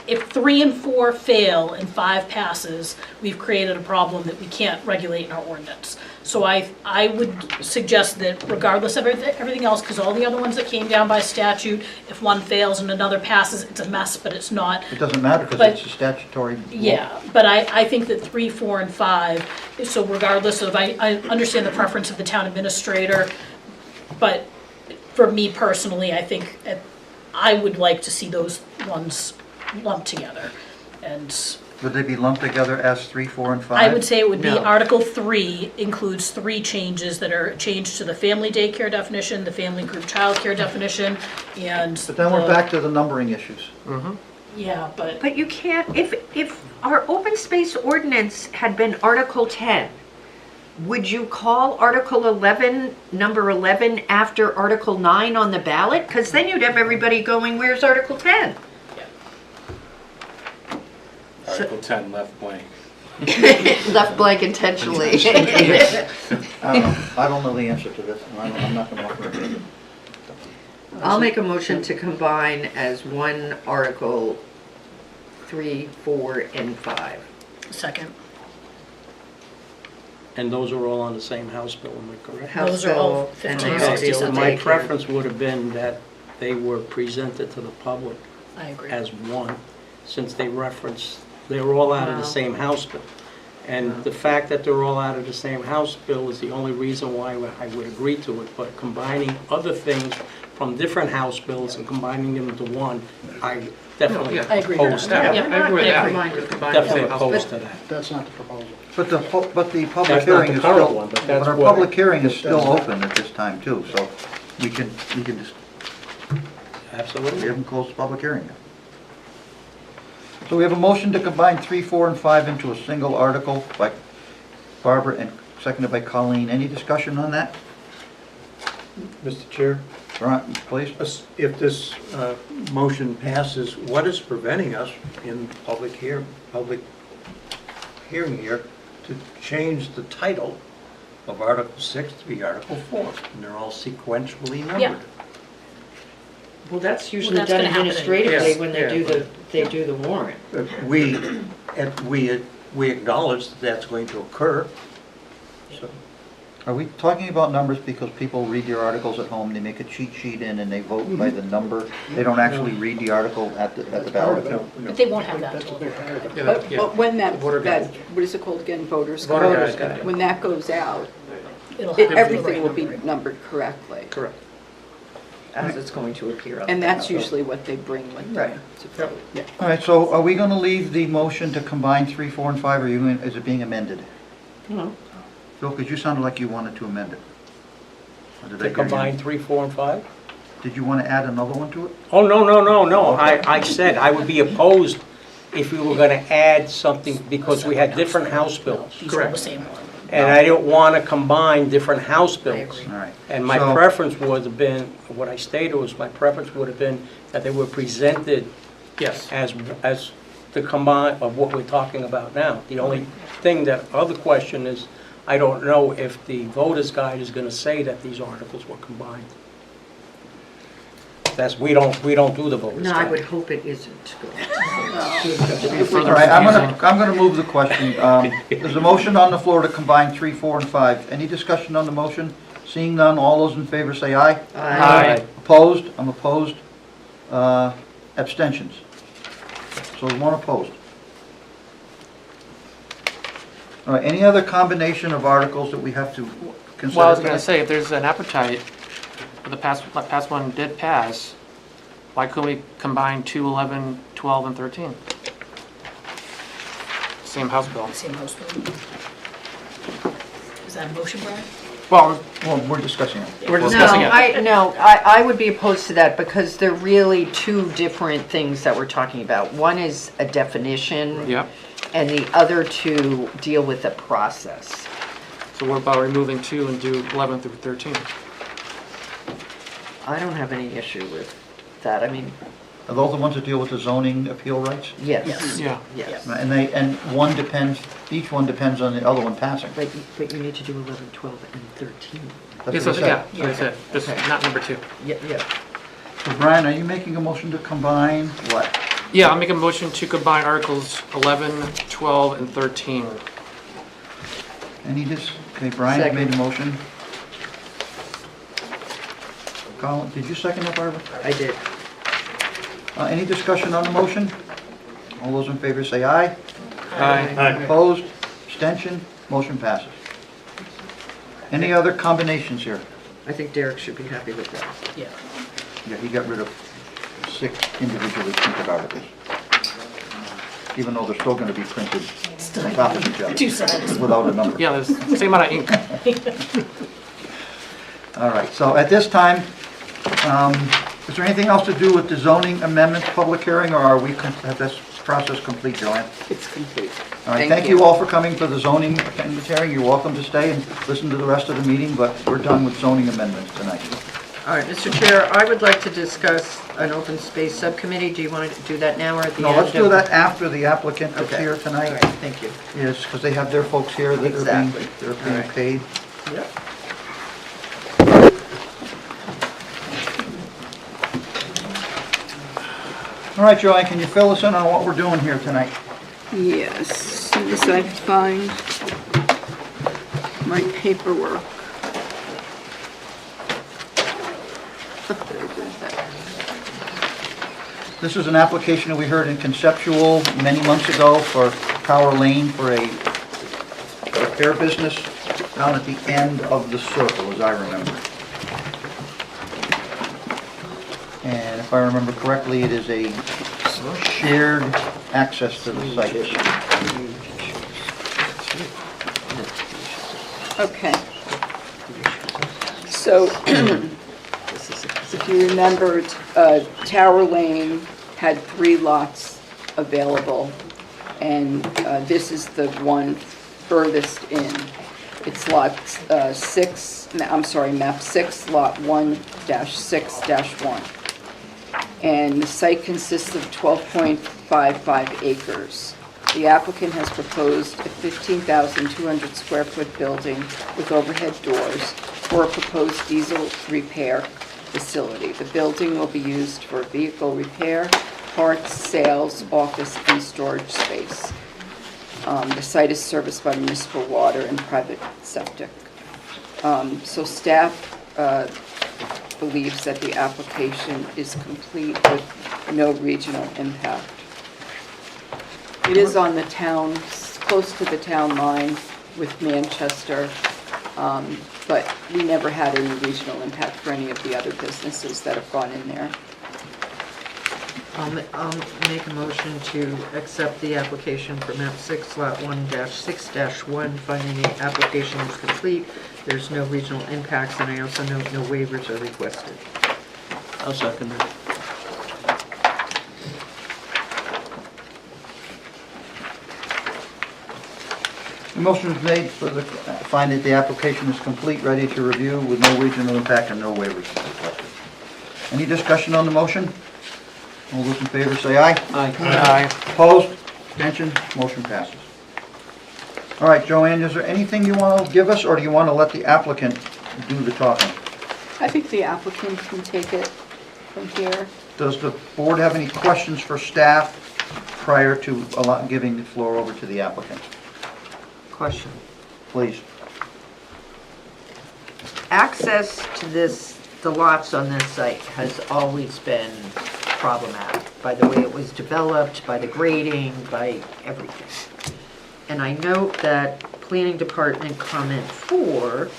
Speaker 9: if 3 and 4 fail and 5 passes, we've created a problem that we can't regulate in our ordinance. So I would suggest that regardless of everything else, because all the other ones that came down by statute, if one fails and another passes, it's a mess, but it's not.
Speaker 1: It doesn't matter because
Speaker 9: But-
Speaker 1: it's a statutory law.
Speaker 9: Yeah, but I think that 3, 4, and 5, so regardless of, I understand the preference of the town administrator, but for me personally, I think I would like to see those ones lumped together. And
Speaker 1: Would they be lumped together as 3, 4, and 5?
Speaker 9: I would say it would be
Speaker 8: No.
Speaker 9: Article 3 includes 3 changes that are changed to the family daycare definition, the family group childcare definition, and.
Speaker 1: But then we're back to the numbering issues.
Speaker 9: Yeah, but.
Speaker 8: But you can't, if our open space ordinance had been Article 10, would you call Article 11, number 11, after Article 9 on the ballot? Because then you'd have everybody going, where's Article 10?
Speaker 5: Article 10 left blank.
Speaker 8: Left blank intentionally.
Speaker 1: I don't know the answer to this, and I'm not going to offer it.
Speaker 8: I'll make a motion to combine as one article 3, 4, and 5.
Speaker 9: Second.
Speaker 11: And those are all on the same House bill, am I correct?
Speaker 8: House
Speaker 9: Those are all
Speaker 8: bill and
Speaker 9: 1560
Speaker 8: also
Speaker 11: My
Speaker 8: daycare.
Speaker 11: preference would have been that they were presented to the public
Speaker 9: I agree.
Speaker 11: as one, since they reference, they were all out of the
Speaker 8: Wow.
Speaker 11: same House bill. And the fact that they're all out of the same House bill is the only reason why I would agree to it. But combining other things from different House bills and combining them into one, I definitely
Speaker 2: Yeah,
Speaker 9: I agree with
Speaker 11: oppose
Speaker 9: that.
Speaker 11: that.
Speaker 2: Yeah, I agree with
Speaker 8: Yeah,
Speaker 2: that.
Speaker 8: combined with
Speaker 11: Definitely
Speaker 8: House.
Speaker 11: opposed to that.
Speaker 7: That's not the proposal.
Speaker 1: But the public
Speaker 11: That's not
Speaker 1: hearing
Speaker 11: the
Speaker 1: is
Speaker 11: current
Speaker 1: still,
Speaker 11: one, but
Speaker 1: but
Speaker 11: that's
Speaker 1: our
Speaker 11: what-
Speaker 1: public hearing is still open at this time too, so we can just, we
Speaker 11: Absolutely.
Speaker 1: haven't closed the public hearing yet. So we have a motion to combine 3, 4, and 5 into a single article by Barbara and seconded by Colleen. Any discussion on that?
Speaker 3: Mr. Chair,
Speaker 1: Ron, please?
Speaker 3: if this motion passes, what is preventing us in public hearing here to change the title of Article 6 to be Article 4? And they're all sequentially numbered.
Speaker 9: Yeah.
Speaker 8: Well, that's usually
Speaker 9: that's
Speaker 8: done
Speaker 9: gonna happen
Speaker 8: administratively
Speaker 2: Yes,
Speaker 8: when
Speaker 2: yeah.
Speaker 8: they do the warrant.
Speaker 3: We acknowledge that that's going to occur. So,
Speaker 1: Are we talking about numbers because people read your articles at home, they make a cheat sheet in and they vote by the number? They don't actually read the article at the ballot?
Speaker 9: But they won't have that
Speaker 7: That's
Speaker 9: until
Speaker 7: a big part of it.
Speaker 2: Yeah,
Speaker 4: But
Speaker 2: yeah.
Speaker 4: when that,
Speaker 2: Voter guide.
Speaker 4: what is it called again, voters
Speaker 2: Voter
Speaker 4: guide?
Speaker 2: guide.
Speaker 4: When that goes out,
Speaker 9: it'll have the
Speaker 4: Everything will
Speaker 9: right
Speaker 4: be
Speaker 9: number.
Speaker 4: numbered correctly.
Speaker 2: Correct.
Speaker 8: As it's going to appear on
Speaker 4: And
Speaker 8: the
Speaker 4: that's
Speaker 8: map.
Speaker 4: usually what they bring with them to vote.
Speaker 1: All right, so are we gonna leave the motion to combine 3, 4, and 5, or is it being amended?
Speaker 11: No.
Speaker 1: Phil, because you sounded like you wanted to amend it. Or did I
Speaker 11: To
Speaker 1: hear you?
Speaker 11: combine 3, 4, and 5?
Speaker 1: Did you want to add another one to it?
Speaker 11: Oh, no. I said I would be opposed if we were gonna add something, because we had different house bills.
Speaker 9: These are the same one.
Speaker 11: And I didn't wanna combine different house bills.
Speaker 1: All right.
Speaker 11: And my
Speaker 1: So-
Speaker 11: preference would have been, what I stated was, my preference would have been that they were presented
Speaker 2: Yes.
Speaker 11: as the combine of what we're talking about now. The only thing that, other question is, I don't know if the voter's guide is gonna say that these articles were combined. We don't do the voter's
Speaker 8: No,
Speaker 11: guide.
Speaker 8: I would hope it isn't.
Speaker 1: All right, I'm gonna move the question. There's a motion on the floor to combine 3, 4, and 5. Any discussion on the motion? Seeing none, all those in favor say aye.
Speaker 2: Aye.
Speaker 1: Opposed? I'm opposed. Abstentions? So one opposed. All right, any other combination of articles that we have to consider?
Speaker 2: Well, I was gonna
Speaker 1: tonight?
Speaker 2: say, if there's an appetite, the past one did pass, why couldn't we combine 2, 11, 12, and 13? Same House bill.
Speaker 9: Same house bill. Is that a motion, Brian?
Speaker 2: Well,
Speaker 1: Well, we're discussing it.
Speaker 2: we're discussing it.
Speaker 8: I would be opposed to that because they're really two different things that we're talking about. One is a definition.
Speaker 2: Yep.
Speaker 8: And the other two deal with the process.
Speaker 2: So what about removing 2 and do 11 through 13?
Speaker 8: I don't have any issue with that. I mean,
Speaker 1: Are those the ones that deal with the zoning appeal rights?
Speaker 8: yes.
Speaker 9: Yes.
Speaker 2: Yeah.
Speaker 8: Yes.
Speaker 1: And one depends, each one depends on the other one passing.
Speaker 8: But you need to do 11, 12, and 13.
Speaker 1: That's
Speaker 2: Yes,
Speaker 1: what I said.
Speaker 2: yeah, that's it. Just
Speaker 8: Okay.
Speaker 2: not number 2.
Speaker 8: Yeah, yeah.
Speaker 1: So Brian, are you making a motion to combine what?
Speaker 2: Yeah, I'll make a motion to combine Articles 11, 12, and 13.
Speaker 1: Okay, Brian
Speaker 8: Second.
Speaker 1: made a motion. Colin, did you second that, Barbara?
Speaker 8: I did.
Speaker 1: Any discussion on the motion? All those in favor say aye.
Speaker 2: Aye.
Speaker 1: Opposed? Abstention? Motion passes. Any other combinations here?
Speaker 8: I think Derek should be happy with that.
Speaker 9: Yeah.
Speaker 1: Yeah, he got rid of 6 individually printed articles. Even though they're still gonna be printed on top of each other.
Speaker 9: Two sides.
Speaker 1: Without a number.
Speaker 2: Yeah, there's the same amount of ink.
Speaker 1: All right, so at this time, is there anything else to do with the zoning amendments public hearing, or are we, at this process complete, Joanne?
Speaker 4: It's complete.
Speaker 1: All right, thank you all for coming for the zoning amendment hearing. You're welcome to stay and listen to the rest of the meeting, but we're done with zoning amendments tonight.
Speaker 8: All right, Mr. Chair, I would like to discuss an open space subcommittee. Do you want to do that now or at the
Speaker 1: No,
Speaker 8: end?
Speaker 1: let's do that after the applicant that's
Speaker 8: Okay.
Speaker 1: here
Speaker 8: All
Speaker 1: tonight.
Speaker 8: right, thank you.
Speaker 1: Yes, because they have their folks here that
Speaker 8: Exactly.
Speaker 1: they're
Speaker 8: All
Speaker 1: being
Speaker 8: right.
Speaker 1: paid.
Speaker 8: Yep.
Speaker 1: All right, Joanne, can you fill us in on what we're doing here tonight?
Speaker 4: Yes, as soon as I find my paperwork.
Speaker 1: This is an application that we heard in conceptual many months ago for Tower Lane for a repair business down at the end of the circle, as I remember. And if I remember correctly, it is a shared access to the site.
Speaker 4: Okay. So, if you remember, Tower Lane had 3 lots available, and this is the one furthest in. It's lot 6, I'm sorry, map 6, lot 1-6-1. And the site consists of 12.55 acres. The applicant has proposed a 15,200 square foot building with overhead doors for a proposed diesel repair facility. The building will be used for vehicle repair, parts, sales, office, and storage space. The site is serviced by municipal water and private septic. So staff believes that the application is complete with no regional impact. It is on the town, close to the town line with Manchester. But we never had any regional impact for any of the other businesses that have gone in there.
Speaker 8: I'll make a motion to accept the application for map 6, lot 1-6-1, finding the application is complete. There's no regional impacts, and I also note no waivers are requested.
Speaker 11: I'll second that.
Speaker 1: The motion is made for the, find that the application is complete, ready to review with no regional impact and no waivers requested. Any discussion on the motion? All those in favor say aye.
Speaker 2: Aye.
Speaker 1: Opposed? Abstentions? Motion passes. All right, Joanne, is there anything you want to give us, or do you want to let the applicant do the talking?
Speaker 4: I think the applicant can take it from here.
Speaker 1: Does the board have any questions for staff prior to giving the floor over to the applicant?
Speaker 8: Question.
Speaker 1: Please.
Speaker 8: Access to the lots on this site has always been problematic by the way it was developed, by the grading, by everything. And I note that Planning Department comment 4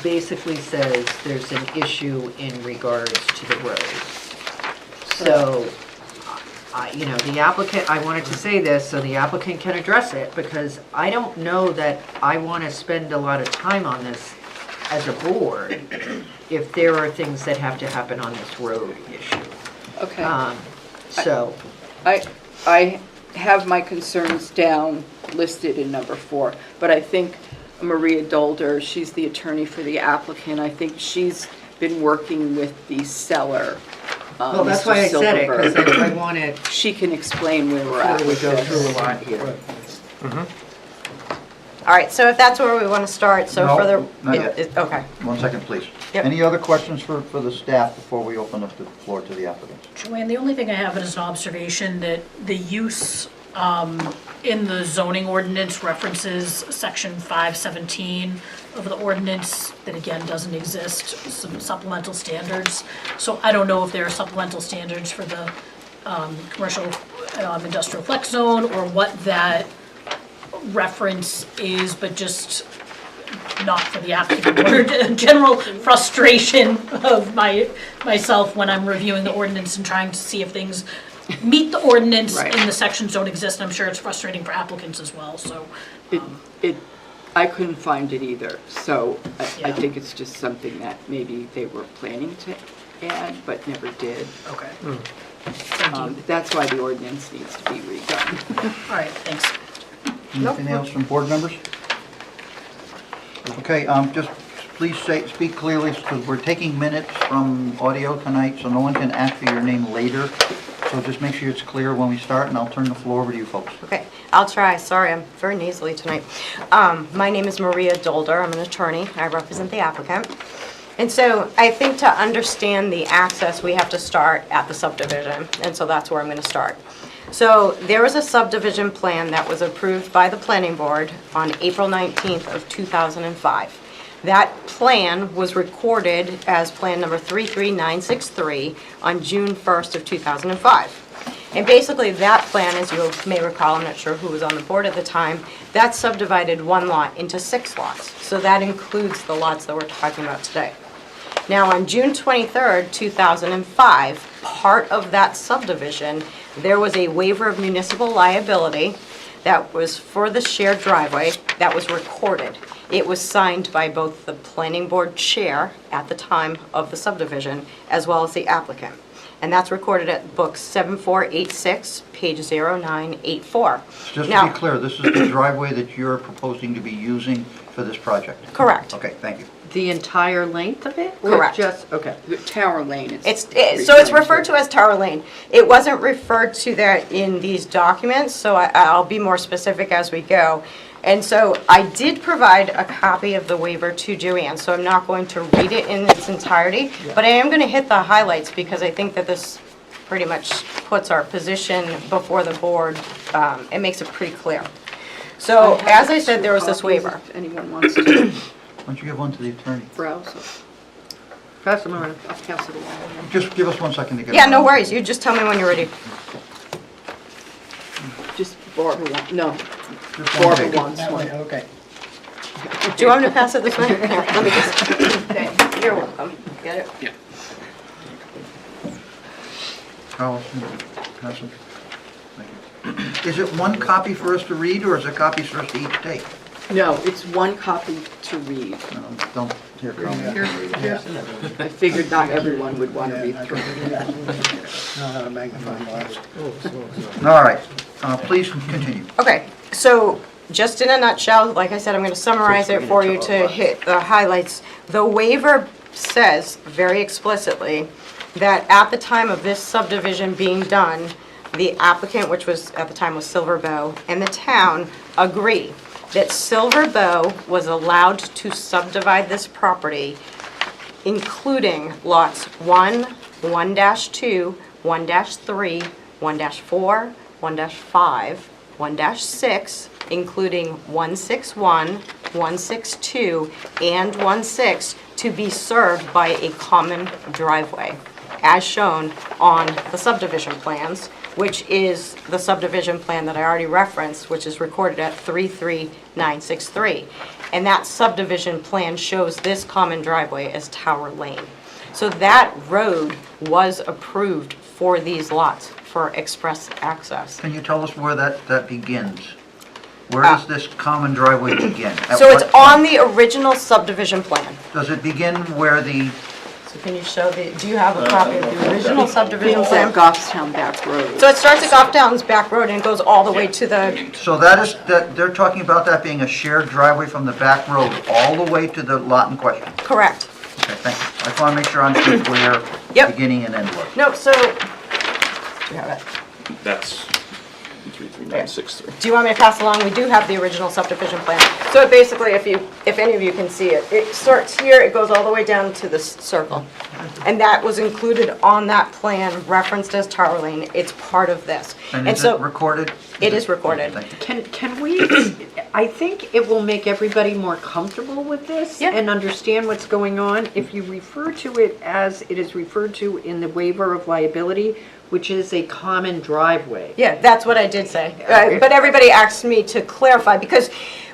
Speaker 8: basically says there's an issue in regards to the road. So, the applicant, I wanted to say this so the applicant can address it, because I don't know that I want to spend a lot of time on this as a board if there are things that have to happen on this road issue.
Speaker 4: Okay.
Speaker 8: So,
Speaker 4: I have my concerns down, listed in number 4, but I think Maria Dolder, she's the attorney for the applicant, I think she's been working with the seller,
Speaker 8: well, that's
Speaker 4: Mr.
Speaker 8: why I said it, because
Speaker 4: Silverberg.
Speaker 8: I wanted,
Speaker 4: She can explain where we're at
Speaker 8: before we
Speaker 4: with
Speaker 8: go
Speaker 4: this.
Speaker 8: through a lot here.
Speaker 15: All right, so if that's where we want to start, so
Speaker 1: No,
Speaker 15: for the...
Speaker 1: not yet.
Speaker 15: Okay.
Speaker 1: 1 second, please.
Speaker 15: Yep.
Speaker 1: Any other questions for the staff before we open up the floor to the applicant?
Speaker 9: Joanne, the only thing I have is an observation that the use in the zoning ordinance references section 517 of the ordinance that again doesn't exist, some supplemental standards. So I don't know if there are supplemental standards for the commercial industrial flex zone or what that reference is, but just not for the applicant, or general frustration of myself when I'm reviewing the ordinance and trying to see if things meet the ordinance
Speaker 4: Right.
Speaker 9: and the sections don't exist. And I'm sure it's frustrating for applicants as well, so.
Speaker 4: I couldn't find it either, so I
Speaker 9: Yeah.
Speaker 4: think it's just something that maybe they were planning to add, but never did.
Speaker 9: Okay. Thank you.
Speaker 4: That's why the ordinance needs to be redone.
Speaker 9: All right, thanks.
Speaker 1: Anything else from board members? Okay, just please speak clearly, because we're taking minutes from audio tonight, so no one can ask for your name later. So just make sure it's clear when we start, and I'll turn the floor over to you folks.
Speaker 15: Okay, I'll try. Sorry, I'm very nasally tonight. My name is Maria Dolder. I'm an attorney. I represent the applicant. And so I think to understand the access, we have to start at the subdivision. And so that's where I'm going to start. So there was a subdivision plan that was approved by the planning board on April 19th of 2005. That plan was recorded as plan number 33963 on June 1st of 2005. And basically that plan, as you may recall, I'm not sure who was on the board at the time, that subdivided one lot into 6 lots. So that includes the lots that we're talking about today. Now on June 23rd, 2005, part of that subdivision, there was a waiver of municipal liability that was for the shared driveway that was recorded. It was signed by both the planning board chair at the time of the subdivision as well as the applicant. And that's recorded at book 7486, page 0984.
Speaker 1: Just to
Speaker 15: Now-
Speaker 1: be clear, this is the driveway that you're proposing to be using for this project?
Speaker 15: Correct.
Speaker 1: Okay, thank you.
Speaker 8: The entire length of it? Or
Speaker 15: Correct.
Speaker 8: just, okay.
Speaker 4: The Tower Lane is.
Speaker 15: So it's referred to as Tower Lane. It wasn't referred to that in these documents, so I'll be more specific as we go. And so I did provide a copy of the waiver to Joanne, so I'm not going to read it in its entirety, but I am going to hit the highlights because I think that this pretty much puts our position before the board, it makes it pretty clear. So as I said, there was this waiver.
Speaker 4: If anyone wants to
Speaker 1: Why don't you give one to the attorney?
Speaker 4: browse,
Speaker 8: Pass them around.
Speaker 4: I'll pass it along.
Speaker 1: Just give us 1 second to get it.
Speaker 15: Yeah, no worries. You just tell me when you're ready.
Speaker 4: Just Barbara, no,
Speaker 1: Just one
Speaker 4: Barbara
Speaker 1: page.
Speaker 4: wants
Speaker 13: That
Speaker 4: one.
Speaker 13: way, okay.
Speaker 15: Do you want me to pass it this way? Here, let me just, okay, you're welcome. Get it?
Speaker 2: Yeah.
Speaker 1: Carl, pass it. Thank you. Is it one copy for us to read, or is it copies for us to each take?
Speaker 4: No, it's one copy to read.
Speaker 1: Don't, here, Carl.
Speaker 4: I figured not everyone would want to read through.
Speaker 7: Not on a magnifying glass.
Speaker 1: All right, please continue.
Speaker 15: Okay, so just in a nutshell, like I said, I'm going to summarize it for you to hit the highlights. The waiver says very explicitly that at the time of this subdivision being done, the applicant, which was at the time was Silver Bow, and the town agree that Silver Bow was allowed to subdivide this property, including lots 1, 1-2, 1-3, 1-4, 1-5, 1-6, including 161, 162, and 16, to be served by a common driveway, as shown on the subdivision plans, which is the subdivision plan that I already referenced, which is recorded at 33963. And that subdivision plan shows this common driveway as Tower Lane. So that road was approved for these lots for express access.
Speaker 1: Can you tell us where that begins? Where does this common driveway begin? At
Speaker 15: So it's
Speaker 1: what point?
Speaker 15: on the original subdivision plan.
Speaker 1: Does it begin where the,
Speaker 15: So can you show do you have a copy of the original subdivision
Speaker 4: It's
Speaker 15: plan?
Speaker 4: at Goffstown Back Road.
Speaker 15: So it starts at Goffstown's back road and goes all the way to the,
Speaker 1: so they're talking about that being a shared driveway from the back road all the way to the lot in question?
Speaker 15: correct.
Speaker 1: Okay, thank you. I just want to make sure I understand where
Speaker 15: Yep.
Speaker 1: beginning and end was.
Speaker 15: No, so, do you have it?
Speaker 16: That's 33963.
Speaker 15: Do you want me to pass along? We do have the original subdivision plan. So it basically, if any of you can see it, it starts here, it goes all the way down to this circle. And that was included on that plan, referenced as Tower Lane. It's part of this.
Speaker 1: And is
Speaker 15: so
Speaker 1: it recorded?
Speaker 15: It is recorded.
Speaker 1: Thank you.
Speaker 8: Can we, I think it will make everybody more comfortable with this
Speaker 15: Yeah.
Speaker 8: and understand what's going on if you refer to it as it is referred to in the waiver of liability, which is a common driveway.
Speaker 15: Yeah, that's what I did say. But everybody asked me to clarify, because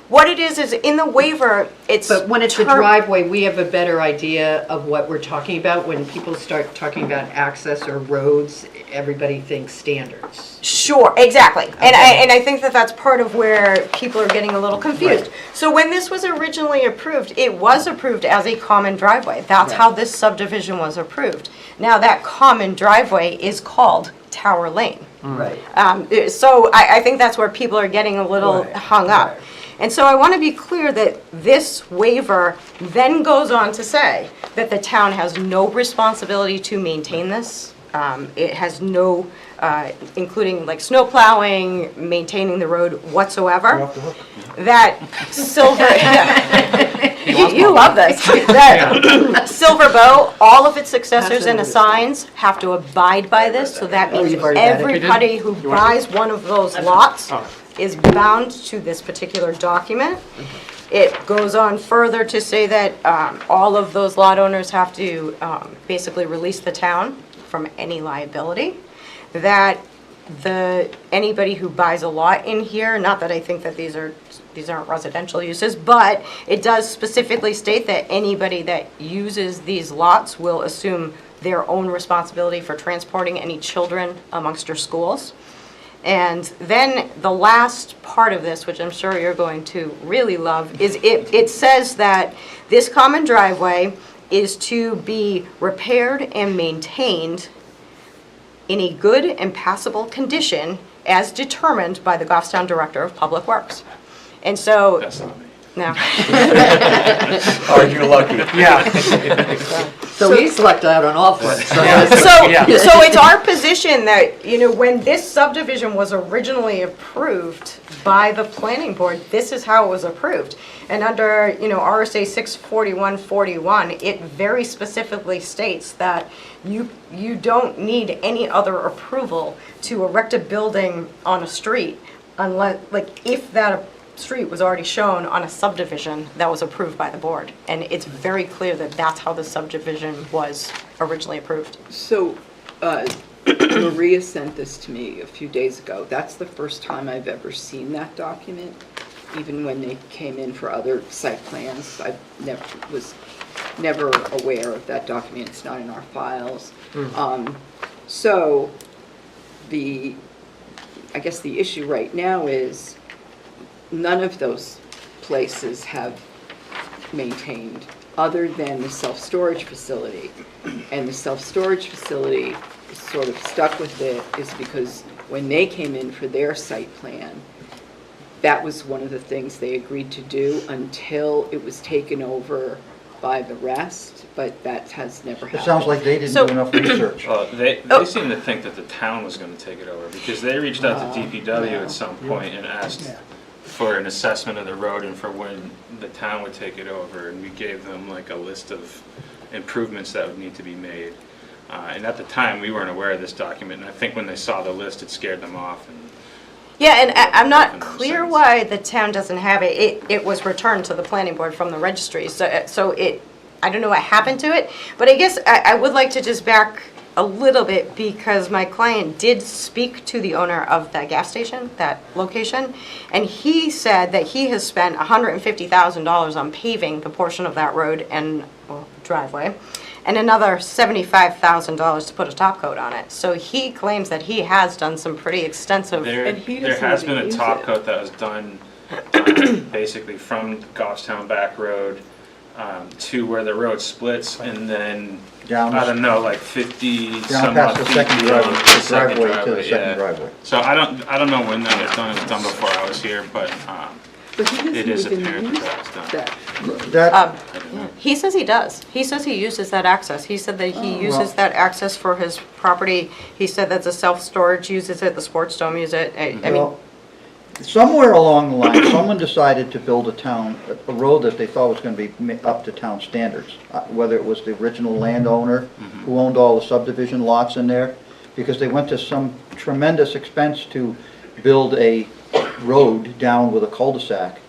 Speaker 15: what it is in the waiver, it's...
Speaker 8: But when it's a
Speaker 15: term-
Speaker 8: driveway, we have a better idea of what we're talking about. When people start talking about access or roads, everybody thinks standards.
Speaker 15: Sure, exactly. And I think that that's part of where people are getting a little confused.
Speaker 8: Right.
Speaker 15: So when this was originally approved, it was approved as a common driveway. That's how this subdivision was approved. Now that common driveway is called Tower Lane.
Speaker 8: Right.
Speaker 15: So I think that's where people are getting a little hung up.
Speaker 8: right.
Speaker 15: And so I want to be clear that this waiver then goes on to say that the town has no responsibility to maintain this. It has no, including like snow plowing, maintaining the road whatsoever. That Silver, you love this. That Silver Bow, all of its successors and assigns have to abide by this. So that means
Speaker 8: you've already got it.
Speaker 15: everybody who
Speaker 2: You want
Speaker 15: buys one of those lots is bound to this particular document. It goes on further to say that all of those lot owners have to basically release the town from any liability. That anybody who buys a lot in here, not that I think that these aren't residential uses, but it does specifically state that anybody that uses these lots will assume their own responsibility for transporting any children amongst your schools. And then the last part of this, which I'm sure you're going to really love, is it says that this common driveway is to be repaired and maintained in a good and passable condition as determined by the Goffstown Director of Public Works. And so,
Speaker 16: That's not me.
Speaker 15: no.
Speaker 16: Oh, you're lucky.
Speaker 2: Yeah.
Speaker 8: So he's lucked out on all fronts.
Speaker 15: So it's our position that, when this subdivision was originally approved by the planning board, this is how it was approved. And under, RSA 64141, it very specifically states that you don't need any other approval to erect a building on a street unless, if that street was already shown on a subdivision that was approved by the board. And it's very clear that that's how the subdivision was originally approved.
Speaker 4: So, Maria sent this to me a few days ago. That's the first time I've ever seen that document. even when they came in for other site plans. I was never aware of that document, it's not in our files. So I guess the issue right now is none of those places have maintained other than the self-storage facility. And the self-storage facility is sort of stuck with it is because when they came in for their site plan, that was one of the things they agreed to do until it was taken over by the rest, but that has never happened.
Speaker 1: It sounds like they didn't do enough research.
Speaker 5: They seem to think that the town was going to take it over because they reached out to DPW at some point and asked for an assessment of the road and for when the town would take it over, and we gave them like a list of improvements that would need to be made. And at the time, we weren't aware of this document, and I think when they saw the list, it scared them off.
Speaker 15: Yeah, and I'm not clear why the town doesn't have it. It was returned to the planning board from the registry, so I don't know what happened to it, but I guess I would like to just back a little bit because my client did speak to the owner of that gas station, that location, and he said that he has spent $150,000 on paving the portion of that road and driveway, and another $75,000 to put a top coat on it. So he claims that he has done some pretty extensive.
Speaker 5: There has been a top coat that was done basically from Goffstown Back Road to where the road splits, and then
Speaker 1: Down,
Speaker 5: I don't know, like 50
Speaker 1: down
Speaker 5: some
Speaker 1: past
Speaker 5: odd
Speaker 1: the
Speaker 5: feet
Speaker 1: second
Speaker 5: beyond
Speaker 1: driveway,
Speaker 5: the second
Speaker 1: to the
Speaker 5: driveway,
Speaker 1: second
Speaker 5: yeah.
Speaker 1: driveway.
Speaker 5: So I don't know when that was done. It was done before I was here, but it is apparent that was done.
Speaker 15: He says he does. He says he uses that access. He said that he uses that access for his property. He said that the self-storage uses it, the sports dome uses it. I mean,
Speaker 1: Somewhere along the line, someone decided to build a road that they thought was going to be up to town standards. Whether it was the original landowner who owned all the subdivision lots in there, because they went to some tremendous expense to build a road down with a cul-de-sac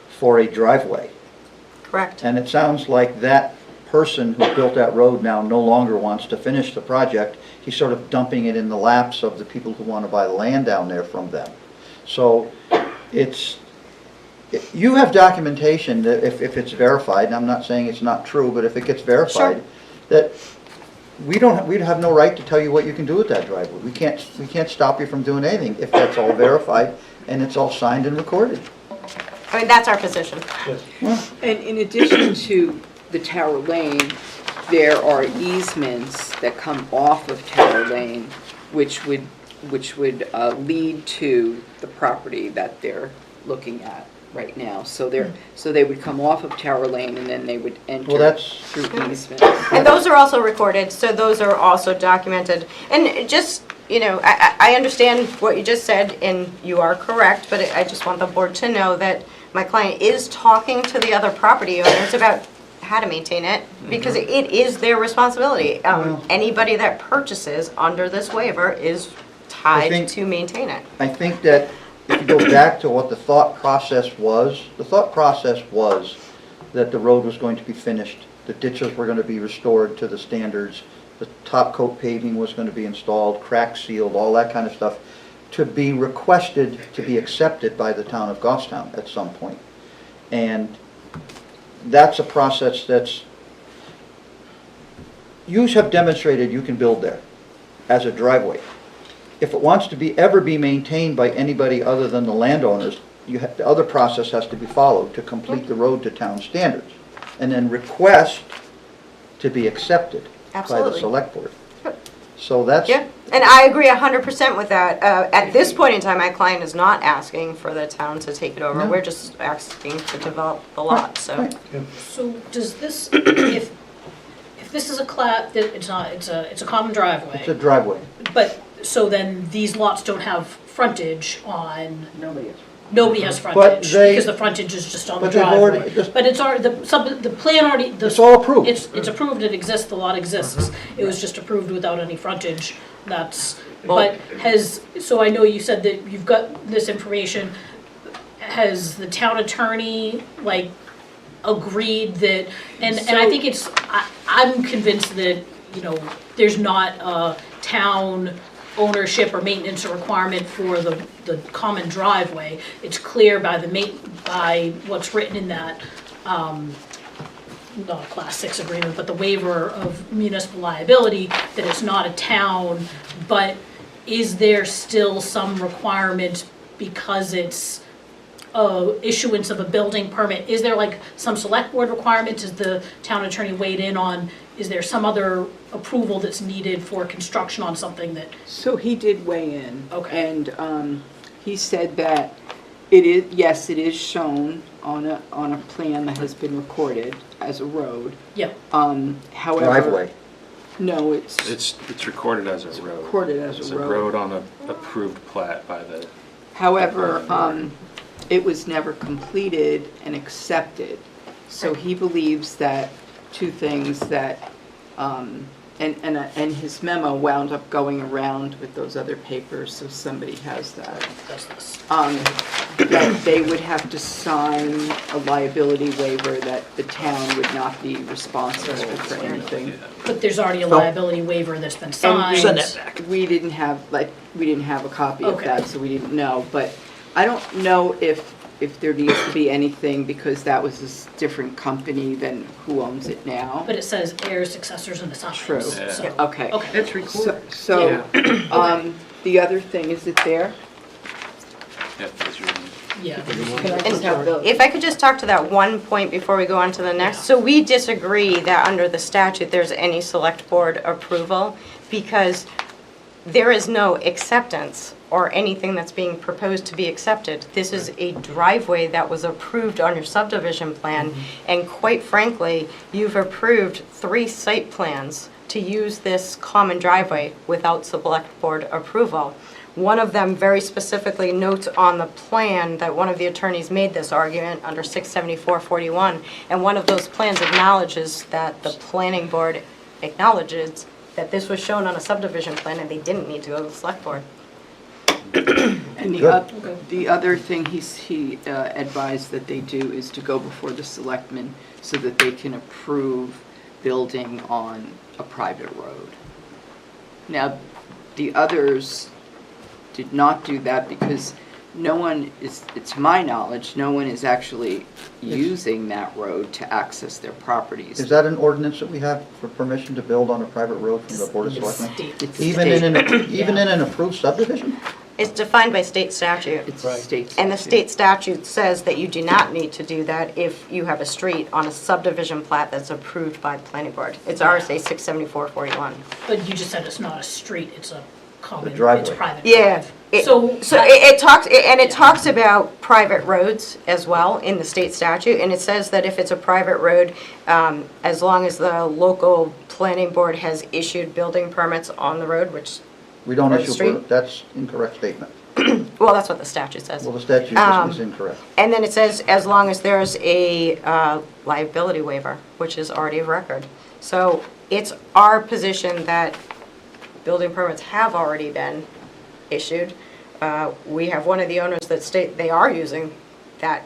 Speaker 1: for a driveway.
Speaker 15: correct.
Speaker 1: And it sounds like that person who built that road now no longer wants to finish the project. He's sort of dumping it in the laps of the people who want to buy the land down there from them. So you have documentation that if it's verified, and I'm not saying it's not true, but if it gets verified, that we'd have no right to tell you what you can do with that driveway. We can't stop you from doing anything if that's all verified and it's all signed and recorded.
Speaker 15: I mean, that's our position.
Speaker 4: And in addition to the Tower Lane, there are easements that come off of Tower Lane, which would lead to the property that they're looking at right now. So they would come off of Tower Lane and then they would enter through easements.
Speaker 15: And those are also recorded, so those are also documented. And just, you know, I understand what you just said, and you are correct, but I just want the board to know that my client is talking to the other property owners about how to maintain it, because it is their responsibility. Anybody that purchases under this waiver is tied to maintain it.
Speaker 1: I think that if you go back to what the thought process was that the road was going to be finished, the ditches were going to be restored to the standards, the top coat paving was going to be installed, crack sealed, all that kind of stuff, to be requested to be accepted by the town of Goffstown at some point. And that's a process that's, you have demonstrated you can build there as a driveway. If it wants to ever be maintained by anybody other than the landowners, the other process has to be followed to complete the road to town standards, and then request to be accepted by the
Speaker 15: Absolutely.
Speaker 1: select board. So that's,
Speaker 15: Yeah, and I agree 100% with that. At this point in time, my client is not asking for the town to take it over.
Speaker 1: No.
Speaker 15: We're just asking to develop the lot, so.
Speaker 9: So does this, if this is it's a common driveway.
Speaker 1: it's a driveway.
Speaker 9: But, so then these lots don't have frontage on,
Speaker 4: Nobody is.
Speaker 9: nobody has
Speaker 1: But
Speaker 9: frontage,
Speaker 1: they-
Speaker 9: because the frontage is just on the
Speaker 1: but they've already-
Speaker 9: driveway. But it's already, the plan already,
Speaker 1: It's all approved.
Speaker 9: it's approved, it exists, the lot exists. It was just approved without any frontage, but so I know you said that you've got this information. Has the town attorney, like, agreed that, and I think I'm convinced that, you know, there's not a town ownership or maintenance or requirement for the common driveway. It's clear by by what's written in that, not a class 6 agreement, but the waiver of municipal liability, that it's not a town, but is there still some requirement because it's issuance of a building permit? Is there like some select board requirement? Is the town attorney weighed in on, is there some other approval that's needed for construction on something that?
Speaker 4: So he did weigh in.
Speaker 9: Okay.
Speaker 4: And he said that it is, yes, it is shown on a plan that has been recorded as a road.
Speaker 9: Yeah.
Speaker 4: However.
Speaker 1: Driveway.
Speaker 4: No, it's
Speaker 5: It's recorded as a road.
Speaker 4: recorded as
Speaker 5: It's
Speaker 4: a
Speaker 5: a
Speaker 4: road.
Speaker 5: road on a approved plat by the.
Speaker 4: However, it was never completed and accepted. So he believes that two things that, and his memo wound up going around with those other papers, so somebody has that. That they would have to sign a liability waiver that the town would not be responsible for anything.
Speaker 9: But there's already a liability waiver that's been signed.
Speaker 4: We didn't have a copy of
Speaker 9: Okay.
Speaker 4: that, so we didn't know, but I don't know if there needs to be anything, because that was this different company than who owns it now.
Speaker 9: But it says heirs, successors, and assigns.
Speaker 4: True.
Speaker 9: So-
Speaker 4: Okay.
Speaker 9: Okay.
Speaker 8: It's recorded.
Speaker 4: So, the other thing, is it there?
Speaker 5: Yeah, that's your.
Speaker 9: Yeah.
Speaker 15: If I could just talk to that one point before we go on to the next. So we disagree that under the statute, there's any select board approval, because there is no acceptance or anything that's being proposed to be accepted. This is a driveway that was approved on your subdivision plan, and quite frankly, you've approved 3 site plans to use this common driveway without select board approval. One of them very specifically notes on the plan that one of the attorneys made this argument under 674-41, and one of those plans acknowledges that the planning board acknowledges that this was shown on a subdivision plan and they didn't need to go to the select board.
Speaker 4: And the other thing he advised that they do is to go before the selectmen so that they can approve building on a private road. Now, the others did not do that because no one is, it's my knowledge, no one is actually using that road to access their properties.
Speaker 1: Is that an ordinance that we have for permission to build on a private road from the Board of Selectmen?
Speaker 4: It's
Speaker 1: Even in an approved subdivision?
Speaker 15: It's defined by state statute.
Speaker 4: It's state
Speaker 15: And the
Speaker 4: statute.
Speaker 15: state statute says that you do not need to do that if you have a street on a subdivision plat that's approved by the planning board. It's RSA 674-41.
Speaker 9: But you just said it's not a street, it's a common,
Speaker 1: driveway.
Speaker 9: it's private.
Speaker 15: Yeah.
Speaker 9: So
Speaker 15: it talks about private roads as well in the state statute, and it says that if it's a private road, as long as the local planning board has issued building permits on the road, which,
Speaker 1: We don't
Speaker 15: Or the
Speaker 1: issue,
Speaker 15: street?
Speaker 1: that's incorrect statement.
Speaker 15: well, that's what the statute says.
Speaker 1: Well, the statute is incorrect.
Speaker 15: And then it says, as long as there's a liability waiver, which is already of record. So it's our position that building permits have already been issued. We have one of the owners that state they are using that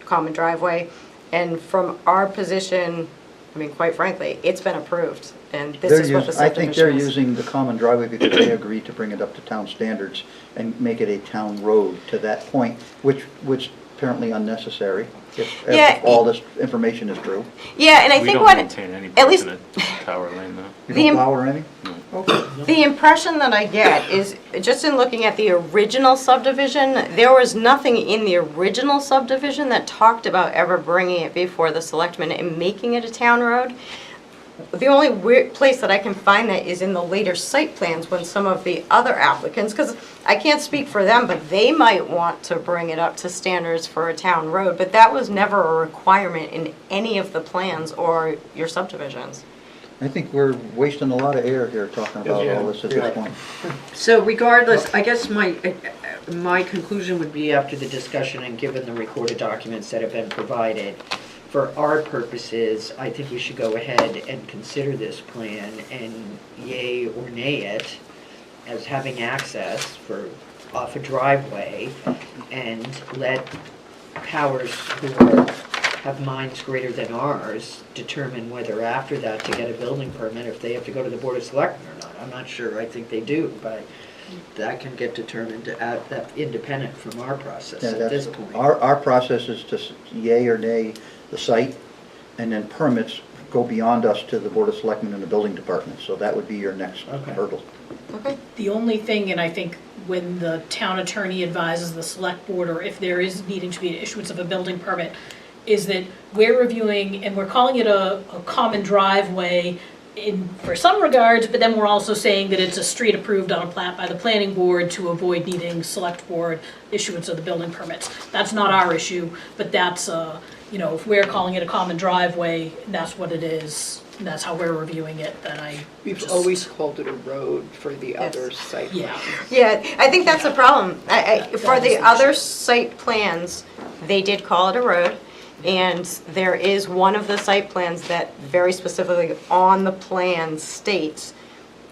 Speaker 15: common driveway. And from our position, I mean, quite frankly, it's been approved. And this is what the
Speaker 1: I think they're
Speaker 15: subdivision is.
Speaker 1: using the common driveway because they agreed to bring it up to town standards and make it a town road to that point, which apparently unnecessary, if all this information is true.
Speaker 15: Yeah, and I
Speaker 5: We
Speaker 15: think
Speaker 5: don't
Speaker 15: what,
Speaker 5: maintain any
Speaker 15: at
Speaker 5: parts
Speaker 15: least,
Speaker 5: in the Tower Lane though.
Speaker 1: You
Speaker 15: The
Speaker 1: don't
Speaker 15: im-
Speaker 1: plow or anything?
Speaker 15: the impression that I get is, just in looking at the original subdivision, there was nothing in the original subdivision that talked about ever bringing it before the selectmen and making it a town road. The only weird place that I can find that is in the later site plans when some of the other applicants, because I can't speak for them, but they might want to bring it up to standards for a town road, but that was never a requirement in any of the plans or your subdivisions.
Speaker 1: I think we're wasting a lot of air here talking about all this at this point.
Speaker 8: So regardless, I guess my conclusion would be after the discussion and given the recorded documents that have been provided, for our purposes, I think we should go ahead and consider this plan and yay or nay it as having access off a driveway, and let powers who have minds greater than ours determine whether after that to get a building permit, if they have to go to the Board of Selectmen or not. I'm not sure, I think they do, but
Speaker 17: that can get determined that independent from our process
Speaker 1: Yeah,
Speaker 17: at this
Speaker 1: that's-
Speaker 17: point.
Speaker 1: Our process is to yay or nay the site, and then permits go beyond us to the Board of Selectmen and the Building Department, so that would be your next hurdle.
Speaker 9: The only thing, and I think when the town attorney advises the select board, or if there is needing to be an issuance of a building permit, is that we're reviewing, and we're calling it a common driveway for some regards, but then we're also saying that it's a street approved on a plat by the planning board to avoid needing select board issuance of the building permits. That's not our issue, but that's, if we're calling it a common driveway, that's what it is, and that's how we're reviewing it, then
Speaker 4: We've always called it a road for the other site.
Speaker 9: Yeah.
Speaker 15: Yeah, I think that's the problem. For the other site plans, they did call it a road, and there is one of the site plans that very specifically on the plan states,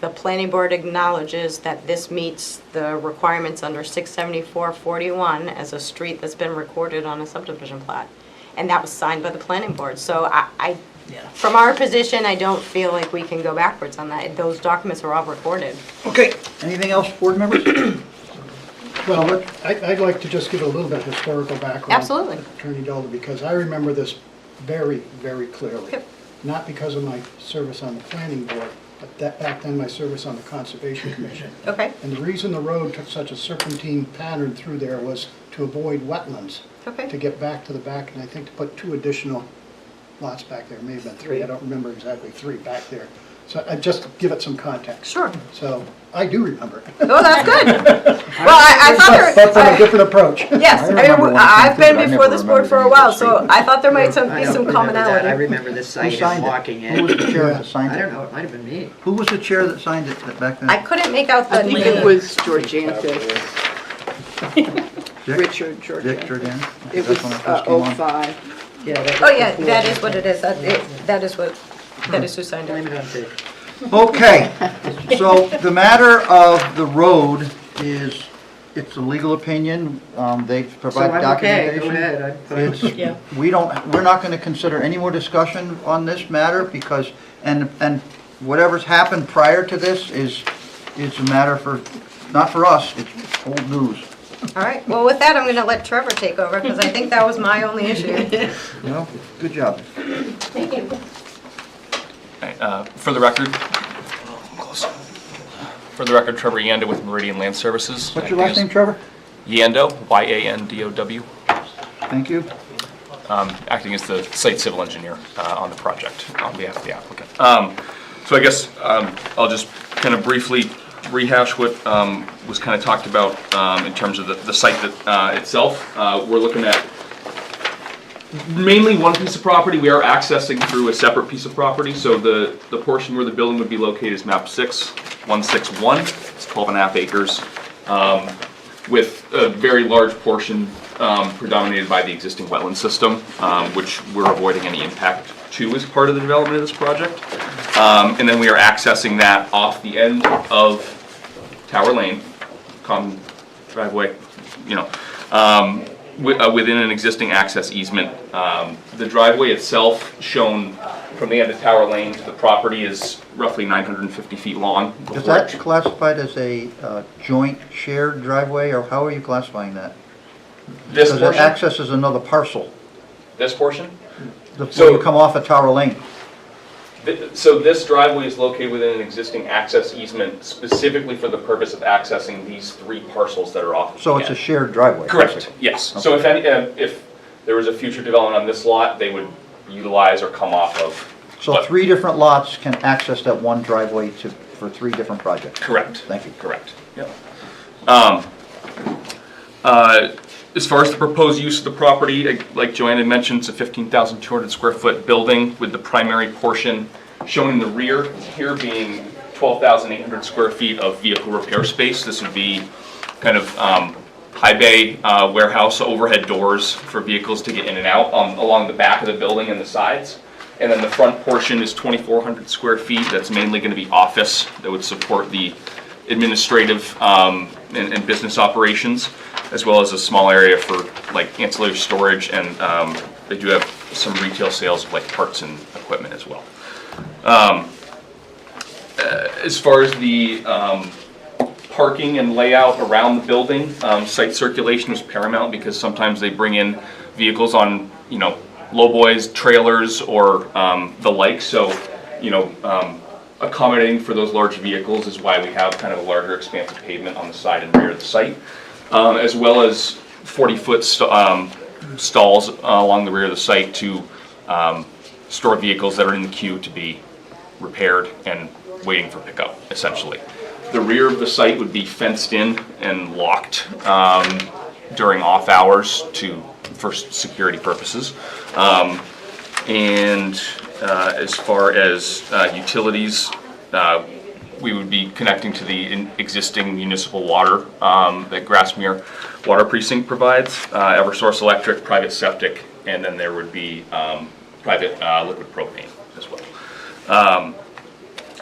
Speaker 15: the planning board acknowledges that this meets the requirements under 674-41 as a street that's been recorded on a subdivision plat. And that was signed by the planning board. So from our position, I don't feel like we can go backwards on that. Those documents are all recorded.
Speaker 1: Okay, anything else, board members?
Speaker 7: Well, I'd like to just give a little bit of historical background.
Speaker 15: Absolutely.
Speaker 7: Attorney Dolder, because I remember this very, very clearly. Not because of my service on the planning board, but back then my service on the Conservation Commission.
Speaker 15: Okay.
Speaker 7: And the reason the road took such a serpentine pattern through there was to avoid wetlands.
Speaker 15: Okay.
Speaker 7: To get back to the back, and I think to put 2 additional lots back there, may have been 3, I don't remember exactly 3 back there. So I just give it some context.
Speaker 15: Sure.
Speaker 7: So I do remember it.
Speaker 15: Oh, that's good. Well, I thought there.
Speaker 7: But from a different approach.
Speaker 15: Yes, I've been before this board for a while, so I thought there might be some
Speaker 17: I remember
Speaker 15: commonality.
Speaker 17: that. I remember the site
Speaker 1: Who signed
Speaker 17: and
Speaker 1: it?
Speaker 17: walking in.
Speaker 1: Who was the chair that signed
Speaker 17: I
Speaker 1: it?
Speaker 17: don't know, it might have been me.
Speaker 1: Who was the chair that signed it back then?
Speaker 15: I couldn't make out the
Speaker 4: I think
Speaker 15: name.
Speaker 4: it was Georgantic,
Speaker 1: Dick?
Speaker 4: Richard
Speaker 1: Dick
Speaker 4: Georgantic.
Speaker 1: Jordan?
Speaker 4: It
Speaker 1: That's
Speaker 4: was
Speaker 1: when I first came on.
Speaker 4: 05.
Speaker 17: Yeah. that was
Speaker 15: Oh, yeah,
Speaker 17: before.
Speaker 15: that is what it is. That is who signed
Speaker 17: Blame
Speaker 15: it.
Speaker 17: it on Dick.
Speaker 1: Okay, so the matter of the road is, it's a legal opinion, they
Speaker 17: So
Speaker 1: provide
Speaker 17: I'm okay,
Speaker 1: documentation.
Speaker 17: go ahead. I'd put it-
Speaker 9: Yeah.
Speaker 1: We're not gonna consider any more discussion on this matter because, and whatever's happened prior to this is a matter for, not for us, it's old news.
Speaker 15: All right, well, with that, I'm going to let Trevor take over, because I think that was my only issue.
Speaker 1: Well, good job.
Speaker 15: Thank you.
Speaker 16: For the record, Trevor Yando with Meridian Land Services.
Speaker 1: What's your last name, Trevor?
Speaker 16: Yando, Yandow.
Speaker 1: Thank you.
Speaker 16: Acting as the site civil engineer on the project on behalf of the applicant. So I guess I'll just kind of briefly rehash what was kind of talked about in terms of the site that itself. We're looking at mainly one piece of property. We are accessing through a separate piece of property. So the portion where the building would be located is map 6161. It's 12.5 acres with a very large portion predominated by the existing wetland system, which we're avoiding any impact to as part of the development of this project. And then we are accessing that off the end of Tower Lane, common driveway, within an existing access easement. The driveway itself, shown from the end of Tower Lane to the property, is roughly 950 feet long.
Speaker 1: Is that classified as a joint shared driveway, or how are you classifying that?
Speaker 16: This
Speaker 1: Because it
Speaker 16: portion?
Speaker 1: accesses another parcel,
Speaker 16: This portion?
Speaker 1: before you come off of Tower Lane.
Speaker 16: So this driveway is located within an existing access easement specifically for the purpose of accessing these 3 parcels that are off.
Speaker 1: So it's a shared driveway?
Speaker 16: Correct,
Speaker 1: basically.
Speaker 16: yes. So if there was a future development on this lot, they would utilize or come off of.
Speaker 1: So 3 different lots can access that one driveway for 3 different projects?
Speaker 16: Correct.
Speaker 1: Thank you.
Speaker 16: Correct, yep. As far as the proposed use of the property, like Joanne had mentioned, it's a 15,200 square foot building with the primary portion shown in the rear here being 12,800 square feet of vehicle repair space. This would be kind of high bay warehouse overhead doors for vehicles to get in and out along the back of the building and the sides. And then the front portion is 2,400 square feet. That's mainly going to be office that would support the administrative and business operations, as well as a small area for like ancillary storage, and they do have some retail sales of like parts and equipment as well. As far as the parking and layout around the building. Site circulation was paramount because sometimes they bring in vehicles on, you know, lowboys, trailers, or the like. So, you know, accommodating for those large vehicles is why we have kind of a larger expansive pavement on the side and rear of the site, as well as 40-foot stalls along the rear of the site to store vehicles that are in the queue to be repaired and waiting for pickup, essentially. The rear of the site would be fenced in and locked during off hours for security purposes. As far as utilities, we would be connecting to the existing municipal water that Grassmere Water Precinct provides, Eversource Electric, private septic, and then there would be private liquid propane as well.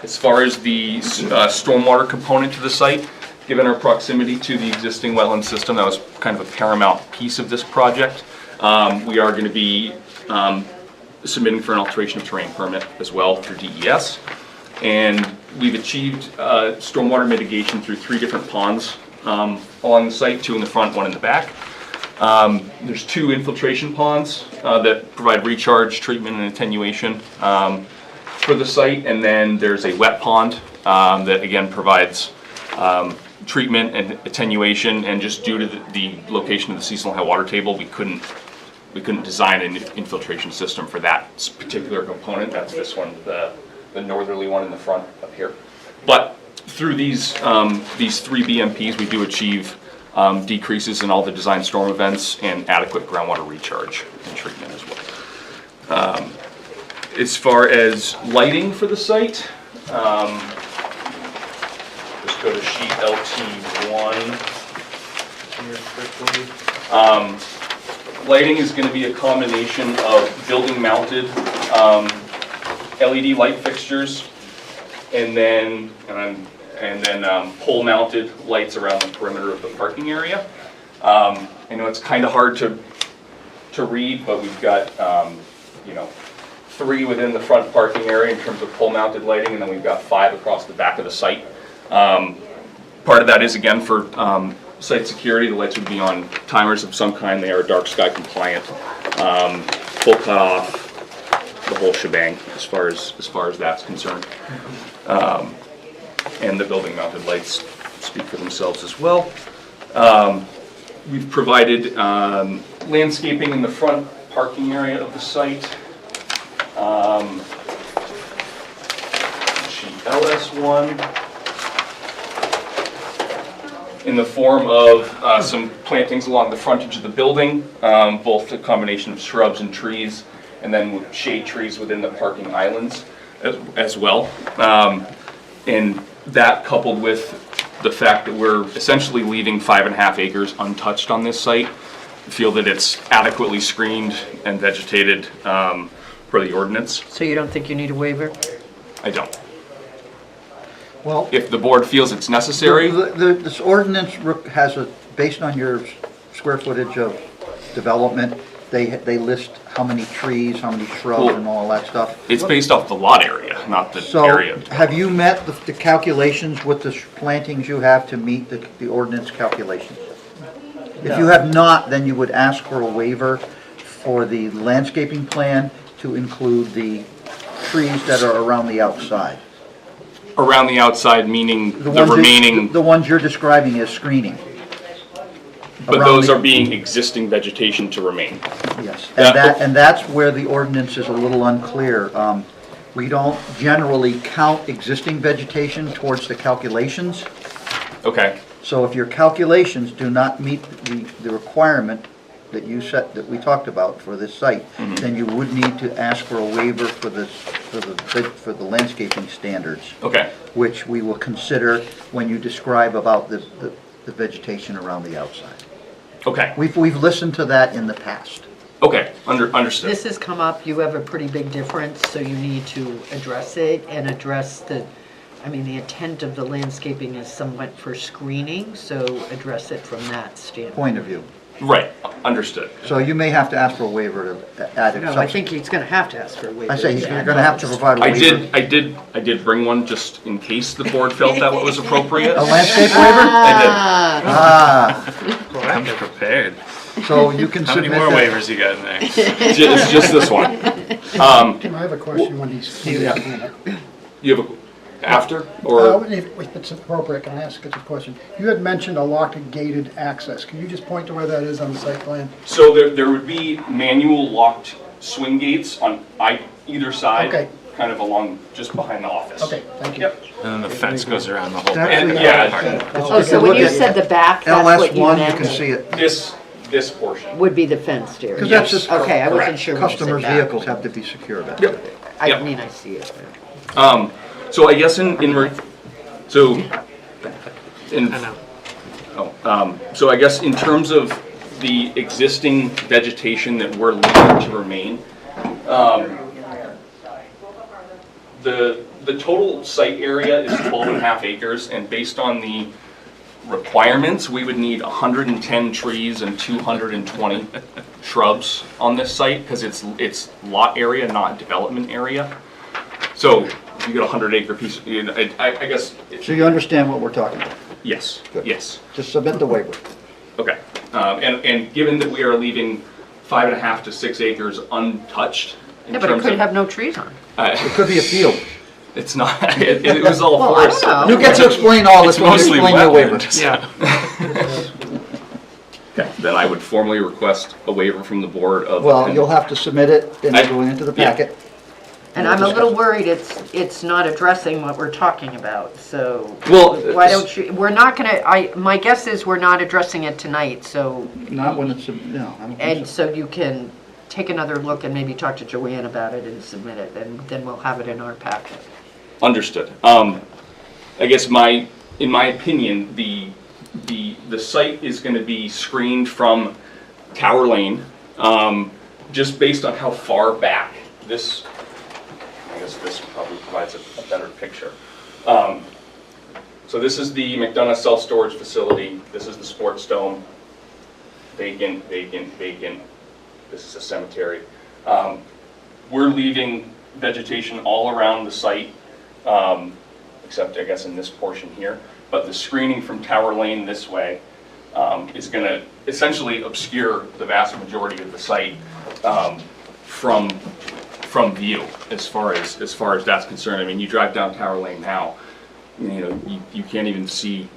Speaker 16: As far as the stormwater component to the site, given our proximity to the existing wetland system, that was kind of a paramount piece of this project. We are going to be submitting for an alteration of terrain permit as well through DES. And we've achieved stormwater mitigation through 3 different ponds along the site, 2 in the front, 1 in the back. There's 2 infiltration ponds that provide recharge, treatment, and attenuation for the site. And then there's a wet pond that again provides treatment and attenuation. And just due to the location of the seasonal high water table, we couldn't design an infiltration system for that particular component. That's this one, the northerly one in the front up here. But through these 3 BMPs, we do achieve decreases in all the design storm events and adequate groundwater recharge and treatment as well. As far as lighting for the site, just go to sheet LT1 here quickly. Lighting is going to be a combination of building-mounted LED light fixtures, and then pole-mounted lights around the perimeter of the parking area. I know it's kind of hard to read, but we've got 3 within the front parking area in terms of pole-mounted lighting, and then we've got 5 across the back of the site. Part of that is again for site security. The lights would be on timers of some kind. They are dark sky compliant, full cutoff, the whole shebang as far as that's concerned. And the building mounted lights speak for themselves as well. We've provided landscaping in the front parking area of the site. Sheet LS1. In the form of some plantings along the frontage of the building, both a combination of shrubs and trees, and then with shade trees within the parking islands as well. And that, coupled with the fact that we're essentially leaving 5.5 acres untouched on this site, I feel that it's adequately screened and vegetated per the ordinance.
Speaker 8: So you don't think you need a waiver?
Speaker 16: I don't.
Speaker 1: Well,
Speaker 16: if the board feels it's necessary.
Speaker 1: This ordinance has based on your square footage of development, they list how many trees, how many shrubs, and all that stuff.
Speaker 16: It's based off the lot area, not the area.
Speaker 1: So, have you met the calculations with the plantings you have to meet the ordinance calculations? If you have not, then you would ask for a waiver for the landscaping plan to include the trees that are around the outside.
Speaker 16: Around the outside, meaning the remaining.
Speaker 1: The ones you're describing as screening.
Speaker 16: But those are being existing vegetation to remain.
Speaker 1: Yes, and that's where the ordinance is a little unclear. We don't generally count existing vegetation towards the calculations.
Speaker 16: Okay.
Speaker 1: So if your calculations do not meet the requirement that you set, that we talked about for this site, then you would need to ask for a waiver for the landscaping standards.
Speaker 16: Okay.
Speaker 1: Which we will consider when you describe about the vegetation around the outside.
Speaker 8: Okay.
Speaker 1: We've listened to that in the past.
Speaker 16: Okay, understood.
Speaker 8: This has come up, you have a pretty big difference, so you need to address it and address the intent of the landscaping is somewhat for screening, so address it from that standpoint.
Speaker 1: Point of view.
Speaker 16: Right. Understood.
Speaker 1: So you may have to ask for a waiver to add it.
Speaker 8: No, I think he's gonna have to ask for a waiver.
Speaker 1: I say you're gonna have to provide a
Speaker 16: I
Speaker 1: waiver.
Speaker 16: did bring one just in case the board felt that was appropriate.
Speaker 1: A landscape waiver?
Speaker 16: I
Speaker 1: Ah,
Speaker 5: I'm prepared.
Speaker 1: so you can
Speaker 5: How many
Speaker 1: submit
Speaker 5: more
Speaker 1: that.
Speaker 5: waivers you got next?
Speaker 16: did. It's just this one.
Speaker 7: Tim, I have a question when he's.
Speaker 16: Yeah. You have after, or?
Speaker 7: If it's appropriate, can I ask a question? You had mentioned a locked gated access. Can you just point to where that is on the site plan?
Speaker 16: So there would be manual locked swing gates on either side,
Speaker 7: Okay.
Speaker 16: kind of along, just behind the office.
Speaker 7: Okay, thank you.
Speaker 16: Yep.
Speaker 5: And then the fence goes around the whole.
Speaker 1: That's
Speaker 16: And,
Speaker 1: the-
Speaker 16: yeah,
Speaker 8: Oh, so when you said the back, that's what you
Speaker 1: LS1, you can
Speaker 8: meant,
Speaker 1: see it.
Speaker 16: this portion.
Speaker 8: would be the fenced area?
Speaker 1: Because that's just.
Speaker 8: Okay, I wasn't
Speaker 16: correct.
Speaker 8: sure when you said
Speaker 1: Customers'
Speaker 8: back.
Speaker 1: vehicles have to be secure about
Speaker 16: Yep.
Speaker 1: it.
Speaker 8: I
Speaker 16: Yep.
Speaker 8: mean, I see it.
Speaker 16: So I guess so I guess in terms of the existing vegetation that we're leaving to remain, the total site area is 12.5 acres, and based on the requirements, we would need 110 trees and 220 shrubs on this site, because it's lot area, not development area. So you get a 100-acre piece, I guess,
Speaker 1: So you understand what we're talking about?
Speaker 16: yes,
Speaker 1: Good.
Speaker 16: yes.
Speaker 1: Just submit the waiver.
Speaker 16: Okay, and given that we are leaving 5.5 to 6 acres untouched in
Speaker 8: Yeah, but it
Speaker 16: terms
Speaker 8: could
Speaker 16: of,
Speaker 8: have no trees on it.
Speaker 1: It could be a field.
Speaker 16: it's not, it was all
Speaker 8: Well, I don't
Speaker 16: forest.
Speaker 8: know.
Speaker 1: You get to explain all this
Speaker 5: It's
Speaker 1: when you
Speaker 5: mostly
Speaker 1: explain your waiver.
Speaker 5: wetland.
Speaker 16: Yeah. Okay, then I would formally request a waiver from the board of.
Speaker 1: Well, you'll have to submit it and
Speaker 16: I-
Speaker 1: go into the
Speaker 16: yeah.
Speaker 1: packet.
Speaker 8: And I'm a little worried it's not addressing what we're talking about, so
Speaker 16: Well,
Speaker 8: why don't you, we're not gonna, my guess is we're not addressing it tonight, so,
Speaker 1: Not when it's, no, I don't think
Speaker 8: and
Speaker 1: so.
Speaker 8: so you can take another look and maybe talk to Joanne about it and submit it, and then we'll have it in our packet.
Speaker 16: Understood. I guess in my opinion, the site is gonna be screened from Tower Lane, just based on how far back this, I guess this probably provides a better picture. So this is the McDonough self-storage facility, this is the sports dome, vacant, vacant, vacant, this is a cemetery. We're leaving vegetation all around the site, except I guess in this portion here, but the screening from Tower Lane this way is going to essentially obscure the vast majority of the site from view as far as that's concerned. I mean, you drive down Tower Lane now, you can't even see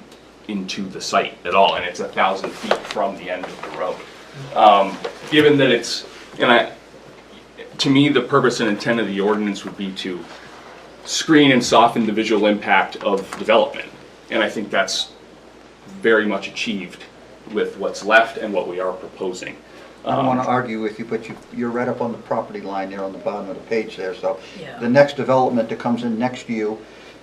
Speaker 16: into the site at all, and it's 1,000 feet from the end of the road. Given that it's, to me, the purpose and intent of the ordinance would be to screen and soften the visual impact of development, and I think that's very much achieved with what's left and what we are proposing.
Speaker 1: I don't want to argue with you, but you're right up on the property line there on the bottom of the page there, so
Speaker 9: Yeah.
Speaker 1: the next development that comes in next to you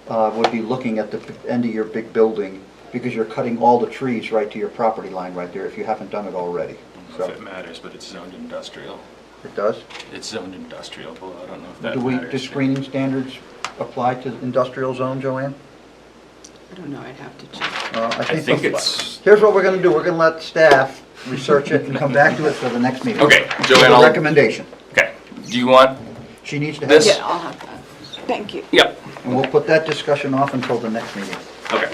Speaker 1: would be looking at the end of your big building, because you're cutting all the trees right to your property line right there, if you haven't done it already.
Speaker 5: If
Speaker 1: So,
Speaker 5: it matters, but it's zoned industrial.
Speaker 1: it does?
Speaker 5: It's zoned industrial, but I don't know if that
Speaker 1: Do
Speaker 5: matters.
Speaker 1: screening standards apply to industrial zone, Joanne?
Speaker 4: I don't know, I'd have to check.
Speaker 16: I think it's,
Speaker 1: Here's what we're gonna do, we're gonna let staff research it and come back to it for the next meeting.
Speaker 16: okay,
Speaker 1: With
Speaker 16: Joanne,
Speaker 1: a
Speaker 16: I'll,
Speaker 1: recommendation.
Speaker 16: okay, do you want
Speaker 1: She needs to have,
Speaker 16: this?
Speaker 4: Yeah, I'll have that. Thank you.
Speaker 16: Yep,
Speaker 1: and we'll put that discussion off until the next meeting.
Speaker 16: okay.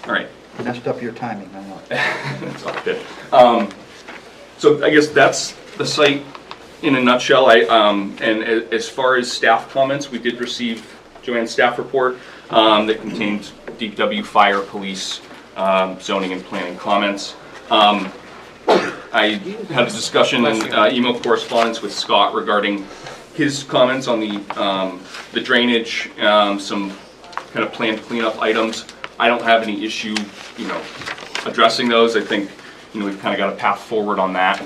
Speaker 16: All right.
Speaker 1: Messed up your timing, I know.
Speaker 16: That's all good. So I guess that's the site in a nutshell. And as far as staff comments, we did receive Joanne's staff report that contained DPW, fire, police, zoning and planning comments. I had a discussion and email correspondence with Scott regarding his comments on the drainage, some kind of planned cleanup items. I don't have any issue, addressing those. I think, we've kind of got a path forward on that.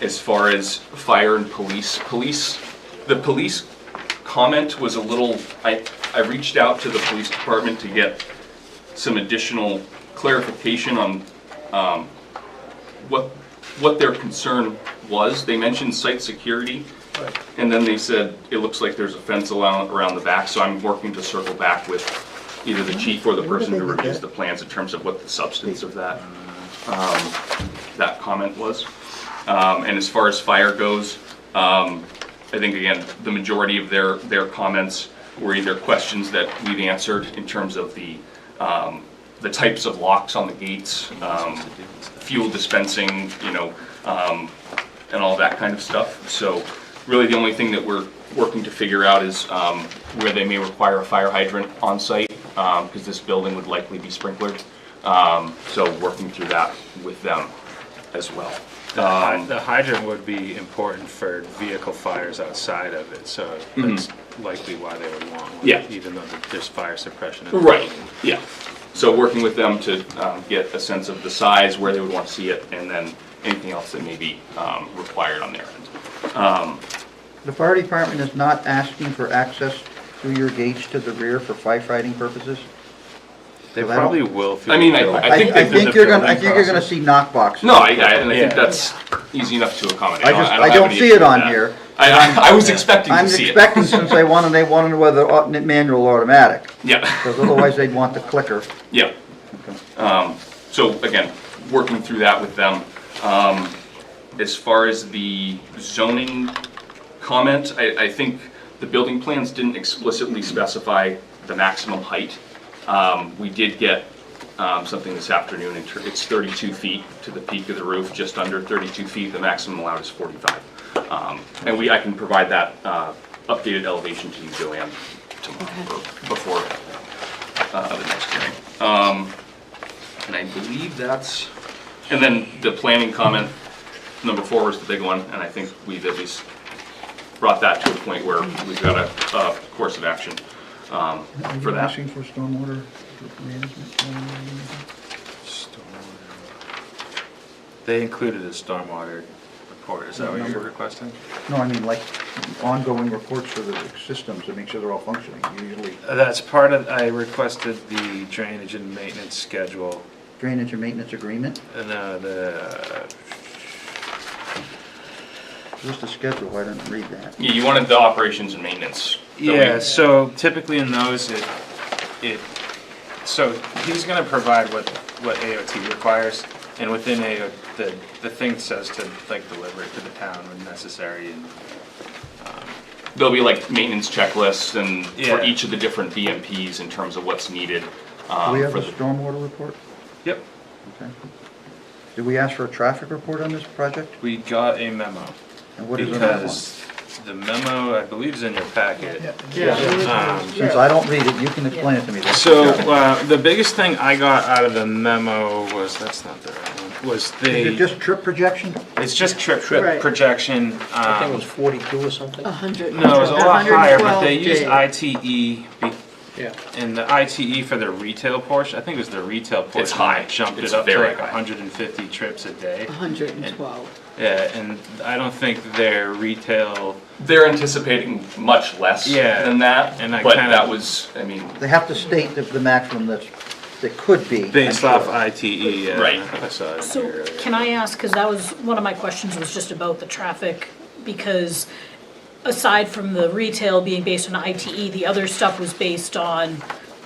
Speaker 16: As far as fire and police, the police comment was a little, I reached out to the police department to get some additional clarification on what their concern was. They mentioned site security, and then they said it looks like there's a fence around the back, so I'm working to circle back with either the chief or the person who reviews the plans in terms of what the substance of that, that comment was. And as far as fire goes, I think again, the majority of their comments were either questions that we've answered in terms of the types of locks on the gates, fuel dispensing, and all that kind of stuff. So really the only thing that we're working to figure out is where they may require a fire hydrant on site, because this building would likely be sprinklered. So working through that with them as well.
Speaker 5: The hydrant would be important for vehicle fires outside of it, so that's likely why they would want one,
Speaker 16: Yeah.
Speaker 5: even though there's fire suppression.
Speaker 16: Right, yeah. So working with them to get a sense of the size, where they would want to see it, and then anything else that may be required on their end.
Speaker 1: The fire department is not asking for access through your gates to the rear for firefighting purposes?
Speaker 5: They
Speaker 1: So that
Speaker 5: probably
Speaker 1: don't-
Speaker 5: will.
Speaker 16: I mean, I think
Speaker 1: I think you're gonna see knock boxes.
Speaker 16: No, and I think that's easy enough to accommodate.
Speaker 1: I
Speaker 16: have
Speaker 1: don't
Speaker 16: any
Speaker 1: see
Speaker 16: issue
Speaker 1: it
Speaker 16: with
Speaker 1: on
Speaker 16: that.
Speaker 1: here.
Speaker 16: I was expecting to see it.
Speaker 1: I'm expecting since they wanted to know whether manual or automatic,
Speaker 16: Yeah,
Speaker 1: because otherwise they'd want the clicker.
Speaker 16: yeah. So again, working through that with them. As far as the zoning comment, I think the building plans didn't explicitly specify the maximum height. We did get something this afternoon, it's 32 feet to the peak of the roof, just under 32 feet, the maximum allowed is 45. And I can provide that updated elevation to you, Joanne, tomorrow, before the next hearing. And I believe that's, and then the planning comment, number 4 was the big one, and I think we've at least brought that to a point where we've got a course of action for that.
Speaker 1: Asking for stormwater management?
Speaker 5: They included a stormwater report, is that what you're requesting?
Speaker 1: No, I mean like ongoing reports for the systems to make sure they're all functioning, usually
Speaker 5: That's part of, I requested the drainage and maintenance schedule,
Speaker 1: drainage and maintenance agreement.
Speaker 5: and
Speaker 1: What's the schedule? I didn't read that.
Speaker 16: Yeah, you wanted the operations and maintenance.
Speaker 5: yeah, so typically in those, so he's gonna provide what AOT requires, and within the thing says to like deliver it to the town when necessary, and
Speaker 16: There'll be like maintenance checklists and for
Speaker 5: Yeah.
Speaker 16: each of the different BMPs in terms of what's needed.
Speaker 1: Do we have
Speaker 16: for
Speaker 1: a
Speaker 16: the-
Speaker 1: stormwater report?
Speaker 5: Yep.
Speaker 1: Okay. Did we ask for a traffic report on this project?
Speaker 5: We got a memo.
Speaker 1: And what is in that one?
Speaker 5: Because the memo, I believe, is in your packet.
Speaker 1: Since I don't read it, you can explain it to me. That's-
Speaker 5: So, the biggest thing I got out of the memo was, that's not the right one, was
Speaker 1: Is it just trip projection?
Speaker 5: it's just trip
Speaker 11: Right.
Speaker 5: projection.
Speaker 11: I think it was 42 or something.
Speaker 8: 100.
Speaker 5: No, it was a lot higher, but they
Speaker 8: 112
Speaker 5: used
Speaker 8: days.
Speaker 5: ITE,
Speaker 11: Yeah.
Speaker 5: and the ITE for the retail portion, I think it was the retail portion.
Speaker 16: It's high.
Speaker 5: that Jumped
Speaker 16: It's
Speaker 5: it up to
Speaker 16: very
Speaker 5: like
Speaker 16: high.
Speaker 5: 150 trips a day.
Speaker 8: 112.
Speaker 5: Yeah, and I don't think their retail,
Speaker 16: They're anticipating much less
Speaker 5: Yeah,
Speaker 16: than that,
Speaker 5: and I
Speaker 16: but
Speaker 5: kinda-
Speaker 16: that was, I mean,
Speaker 1: They have to state the maximum that could be.
Speaker 5: based
Speaker 1: I'm
Speaker 5: off
Speaker 1: sure.
Speaker 5: ITE, yeah.
Speaker 16: Right.
Speaker 5: I saw it in
Speaker 9: So
Speaker 5: here earlier.
Speaker 9: can I ask, because that was, one of my questions was just about the traffic, because aside from the retail being based on ITE, the other stuff was based on,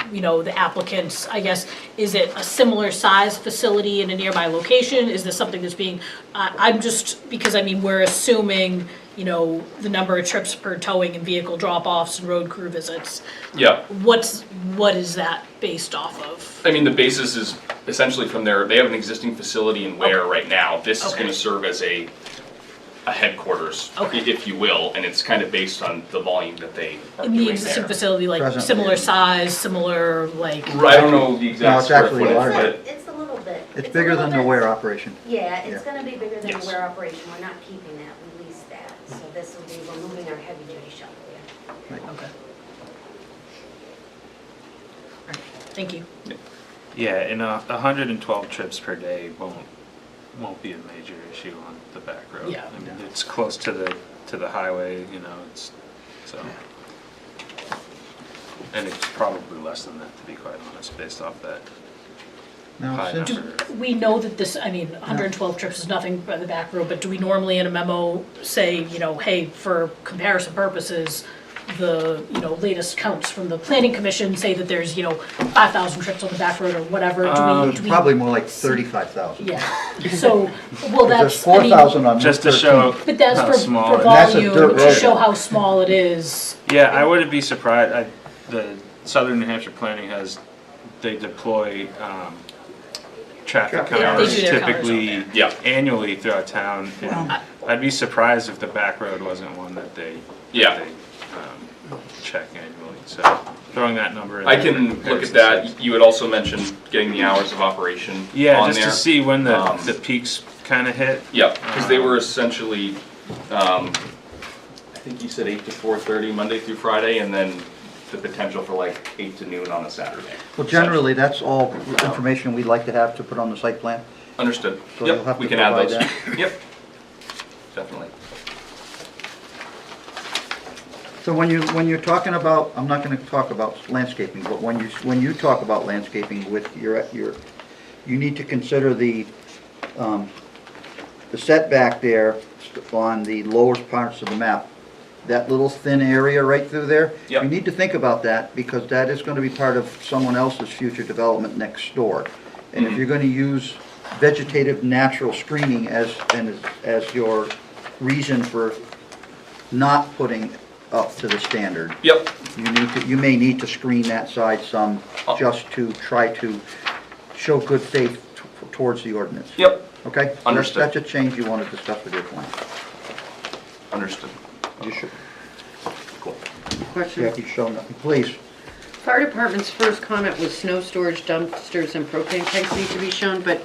Speaker 9: the applicants, I guess. Is it a similar size facility in a nearby location? Is this something that's being, I'm just, because we're assuming, the number of trips per towing and vehicle drop-offs and road crew visits.
Speaker 16: yeah.
Speaker 9: What is that based off of?
Speaker 16: I mean, the basis is essentially from they have an existing facility in Ware right now. This is
Speaker 9: Okay.
Speaker 16: gonna serve as a headquarters,
Speaker 9: Okay.
Speaker 16: if you will, and it's kind of based on the volume that they are
Speaker 9: In the
Speaker 16: doing
Speaker 9: existing
Speaker 16: there.
Speaker 9: facility, like
Speaker 1: Presently.
Speaker 9: similar size, similar, like,
Speaker 16: I don't know the
Speaker 1: No,
Speaker 16: exact
Speaker 1: it's
Speaker 16: square
Speaker 1: actually
Speaker 16: footage,
Speaker 1: larger.
Speaker 16: but
Speaker 18: It's a little bit.
Speaker 1: It's
Speaker 18: a
Speaker 1: bigger
Speaker 18: little
Speaker 1: than the
Speaker 18: bit-
Speaker 1: Ware operation.
Speaker 18: Yeah, it's
Speaker 1: Yeah.
Speaker 18: gonna be bigger than
Speaker 16: Yes.
Speaker 18: the Ware operation. We're not keeping that, we lease that. So this will be, we're moving our heavy duty shop there.
Speaker 9: okay. Thank you.
Speaker 5: Yeah, and 112 trips per day won't be a major issue on the back road.
Speaker 9: Yeah.
Speaker 5: I mean, it's close to the highway, it's, so. And it's probably less than that, to be quite honest, based off that
Speaker 1: Now,
Speaker 5: high
Speaker 1: since,
Speaker 5: number.
Speaker 9: We know that this, 112 trips is nothing by the back road, but do we normally in a memo say, hey, for comparison purposes, the, latest counts from the planning commission say that there's, 5,000 trips on the back road or whatever.
Speaker 1: It's probably more like 35,000.
Speaker 9: Yeah, so, well,
Speaker 1: There's
Speaker 9: that's, I mean,
Speaker 1: 4,000 on
Speaker 5: Just to
Speaker 1: 13.
Speaker 5: show
Speaker 9: but that's
Speaker 5: how
Speaker 9: for
Speaker 5: small it is.
Speaker 1: That's a
Speaker 9: volume,
Speaker 1: dirt
Speaker 9: to
Speaker 1: road.
Speaker 9: show how small it is.
Speaker 5: Yeah, I wouldn't be surprised. The Southern New Hampshire Planning they deploy traffic
Speaker 1: Traffic
Speaker 5: counters
Speaker 9: They do their counters
Speaker 5: typically
Speaker 16: Yeah.
Speaker 5: annually throughout town. And I'd be surprised if the back road wasn't one that they
Speaker 16: Yeah.
Speaker 5: check annually. So throwing that number in
Speaker 16: I
Speaker 5: there
Speaker 16: can
Speaker 5: for
Speaker 16: look at
Speaker 5: comparison's
Speaker 16: that.
Speaker 5: sake.
Speaker 16: You had also mentioned getting the hours of operation
Speaker 5: Yeah,
Speaker 16: on
Speaker 5: just
Speaker 16: there.
Speaker 5: to see when the
Speaker 16: Um,
Speaker 5: peaks kind of hit.
Speaker 16: Yeah, because they were essentially, I think you said 8 to 4:30 Monday through Friday, and then the potential for like 8 to noon on a Saturday.
Speaker 1: Well, generally, that's all information we'd like to have to put on the site plan.
Speaker 16: Understood.
Speaker 1: So you'll
Speaker 16: Yep,
Speaker 1: have
Speaker 16: we
Speaker 1: to
Speaker 16: can add
Speaker 1: provide
Speaker 16: those.
Speaker 1: that.
Speaker 16: Yep, definitely.
Speaker 1: So when you're talking about, I'm not gonna talk about landscaping, but when you talk about landscaping with your, you need to consider the setback there on the lowest parts of the map. That little thin area right through there.
Speaker 16: Yep.
Speaker 1: You need to think about that, because that is gonna be part of someone else's future development next door. And if
Speaker 16: Mhm.
Speaker 1: you're gonna use vegetative natural screening as your reason for not putting up to the standard,
Speaker 16: Yep,
Speaker 1: you may need to screen that side some, just to try to show good faith towards the ordinance.
Speaker 16: yep,
Speaker 1: Okay?
Speaker 16: Understood.
Speaker 1: That's a change you want to discuss with your client.
Speaker 16: understood.
Speaker 1: You should.
Speaker 16: Cool.
Speaker 8: Question?
Speaker 1: Jackie, show nothing, please.
Speaker 8: Fire department's first comment was snow storage dumpsters and propane tanks need to be shown, but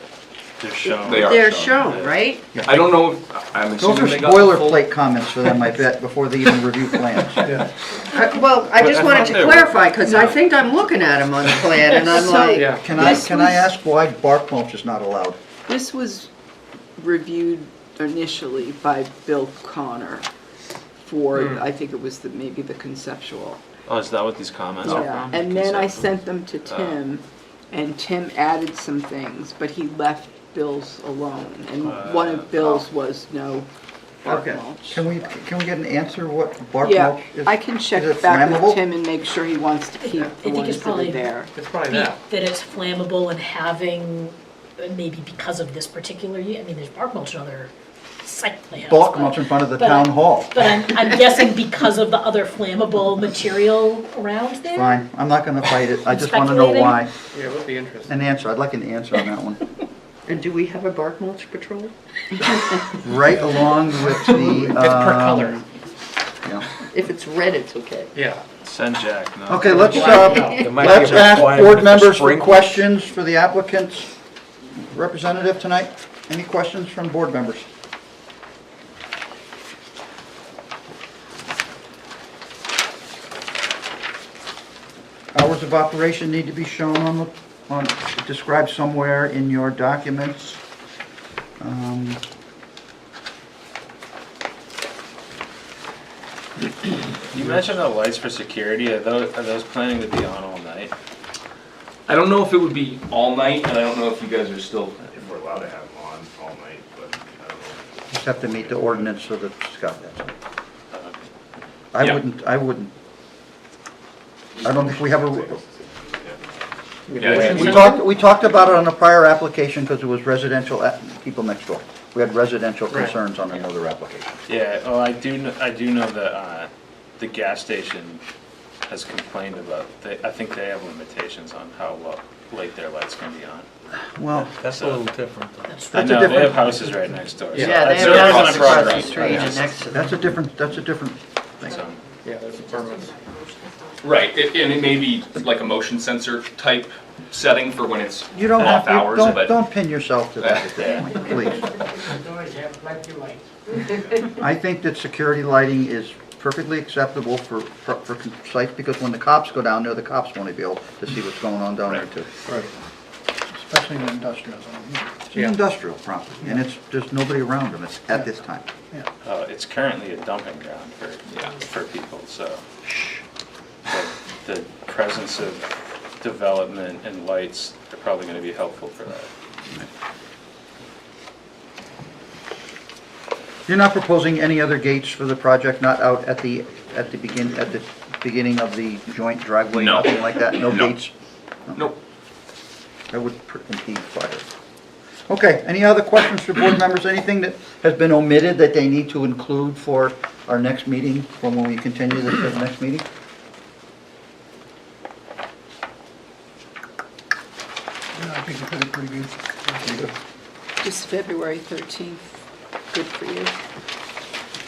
Speaker 5: They're shown.
Speaker 16: They are
Speaker 8: they're
Speaker 16: shown.
Speaker 8: shown, right?
Speaker 16: I don't know if, I'm
Speaker 1: Those are
Speaker 16: assuming they got the full.
Speaker 1: boilerplate comments for them, I bet, before they even review plans.
Speaker 8: Well, I just
Speaker 5: I
Speaker 8: wanted
Speaker 5: thought
Speaker 8: to
Speaker 5: they were.
Speaker 8: clarify, because I think I'm looking at them on the plan, and I'm
Speaker 4: So-
Speaker 8: like,
Speaker 2: Yeah.
Speaker 1: Can I
Speaker 4: This was-
Speaker 1: ask why bark mulch is not allowed?
Speaker 4: This was reviewed initially by Bill Connor for, I think it was maybe the conceptual.
Speaker 5: Oh, is that what these comments are
Speaker 4: Yeah,
Speaker 5: from?
Speaker 4: and then I sent them to Tim, and Tim added some things, but he left Bill's alone. And one of Bill's was no bark
Speaker 1: Okay.
Speaker 4: mulch.
Speaker 1: Can we get an answer what bark
Speaker 4: Yeah,
Speaker 1: mulch is?
Speaker 4: I can check
Speaker 1: Is it
Speaker 4: back
Speaker 1: flammable?
Speaker 4: with Tim and make sure he wants to keep
Speaker 9: I
Speaker 4: the
Speaker 9: think
Speaker 4: ones
Speaker 9: it's
Speaker 4: that are
Speaker 9: probably
Speaker 4: there.
Speaker 2: It's probably that.
Speaker 9: That it's flammable and having, maybe because of this particular, I mean, there's bark mulch in other site plans.
Speaker 1: Bark
Speaker 9: but-
Speaker 1: mulch in front of the
Speaker 9: but
Speaker 1: town hall.
Speaker 9: But I'm guessing because of the other flammable material around there?
Speaker 1: Fine, I'm not gonna fight it, I just wanna know
Speaker 9: Speculating?
Speaker 1: why.
Speaker 2: Yeah, it would be interesting.
Speaker 1: An answer, I'd like an answer on that one.
Speaker 8: and do we have a bark mulch patrol?
Speaker 1: Right along with the,
Speaker 2: It's per color.
Speaker 1: yeah.
Speaker 8: If it's red, it's okay.
Speaker 2: Yeah.
Speaker 5: Send Jack. No.
Speaker 1: Okay, let's
Speaker 11: might be a
Speaker 1: ask
Speaker 11: requirement
Speaker 1: board
Speaker 11: for
Speaker 1: members for
Speaker 11: sprinklers.
Speaker 1: questions for the applicant's representative tonight. Any questions from board members? Hours of operation need to be shown described somewhere in your documents.
Speaker 5: You mentioned the lights for security. Are those planning to be on all night?
Speaker 16: I don't know if it would be all night, and I don't know if you guys are still,
Speaker 5: If we're allowed to have them on all night, but I don't know.
Speaker 1: Just have to meet the ordinance so that Scott, that's all.
Speaker 16: Yeah.
Speaker 1: I don't think we have a,
Speaker 16: yeah,
Speaker 1: we talked about it on a prior application because it was residential, people next door. We had residential
Speaker 2: Right.
Speaker 1: concerns on another application.
Speaker 5: Yeah, well, I do know that the gas station has complained about, I think they have limitations on how late their lights can be on.
Speaker 1: Well,
Speaker 11: That's a little different.
Speaker 5: I
Speaker 1: That's a
Speaker 5: know, they
Speaker 1: different-
Speaker 5: have houses right next door. so
Speaker 8: Yeah, they
Speaker 5: that's
Speaker 8: have
Speaker 5: their
Speaker 8: houses across the
Speaker 5: progress.
Speaker 8: street and next to them.
Speaker 1: that's a different thing.
Speaker 5: So,
Speaker 2: Yeah, there's a permit.
Speaker 16: right, and it may be like a motion sensor type setting for when it's
Speaker 1: You don't
Speaker 16: off
Speaker 1: have,
Speaker 16: hours,
Speaker 1: you
Speaker 16: but.
Speaker 1: don't pin yourself to that at this point, please. I think that security lighting is perfectly acceptable for sites, because when the cops go down there, the cops want to be able to see what's going on down there too.
Speaker 2: Right.
Speaker 7: Especially in industrial zone.
Speaker 1: It's an industrial property, and there's nobody around them at this time.
Speaker 5: it's currently a dumping ground for people, so the presence of development and lights are probably going to be helpful for that.
Speaker 1: You're not proposing any other gates for the project, not out at the at the beginning of the joint driveway?
Speaker 16: No.
Speaker 1: Nothing like that? No
Speaker 16: No.
Speaker 1: gates?
Speaker 16: Nope.
Speaker 1: That would impede fire. Okay, any other questions for board members? Anything that has been omitted that they need to include for our next meeting, from when we continue this to the next meeting?
Speaker 7: I think you put it pretty good.
Speaker 4: Is February 13th good for you?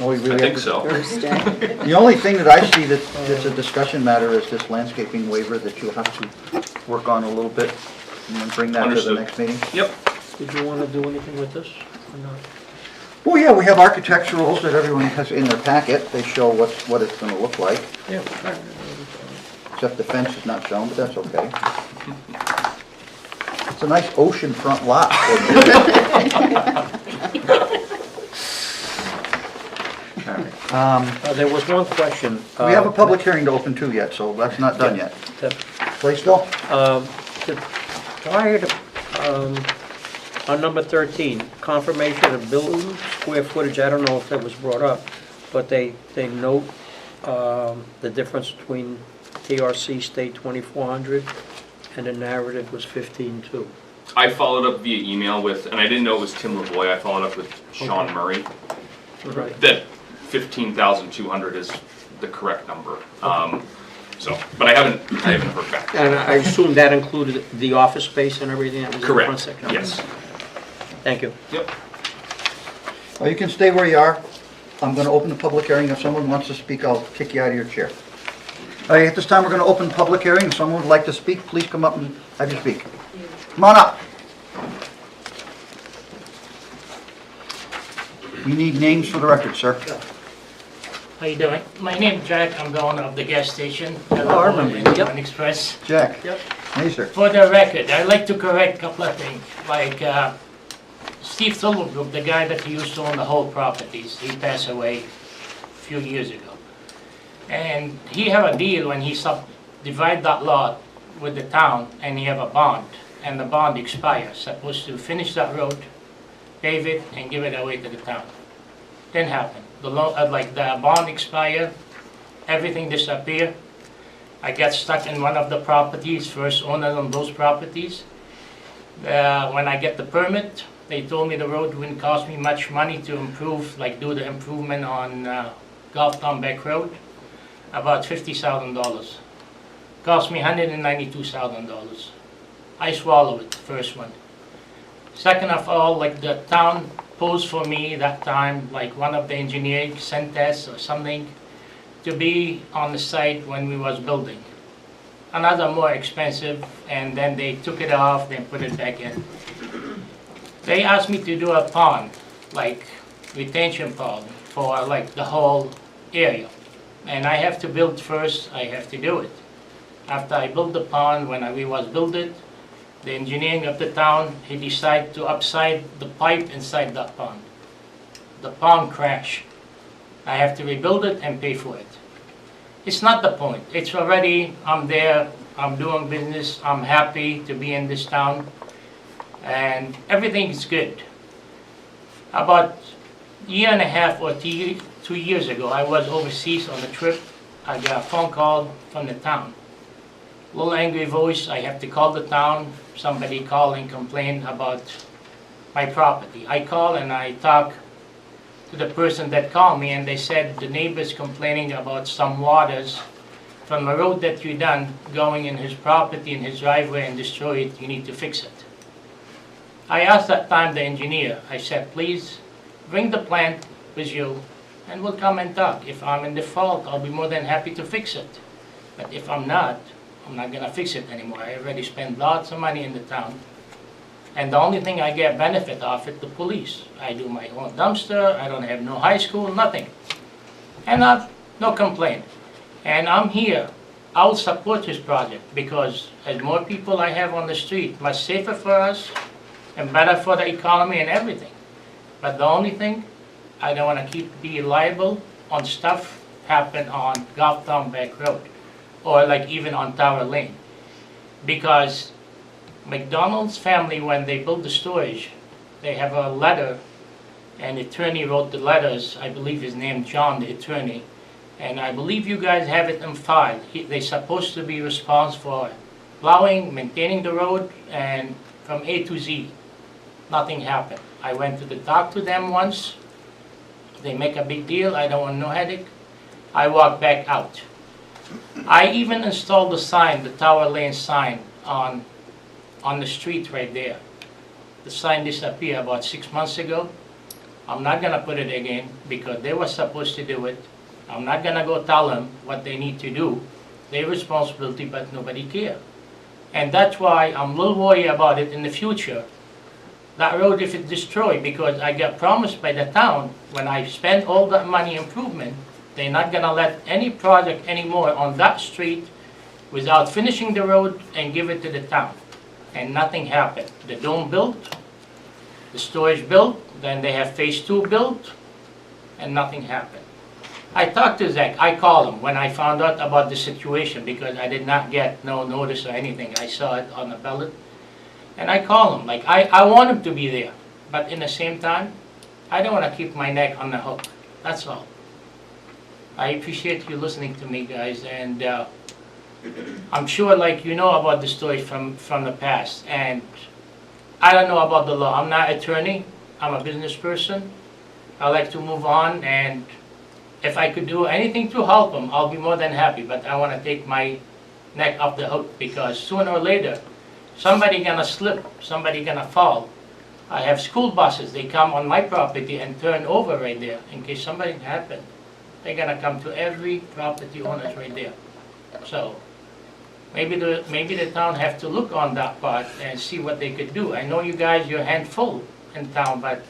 Speaker 1: Oh, we really
Speaker 16: I
Speaker 1: have
Speaker 16: think
Speaker 1: to-
Speaker 16: so.
Speaker 4: Thursday?
Speaker 1: The only thing that I see that's a discussion matter is this landscaping waiver that you'll have to work on a little bit, and then bring that to the
Speaker 16: Understood.
Speaker 1: next meeting.
Speaker 16: Yep.
Speaker 11: Did you want to do anything with this or not?
Speaker 1: Well, yeah, we have architecturals that everyone has in their packet. They show what it's gonna look like,
Speaker 11: Yeah.
Speaker 1: except the fence is not shown, but that's okay. It's a nice oceanfront lot.
Speaker 11: There was one question.
Speaker 1: We have a public hearing to open too yet, so that's not done yet. Place still?
Speaker 11: Prior to, on number 13, confirmation of building square footage, I don't know if that was brought up, but they note the difference between TRC state 2,400 and the narrative was 15.2.
Speaker 16: I followed up via email with, and I didn't know it was Tim Lavoy, I followed up with Sean Murray.
Speaker 11: Right.
Speaker 16: That 15,200 is the correct number. So, but I haven't heard back.
Speaker 11: And I assume that included the office space and everything that was in the front
Speaker 16: Correct,
Speaker 11: section?
Speaker 16: yes.
Speaker 11: Thank you.
Speaker 16: Yep.
Speaker 1: Oh, you can stay where you are. I'm gonna open the public hearing. If someone wants to speak, I'll kick you out of your chair. All right, at this time, we're gonna open the public hearing. If someone would like to speak, please come up and have you speak. Come on up. We need names for the record, sir.
Speaker 19: How you doing? My name's Jack, I'm the owner of the gas station.
Speaker 1: Oh, I remember you.
Speaker 19: Yep. Express.
Speaker 1: Jack. Hey, sir.
Speaker 19: For the record, I'd like to correct a couple of things, like Steve Silverbrook, the guy that used to own the whole properties, he passed away a few years ago. And he had a deal when he subdivided that lot with the town, and he have a bond, and the bond expires, supposed to finish that road, pave it, and give it away to the town. Didn't happen. The bond expired, everything disappeared. I got stuck in one of the properties, first owner on those properties. When I get the permit, they told me the road wouldn't cost me much money to improve, like do the improvement on Golftown Beck Road, about $50,000. Cost me $192,000. I swallowed it, the first one. Second of all, like the town posed for me that time, like one of the engineers sent us or something, to be on the site when we was building. Another more expensive, and then they took it off, then put it back in. They asked me to do a pond, like retention pond, for like the whole area. And I have to build first, I have to do it. After I built the pond, when we was build it, the engineering of the town, he decided to upside the pipe inside that pond. The pond crashed. I have to rebuild it and pay for it. It's not the point. It's already, I'm there, I'm doing business, I'm happy to be in this town, and everything is good. About a year and a half or 2 years ago, I was overseas on a trip. I got a phone call from the town. Little angry voice, I have to call the town. Somebody call and complain about my property. I call and I talk to the person that called me, and they said the neighbor's complaining about some waters from a road that you done going in his property, in his driveway, and destroy it. You need to fix it. I asked that time the engineer, I said, please bring the plant with you and we'll come and talk. If I'm in default, I'll be more than happy to fix it. But if I'm not gonna fix it anymore. I already spent lots of money in the town. And the only thing I get benefit of it, the police. I do my own dumpster, I don't have no high school, nothing. And I've no complaint. And I'm here, I'll support this project because as more people I have on the street, much safer for us and better for the economy and everything. But the only thing, I don't wanna be liable on stuff happen on Golftown Beck Road, or like even on Tower Lane. Because McDonald's family, when they built the storage, they have a letter, and the attorney wrote the letters, I believe his name John, the attorney, And I believe you guys have it in file. They're supposed to be responsible for plowing, maintaining the road, and from A to Z. Nothing happened. I went to talk to them once. They make a big deal. I don't want no headache. I walked back out. I even installed the sign, the Tower Lane sign, on the street right there. The sign disappeared about 6 months ago. I'm not gonna put it again because they were supposed to do it. I'm not gonna go tell them what they need to do. Their responsibility, but nobody cares. And that's why I'm a little worried about it in the future. That road, if it's destroyed, because I got promised by the town, when I spend all that money improvement, they're not gonna let any project anymore on that street without finishing the road and give it to the town. And nothing happened. The dome built, the storage built, then they have phase 2 built, and nothing happened. I talked to Zach, I called him when I found out about the situation because I did not get no notice or anything. I saw it on the ballot. And I called him, like I want him to be there. But in the same time, I don't want to keep my neck on the hook. That's all. I appreciate you listening to me, guys, and I'm sure like you know about the story from the past. And I don't know about the law. I'm not an attorney. I'm a business person. I like to move on, and if I could do anything to help them, I'll be more than happy. But I want to take my neck off the hook because sooner or later, somebody gonna slip, somebody gonna fall. I have school buses. They come on my property and turn over right there in case something happened. They're gonna come to every property owners right there. So maybe the town have to look on that part and see what they could do. I know you guys, you're handful in town, but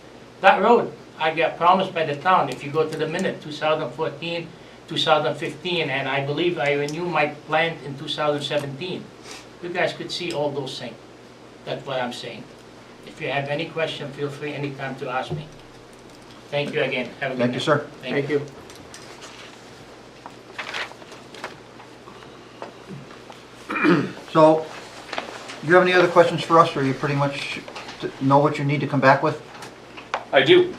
Speaker 19: that road, I got promised by the town, if you go to the minute, 2014, 2015, and I believe I renewed my plant in 2017. You guys could see all those things. That's what I'm saying. If you have any question, feel free anytime to ask me. Thank you again. Have a good
Speaker 1: Thank you, sir.
Speaker 19: Thank you.
Speaker 1: So, do you have any other questions for us, or you pretty much know what you need to come back with?
Speaker 16: I do.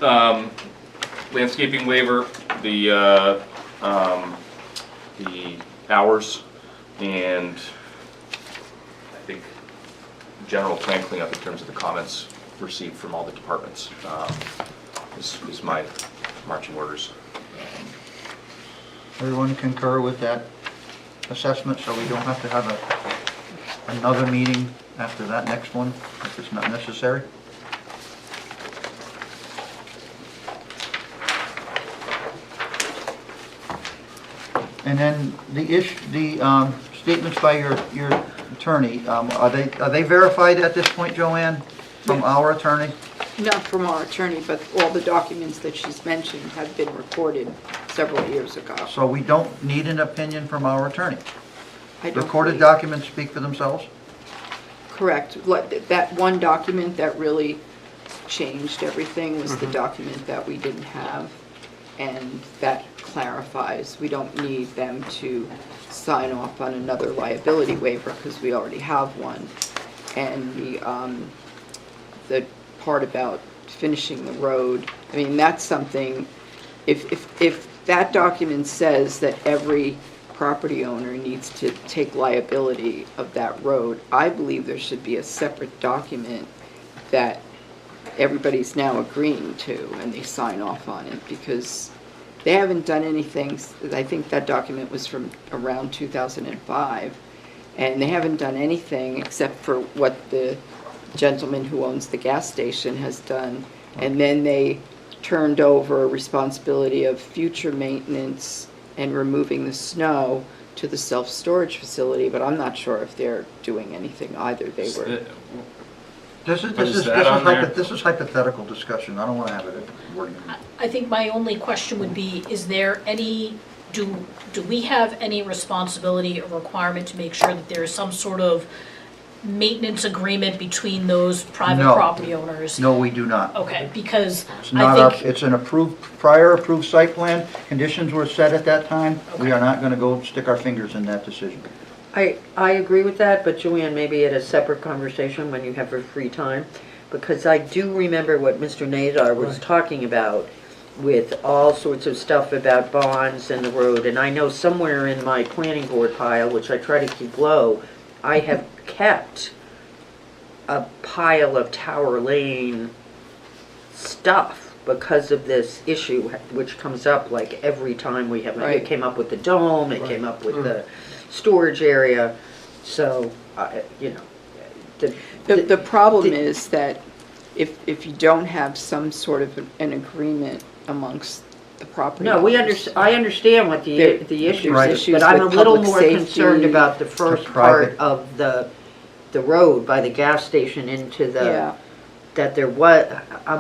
Speaker 16: Landscaping waiver, the hours, and I think general plan cleanup in terms of the comments received from all the departments is my marching orders.
Speaker 1: Everyone concur with that assessment, so we don't have to have another meeting after that next one, if it's not necessary? And then the statements by your attorney, are they verified at this point, Joanne, from our attorney?
Speaker 4: Not from our attorney, but all the documents that she's mentioned have been recorded several years ago.
Speaker 1: So we don't need an opinion from our attorney?
Speaker 4: I don't
Speaker 1: Recorded
Speaker 4: believe-
Speaker 1: documents speak for themselves?
Speaker 4: Correct. That one document that really changed everything was the document that we didn't have, and that clarifies. We don't need them to sign off on another liability waiver because we already have one. And the part about finishing the road, I mean, that's something, if that document says that every property owner needs to take liability of that road, I believe there should be a separate document that everybody's now agreeing to, and they sign off on it, because they haven't done anything. I think that document was from around 2005, and they haven't done anything except for what the gentleman who owns the gas station has done, and then they turned over responsibility of future maintenance and removing the snow to the self-storage facility, but I'm not sure if they're doing anything either. They were.
Speaker 1: This is hypothetical discussion. I don't want to have it at wording.
Speaker 9: I think my only question would be, is there any, do we have any responsibility or requirement to make sure that there is some sort of maintenance agreement between those private
Speaker 1: No.
Speaker 9: property owners?
Speaker 1: No, we do not.
Speaker 9: Okay, because
Speaker 1: It's not
Speaker 9: I think,
Speaker 1: it's an prior approved site plan. Conditions were set at that time. We are not going to go stick our fingers in that decision.
Speaker 8: I agree with that, but Joanne, maybe at a separate conversation when you have your free time, because I do remember what Mr. Nazar was talking about, with all sorts of stuff about bonds and the road, and I know somewhere in my planning board pile, which I try to keep low, I have kept a pile of Tower Lane stuff because of this issue, which comes up like every time we have,
Speaker 4: Right.
Speaker 8: it came up with the dome, it came up with the storage area, so, you know.
Speaker 4: The problem is that if you don't have some sort of an agreement amongst the property
Speaker 8: No,
Speaker 4: owners.
Speaker 8: I understand what the issues
Speaker 1: Right.
Speaker 8: is, but I'm a
Speaker 4: with
Speaker 8: little
Speaker 4: public
Speaker 8: more
Speaker 4: safety.
Speaker 8: concerned about the first
Speaker 1: private.
Speaker 8: part of the road by the gas station into the,
Speaker 4: Yeah.
Speaker 8: that there was,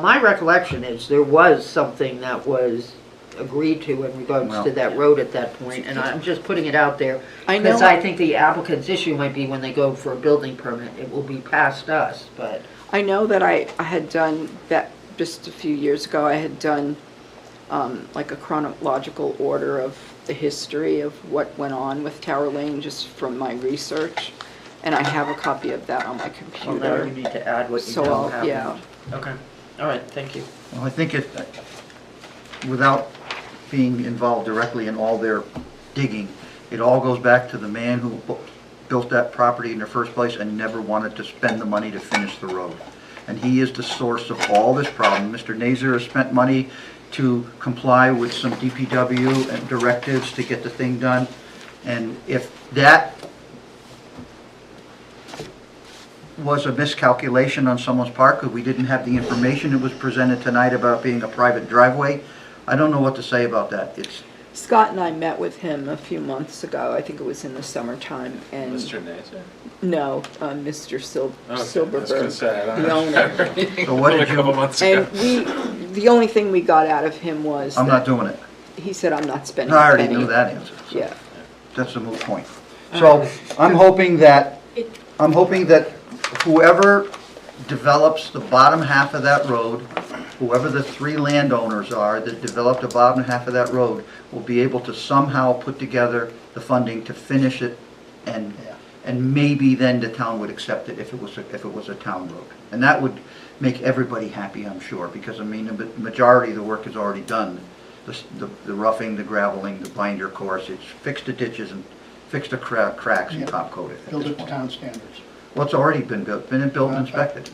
Speaker 8: my recollection is there was something that was agreed to in regards
Speaker 1: Well-
Speaker 8: to that road at that point, and I'm just putting it out there.
Speaker 4: I know-
Speaker 8: Because I think the applicant's issue might be when they go for a building permit, it will be past us, but.
Speaker 4: I know that I had done that just a few years ago. I had done like a chronological order of the history of what went on with Tower Lane just from my research. And I have a copy of that on my
Speaker 8: Well, now you
Speaker 4: computer.
Speaker 8: need to add what you
Speaker 4: So
Speaker 8: know
Speaker 4: I'll-
Speaker 8: happened.
Speaker 4: yeah.
Speaker 8: Okay, all right, thank you.
Speaker 1: Well, I think it, without being involved directly in all their digging, it all goes back to the man who built that property in the first place and never wanted to spend the money to finish the road. And he is the source of all this problem. Mr. Nazar has spent money to comply with some DPW and directives to get the thing done. And if that was a miscalculation on someone's part, because we didn't have the information that was presented tonight about being a private driveway, I don't know what to say about that. It's,
Speaker 4: Scott and I met with him a few months ago. I think it was in the summertime. And
Speaker 5: Mr. Nazar?
Speaker 4: No, Mr. Silverberg,
Speaker 5: I was gonna say, I don't
Speaker 4: the
Speaker 5: know.
Speaker 4: owner.
Speaker 1: So what did
Speaker 5: A couple
Speaker 1: you,
Speaker 5: months ago.
Speaker 4: And the only thing we got out of him was
Speaker 1: I'm
Speaker 4: that
Speaker 1: not doing it.
Speaker 4: he said, I'm not spending
Speaker 1: I
Speaker 4: a
Speaker 1: already
Speaker 4: penny."
Speaker 1: knew that answer. So
Speaker 4: Yeah.
Speaker 1: that's a moot point. So I'm hoping that whoever develops the bottom half of that road, whoever the three landowners are that develop the bottom half of that road, will be able to somehow put together the funding to finish it, and maybe then the town would accept it if it was a town road. And that would make everybody happy, I'm sure, because I mean, the majority of the work is already done. The roughing, the graveling, the binder course, it's fixed the ditches and fixed the cracks and
Speaker 7: Yeah.
Speaker 1: top coat it. at
Speaker 7: Build
Speaker 1: this
Speaker 7: it to
Speaker 1: point.
Speaker 7: town standards.
Speaker 1: Well, it's already been built and inspected.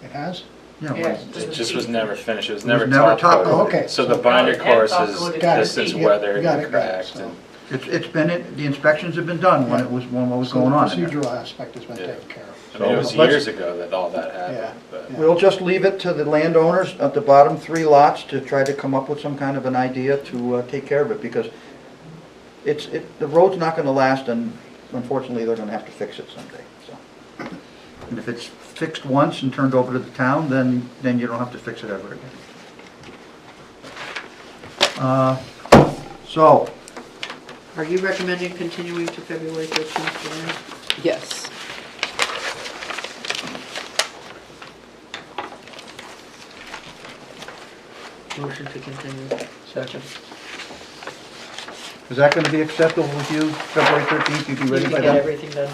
Speaker 7: It has?
Speaker 1: Yeah, well,
Speaker 19: Yes.
Speaker 5: It just was never finished, it was
Speaker 1: It was
Speaker 5: never
Speaker 1: never
Speaker 5: top
Speaker 1: top
Speaker 5: coated.
Speaker 7: coated. Okay.
Speaker 5: So the binder course
Speaker 19: Top
Speaker 5: is
Speaker 19: coated.
Speaker 7: Got it.
Speaker 5: distance
Speaker 7: Yeah,
Speaker 5: weathered
Speaker 7: got
Speaker 5: and
Speaker 7: it,
Speaker 5: cracked.
Speaker 7: so.
Speaker 5: and-
Speaker 1: It's been, the inspections have been done when it was going on. in
Speaker 7: So
Speaker 1: there.
Speaker 7: the procedural aspect has been
Speaker 5: Yeah.
Speaker 7: taken care of.
Speaker 5: I mean, it was
Speaker 1: So let's-
Speaker 5: years ago that all that
Speaker 7: Yeah.
Speaker 5: happened, but.
Speaker 7: Yeah.
Speaker 1: We'll just leave it to the landowners at the bottom three lots to try to come up with some kind of an idea to take care of it, because the road's not gonna last, and unfortunately, they're gonna have to fix it someday, so. And if it's fixed once and turned over to the town, then you don't have to fix it ever again. So,
Speaker 8: Are you recommending continuing to February 13th, Joanne?
Speaker 4: Yes.
Speaker 8: Motion to continue.
Speaker 11: Second.
Speaker 1: is that gonna be acceptable with you, February 13th, you be
Speaker 8: You
Speaker 1: ready
Speaker 8: can
Speaker 1: by
Speaker 8: get
Speaker 1: then?
Speaker 8: everything done?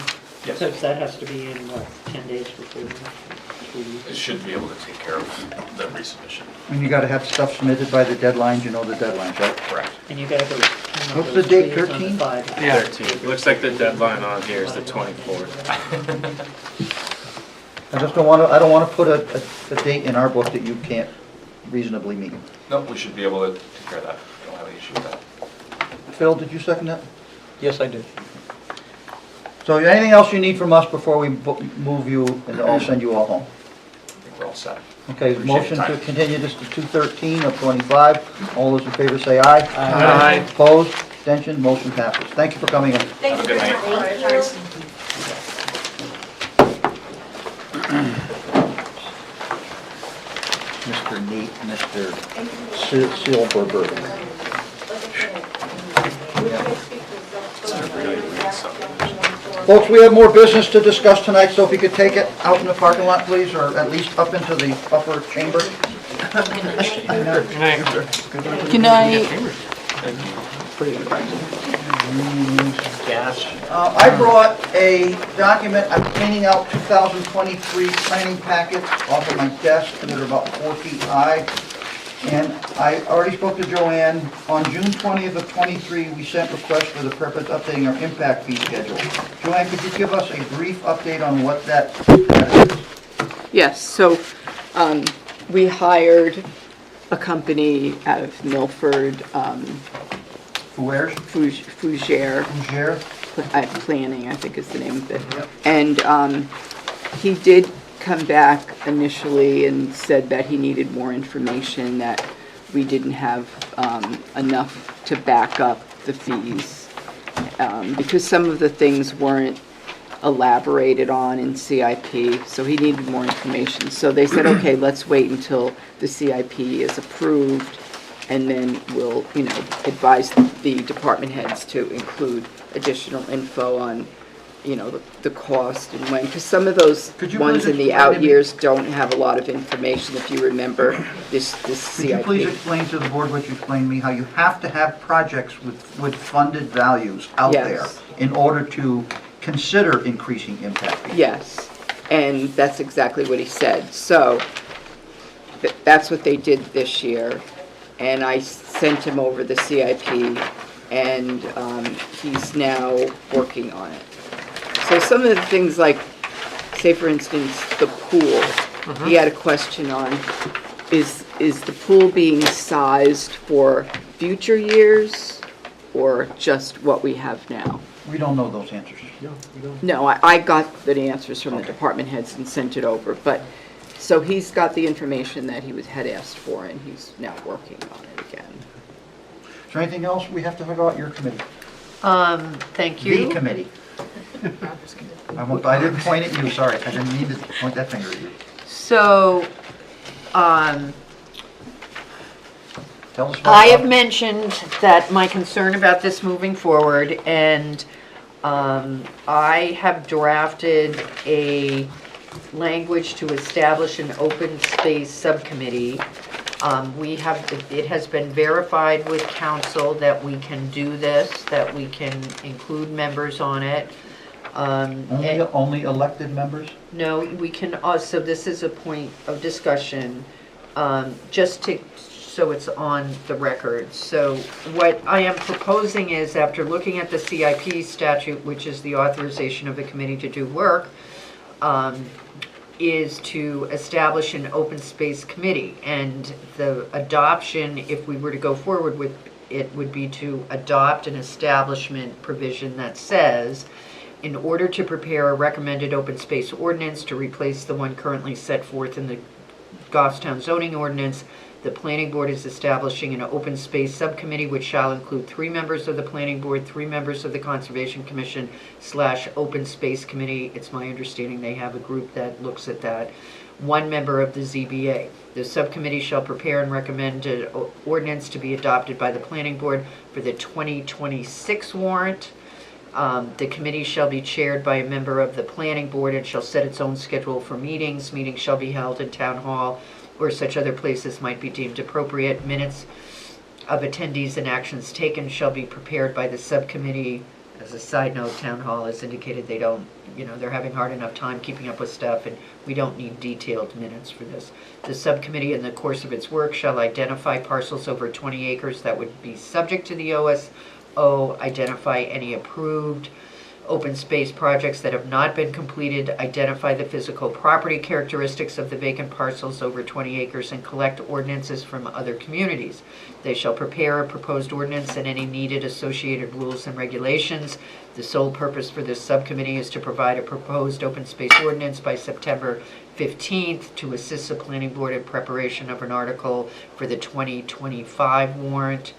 Speaker 16: Yes.
Speaker 8: Because that has to be in, what, 10 days before?
Speaker 16: It should be able to take care of the resubmission.
Speaker 1: And you gotta have stuff submitted by the deadlines, you know the deadlines, right?
Speaker 16: Correct.
Speaker 8: And you gotta go.
Speaker 1: What's the date, 13?
Speaker 2: Yeah.
Speaker 5: 13. Looks like the deadline on here is the 24th.
Speaker 1: I don't wanna put a date in our book that you can't reasonably meet.
Speaker 16: Nope, we should be able to take care of that. I don't have any issue with that.
Speaker 1: Phil, did you second that?
Speaker 11: Yes, I did.
Speaker 1: So anything else you need from us before we move you and I'll send you all home?
Speaker 16: I think we're all set.
Speaker 1: Okay,
Speaker 16: Appreciate
Speaker 1: motion
Speaker 16: your
Speaker 1: to
Speaker 16: time.
Speaker 1: continue this to 2/13 of 25. All those in favor say aye.
Speaker 2: Aye.
Speaker 1: Opposed, abstention, motion passes. Thank you for coming in.
Speaker 18: Thank
Speaker 16: Have a
Speaker 18: you
Speaker 16: good
Speaker 18: very
Speaker 16: night.
Speaker 18: much.
Speaker 1: Mr. Neat, Mr. Silverberg. Folks, we have more business to discuss tonight, so if you could take it out in the parking lot, please, or at least up into the upper chamber.
Speaker 4: Good night.
Speaker 1: I brought a document, I'm cleaning out 2023 planning packets off of my desk, and they're about 4 feet high. And I already spoke to Joanne. On June 20th of '23, we sent requests for the purpose of updating our impact fee schedule. Joanne, could you give us a brief update on what that is?
Speaker 4: Yes, so we hired a company out of Milford,
Speaker 1: Where's?
Speaker 4: Fougere.
Speaker 1: Fougere?
Speaker 4: Planning, I think is the name of it. And he did come back initially and said that he needed more information, that we didn't have enough to back up the fees, because some of the things weren't elaborated on in CIP, so he needed more information. So they said, okay, let's wait until the CIP is approved, and then we'll, advise the department heads to include additional info on, the cost and when, because some of those ones in the out years don't have a lot of information, if you remember this CIP.
Speaker 1: Could you please explain to the board what you explained to me, how you have to have projects with funded values out there in order to consider increasing impact fees?
Speaker 4: Yes, and that's exactly what he said. So that's what they did this year, and I sent him over the CIP, and he's now working on it. So some of the things like, say for instance, the pool, he had a question on, is the pool being sized for future years or just what we have now?
Speaker 1: We don't know those answers.
Speaker 4: No, I got the answers from the department heads and sent it over, but, so he's got the information that he had asked for, and he's now working on it again.
Speaker 1: Is there anything else we have to talk about your committee?
Speaker 8: Thank you.
Speaker 1: The committee. I didn't point at you, sorry. I didn't mean to point that finger at you.
Speaker 8: So,
Speaker 1: Tell us about
Speaker 8: I have mentioned that my concern about this moving forward, and I have drafted a language to establish an open space subcommittee. It has been verified with council that we can do this, that we can include members on it.
Speaker 1: Only elected members?
Speaker 8: No, we can also, this is a point of discussion, so it's on the record. So what I am proposing is, after looking at the CIP statute, which is the authorization of the committee to do work, is to establish an open space committee. And the adoption, if we were to go forward with it, would be to adopt an establishment provision that says, in order to prepare a recommended open space ordinance to replace the one currently set forth in the Goffstown zoning ordinance, the planning board is establishing an open space subcommittee which shall include 3 members of the planning board, 3 members of the conservation commission / open space committee. It's my understanding they have a group that looks at that. 1 member of the ZBA. The subcommittee shall prepare and recommend an ordinance to be adopted by the planning board for the 2026 warrant. The committee shall be chaired by a member of the planning board and shall set its own schedule for meetings. Meetings shall be held in town hall or such other places might be deemed appropriate. Minutes of attendees and actions taken shall be prepared by the subcommittee. As a side note, town hall has indicated they don't, they're having hard enough time keeping up with stuff, and we don't need detailed minutes for this. The subcommittee, in the course of its work, shall identify parcels over 20 acres that would be subject to the OSO, identify any approved open space projects that have not been completed, identify the physical property characteristics of the vacant parcels over 20 acres, and collect ordinances from other communities. They shall prepare a proposed ordinance and any needed associated rules and regulations. The sole purpose for this subcommittee is to provide a proposed open space ordinance by September 15th to assist the planning board in preparation of an article for the 2025 warrant.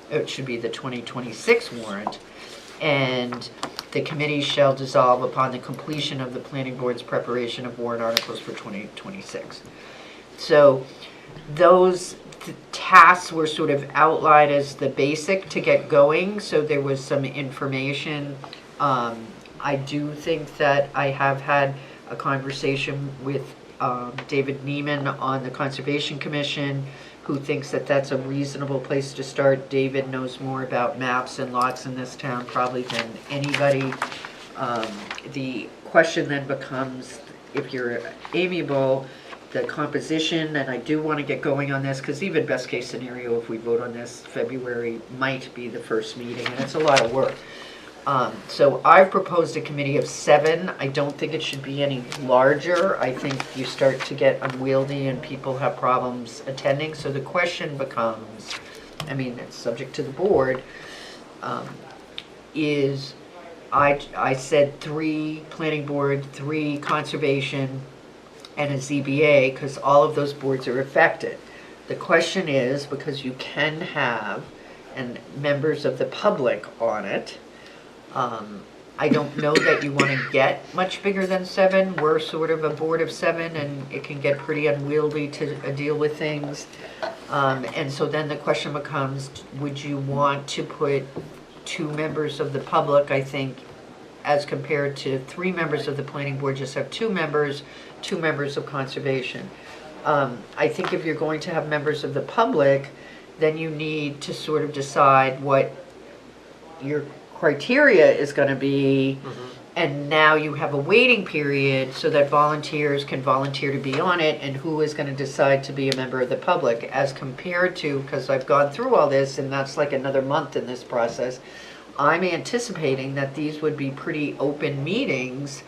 Speaker 8: It should be the 2026 warrant. And the committee shall dissolve upon the completion of the planning board's preparation of warrant articles for 2026. So those tasks were sort of outlined as the basic to get going, so there was some information. I do think that I have had a conversation with David Neiman on the Conservation Commission, who thinks that that's a reasonable place to start. David knows more about maps and lots in this town probably than anybody. The question then becomes, if you're amiable, the composition, and I do want to get going on this, because even best case scenario, if we vote on this, February might be the first meeting, and it's a lot of work. So I've proposed a committee of 7. I don't think it should be any larger. I think you start to get unwieldy and people have problems attending. So the question becomes, I mean, it's subject to the board, is I said 3 planning board, 3 conservation, and a ZBA, because all of those boards are affected. The question is, because you can have and members of the public on it, I don't know that you want to get much bigger than 7. We're sort of a board of 7, and it can get pretty unwieldy to deal with things. And so then the question becomes, would you want to put 2 members of the public, I think, as compared to 3 members of the planning board, just have 2 members, 2 members of conservation. I think if you're going to have members of the public, then you need to sort of decide what your criteria is going to be, and now you have a waiting period so that volunteers can volunteer to be on it, and who is going to decide to be a member of the public, as compared to, because I've gone through all this, and that's like another month in this process, I'm anticipating that these would be pretty open meetings,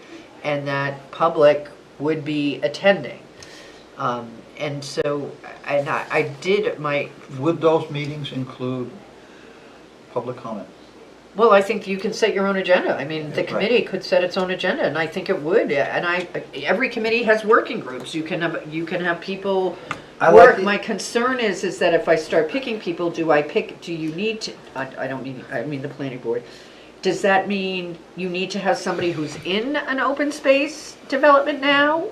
Speaker 8: and that public would be attending. And so, and I did my...
Speaker 1: Would those meetings include public comment?
Speaker 8: Well, I think you can set your own agenda. I mean, the
Speaker 1: Right.
Speaker 8: committee could set its own agenda, and I think it would. And every committee has working groups. You can have people work. My concern is that if I start picking people, do you need to, I mean the planning board. Does that mean you need to have somebody who's in an open space development now?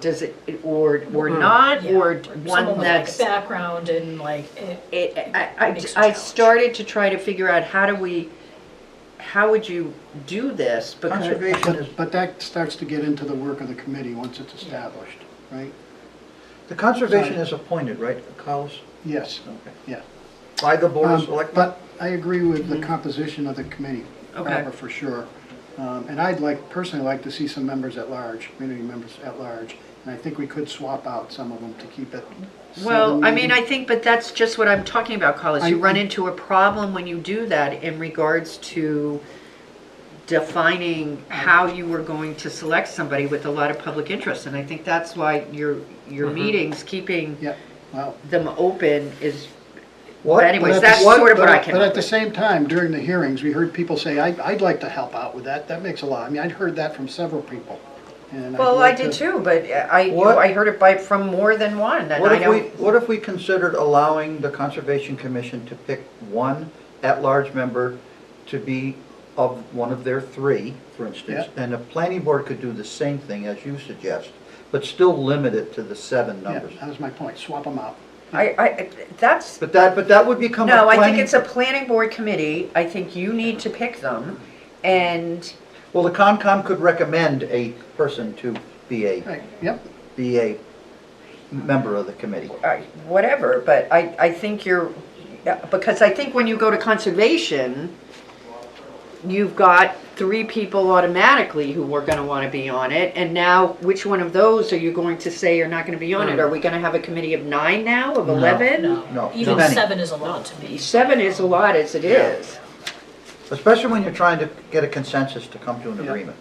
Speaker 8: Does it, or not,
Speaker 9: Yeah.
Speaker 8: or
Speaker 9: Someone
Speaker 8: one
Speaker 9: with, like,
Speaker 8: that's...
Speaker 9: background and like.
Speaker 8: I started to try to figure out how would you do this? Because
Speaker 7: But that starts to get into the work of the committee once it's established, right?
Speaker 1: The conservation is appointed, right, Carlos?
Speaker 7: Yes,
Speaker 1: Okay.
Speaker 7: yeah.
Speaker 1: By the board of selectmen?
Speaker 7: But I agree with the composition of the committee,
Speaker 8: Okay.
Speaker 7: proper for sure. And I'd personally like to see some members at large, community members at large. And I think we could swap out some of them to keep it.
Speaker 8: Well,
Speaker 7: 7
Speaker 8: I mean,
Speaker 7: maybe.
Speaker 8: I think, but that's just what I'm talking about, Carlos. You run into a problem when you do that in regards to defining how you were going to select somebody with a lot of public interest. And I think that's why your meetings, keeping them open is, but anyways, that's sort of what I can.
Speaker 7: But at the same time, during the hearings, we heard people say, I'd like to help out with that. That makes a lot. I mean, I'd heard that from several people. And
Speaker 8: Well,
Speaker 7: I'd
Speaker 8: I
Speaker 7: like
Speaker 8: did
Speaker 7: to-
Speaker 8: too, but I heard it from more than one, and I know.
Speaker 1: What if we considered allowing the Conservation Commission to pick one at-large member to be of one of their 3, for instance, and the planning board could do the same thing as you suggest, but still limit it to the 7 numbers?
Speaker 7: Yeah, that was my point. Swap them out.
Speaker 8: That's.
Speaker 1: But that would become a
Speaker 8: No, I think
Speaker 1: planning-
Speaker 8: it's a planning board committee. I think you need to pick them, and.
Speaker 1: Well, the Concom could recommend a person to be a member of the committee.
Speaker 8: Whatever, but I think because I think when you go to conservation, you've got 3 people automatically who are gonna wanna be on it, and now, which one of those are you going to say are not gonna be on it? Are we gonna have a committee of 9 now, of 11?
Speaker 1: No.
Speaker 9: Even
Speaker 1: Many.
Speaker 9: 7 is a lot to me.
Speaker 8: 7 is a lot as it is.
Speaker 1: Especially when you're trying to get a consensus to come to an agreement.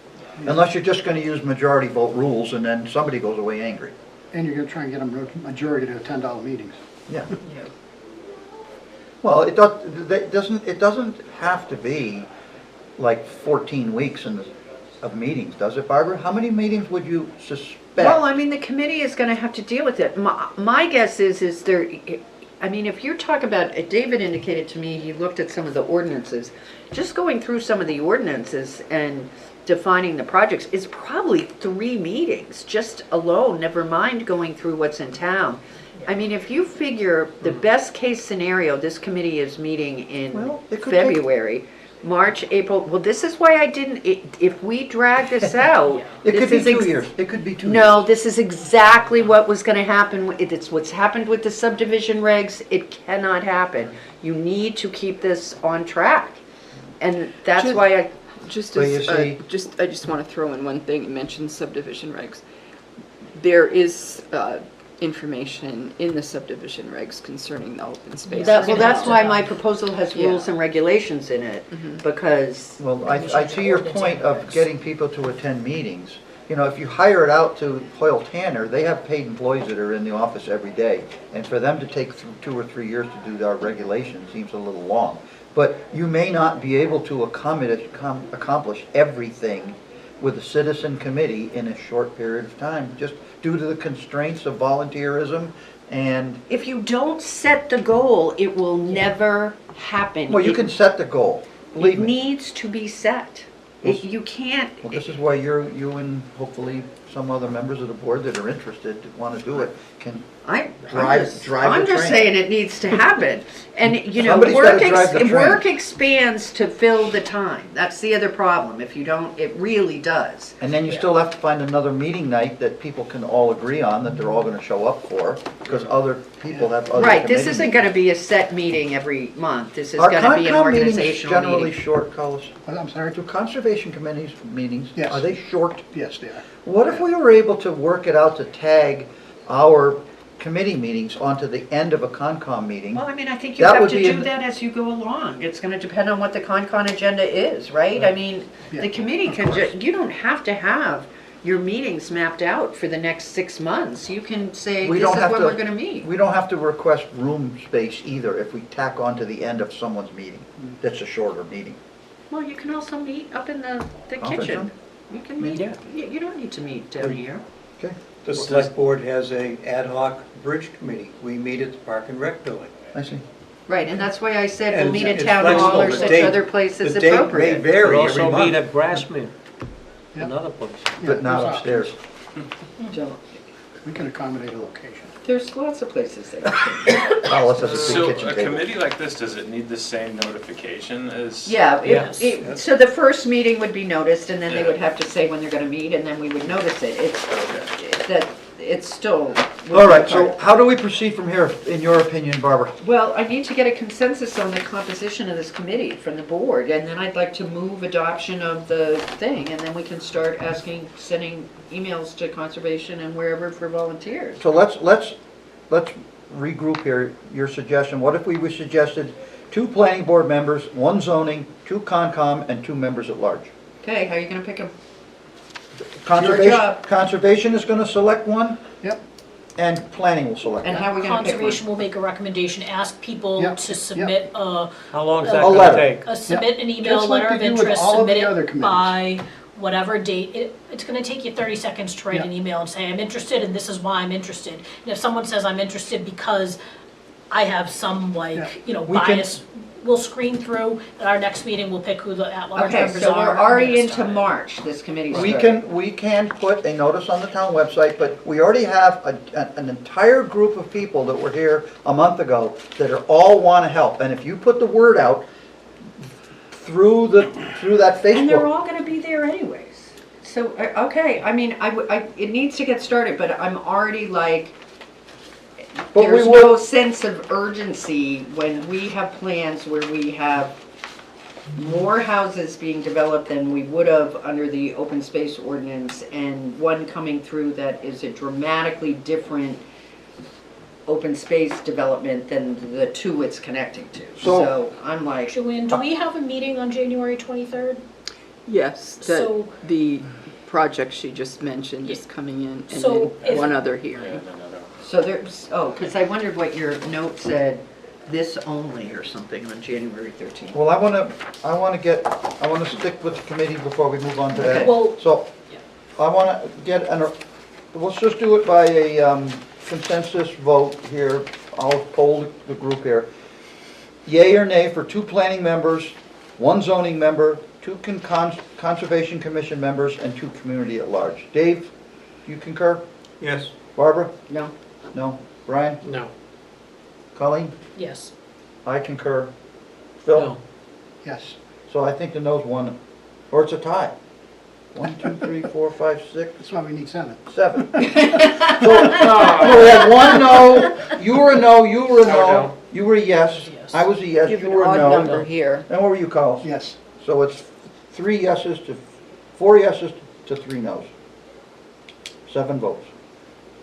Speaker 1: Unless you're just gonna use majority vote rules and then somebody goes away angry.
Speaker 7: And you're gonna try and get a majority to attend all the meetings.
Speaker 1: Yeah. Well, it doesn't have to be like 14 weeks of meetings, does it, Barbara? How many meetings would you suspect?
Speaker 8: Well, I mean, the committee is gonna have to deal with it. My guess is there, I mean, if you're talking about, David indicated to me, he looked at some of the ordinances. Just going through some of the ordinances and defining the projects is probably 3 meetings, just alone, never mind going through what's in town. I mean, if you figure the best case scenario, this committee is meeting in February, March, April, well, this is why I didn't, if we drag this out.
Speaker 1: It could
Speaker 8: this
Speaker 1: be
Speaker 8: is
Speaker 1: 2 years. It could be 2 years.
Speaker 8: No, this is exactly what was gonna happen. It's what's happened with the subdivision regs. It cannot happen. You need to keep this on track. And that's why I.
Speaker 4: Just
Speaker 1: Well, you
Speaker 4: as,
Speaker 1: see-
Speaker 4: I just want to throw in one thing, you mentioned subdivision regs. There is information in the subdivision regs concerning the open space.
Speaker 8: Well, that's why my proposal has rules
Speaker 4: Yeah.
Speaker 8: and regulations in it, because
Speaker 1: Well, I see your point of getting people to attend meetings. You know, if you hire it out to Hoyle Tanner, they have paid employees that are in the office every day. And for them to take 2 or 3 years to do our regulations seems a little long. But you may not be able to accomplish everything with a citizen committee in a short period of time, just due to the constraints of volunteerism and,
Speaker 8: if you don't set the goal, it will never happen.
Speaker 1: well, you can set the goal, believe
Speaker 8: It
Speaker 1: me.
Speaker 8: needs to be set. You can't,
Speaker 1: Well, this is why you and hopefully some other members of the board that are interested, that want to do it, can drive the
Speaker 8: I'm just
Speaker 1: train.
Speaker 8: saying it needs to happen. And, you know,
Speaker 1: Somebody's gotta drive the train.
Speaker 8: work expands to fill the time. That's the other problem. If you don't, it really does.
Speaker 1: And then you still have to find another meeting night that people can all agree on, that they're all gonna show up for, because other people have other
Speaker 8: Right, this
Speaker 1: committee
Speaker 8: isn't
Speaker 1: meetings.
Speaker 8: gonna be a set meeting every month. This is
Speaker 1: Are
Speaker 8: gonna be an
Speaker 1: Concom meetings
Speaker 8: organizational
Speaker 1: generally
Speaker 8: meeting.
Speaker 1: short, Carlos?
Speaker 7: I'm sorry?
Speaker 1: Do conservation committees meetings,
Speaker 7: Yes.
Speaker 1: are they short?
Speaker 7: Yes, they are.
Speaker 1: What if we were able to work it out to tag our committee meetings onto the end of a Concom meeting?
Speaker 8: Well, I mean, I think you
Speaker 1: That
Speaker 8: have
Speaker 1: would
Speaker 8: to
Speaker 1: be
Speaker 8: do
Speaker 1: in-
Speaker 8: that as you go along. It's gonna depend on what the Concon agenda is, right? I mean, the committee can you don't have to have your meetings mapped out for the next 6 months. You can say,
Speaker 1: We
Speaker 8: this
Speaker 1: don't
Speaker 8: is
Speaker 1: have
Speaker 8: when
Speaker 1: to-
Speaker 8: we're gonna meet.
Speaker 1: We don't have to request room space either if we tack on to the end of someone's meeting. That's a shorter meeting.
Speaker 8: Well, you can also meet up in the
Speaker 1: Conference
Speaker 8: kitchen.
Speaker 1: room?
Speaker 8: You can meet, you don't need to meet down here.
Speaker 1: Okay.
Speaker 3: The select board has a ad hoc bridge committee. We meet at the Park and Rec building.
Speaker 1: I see.
Speaker 8: Right, and that's why I said we'll
Speaker 3: And
Speaker 8: meet at
Speaker 3: it's
Speaker 8: town hall
Speaker 3: flexible.
Speaker 8: or
Speaker 3: The
Speaker 8: such
Speaker 3: date-
Speaker 8: other places
Speaker 3: the date may
Speaker 8: appropriate.
Speaker 3: vary
Speaker 11: We
Speaker 3: every
Speaker 11: also meet
Speaker 3: month.
Speaker 11: at Grassmere, another place.
Speaker 1: But not upstairs.
Speaker 7: We can accommodate a location.
Speaker 8: There's lots of places there.
Speaker 1: Alice has a
Speaker 5: So
Speaker 1: big kitchen
Speaker 5: a
Speaker 1: table.
Speaker 5: committee like this, does it need the same notification as?
Speaker 8: Yeah,
Speaker 11: Yes.
Speaker 8: so the first meeting would be noticed, and then they
Speaker 5: Yeah.
Speaker 8: would have to say when they're gonna meet, and then we would notice it. It's still.
Speaker 1: All right, so how do we proceed from here, in your opinion, Barbara?
Speaker 8: Well, I need to get a consensus on the composition of this committee from the board, and then I'd like to move adoption of the thing, and then we can start sending emails to conservation and wherever for volunteers.
Speaker 1: So let's regroup here, your suggestion. What if we suggested 2 planning board members, 1 zoning, 2 Concom, and 2 members at large?
Speaker 8: Okay, how are you gonna pick them?
Speaker 1: Conservation,
Speaker 8: job.
Speaker 1: conservation is gonna select one,
Speaker 7: Yep.
Speaker 1: and planning will select
Speaker 8: And
Speaker 1: one.
Speaker 8: how are we gonna pick one?
Speaker 9: Conservation will make a recommendation, ask people
Speaker 7: Yep,
Speaker 9: to
Speaker 7: yep.
Speaker 9: submit a,
Speaker 11: How long is
Speaker 9: A
Speaker 11: that gonna
Speaker 1: letter.
Speaker 11: take?
Speaker 9: submit an email,
Speaker 7: Just like
Speaker 9: letter of
Speaker 7: they do with
Speaker 9: interest,
Speaker 7: all of the
Speaker 9: submit
Speaker 7: other
Speaker 9: it
Speaker 7: committees.
Speaker 9: by whatever date. It's gonna take you 30 seconds to write
Speaker 7: Yeah.
Speaker 9: an email and say, I'm interested and this is why I'm interested. And if someone says, I'm interested because I have some
Speaker 7: Yeah.
Speaker 1: We can-
Speaker 9: bias, we'll screen through, at our next meeting, we'll pick who the at-large
Speaker 8: Okay,
Speaker 9: members
Speaker 8: so
Speaker 9: are.
Speaker 8: we're
Speaker 9: and
Speaker 8: already
Speaker 9: we'll
Speaker 8: into
Speaker 9: start.
Speaker 8: March, this committee's
Speaker 1: We
Speaker 8: starting.
Speaker 1: can put a notice on the town website, but we already have an entire group of people that were here a month ago that are all want to help. And if you put the word out through that
Speaker 8: And they're
Speaker 1: Facebook,
Speaker 8: all gonna be there anyways. So, okay, I mean, it needs to get started, but I'm already like,
Speaker 1: But we
Speaker 8: there's
Speaker 1: will-
Speaker 8: no sense of urgency when we have plans where we have more houses being developed than we would have under the open space ordinance, and one coming through that is a dramatically different open space development than the 2 it's connecting to.
Speaker 1: So-
Speaker 8: So I'm like,
Speaker 9: Joanne, do we have a meeting on January 23rd?
Speaker 4: Yes,
Speaker 9: So-
Speaker 4: the project she just mentioned is coming in, and
Speaker 9: So
Speaker 4: then
Speaker 9: if-
Speaker 4: one other hearing.
Speaker 8: so there's, because I wondered what your note said, this only or something on January 13th.
Speaker 1: well, I want to stick with the committee before we move on to that.
Speaker 9: Well-
Speaker 1: So, I want to get, let's just do it by a consensus vote here. I'll poll the group here. Yay or nay for 2 planning members, 1 zoning member, 2 conservation commission members, and 2 community at large. Dave, you concur?
Speaker 3: Yes.
Speaker 1: Barbara?
Speaker 8: No?
Speaker 1: No? Brian?
Speaker 11: No.
Speaker 1: Colleen?
Speaker 9: Yes.
Speaker 1: I concur. Phil?
Speaker 11: No.
Speaker 7: Yes.
Speaker 1: So I think the no's won, or it's a tie. 1, 2, 3, 4, 5, 6,
Speaker 7: That's why we need 7.
Speaker 1: 7. So we had 1 no, you were a no, you were a no, you were a yes, I was a yes,
Speaker 4: Give
Speaker 1: you
Speaker 4: an
Speaker 1: were a
Speaker 4: odd
Speaker 1: no.
Speaker 4: number here.
Speaker 1: And what were you, Carlos?
Speaker 7: Yes.
Speaker 1: So it's 3 yeses to 4 yeses to 3 no's. 7 votes.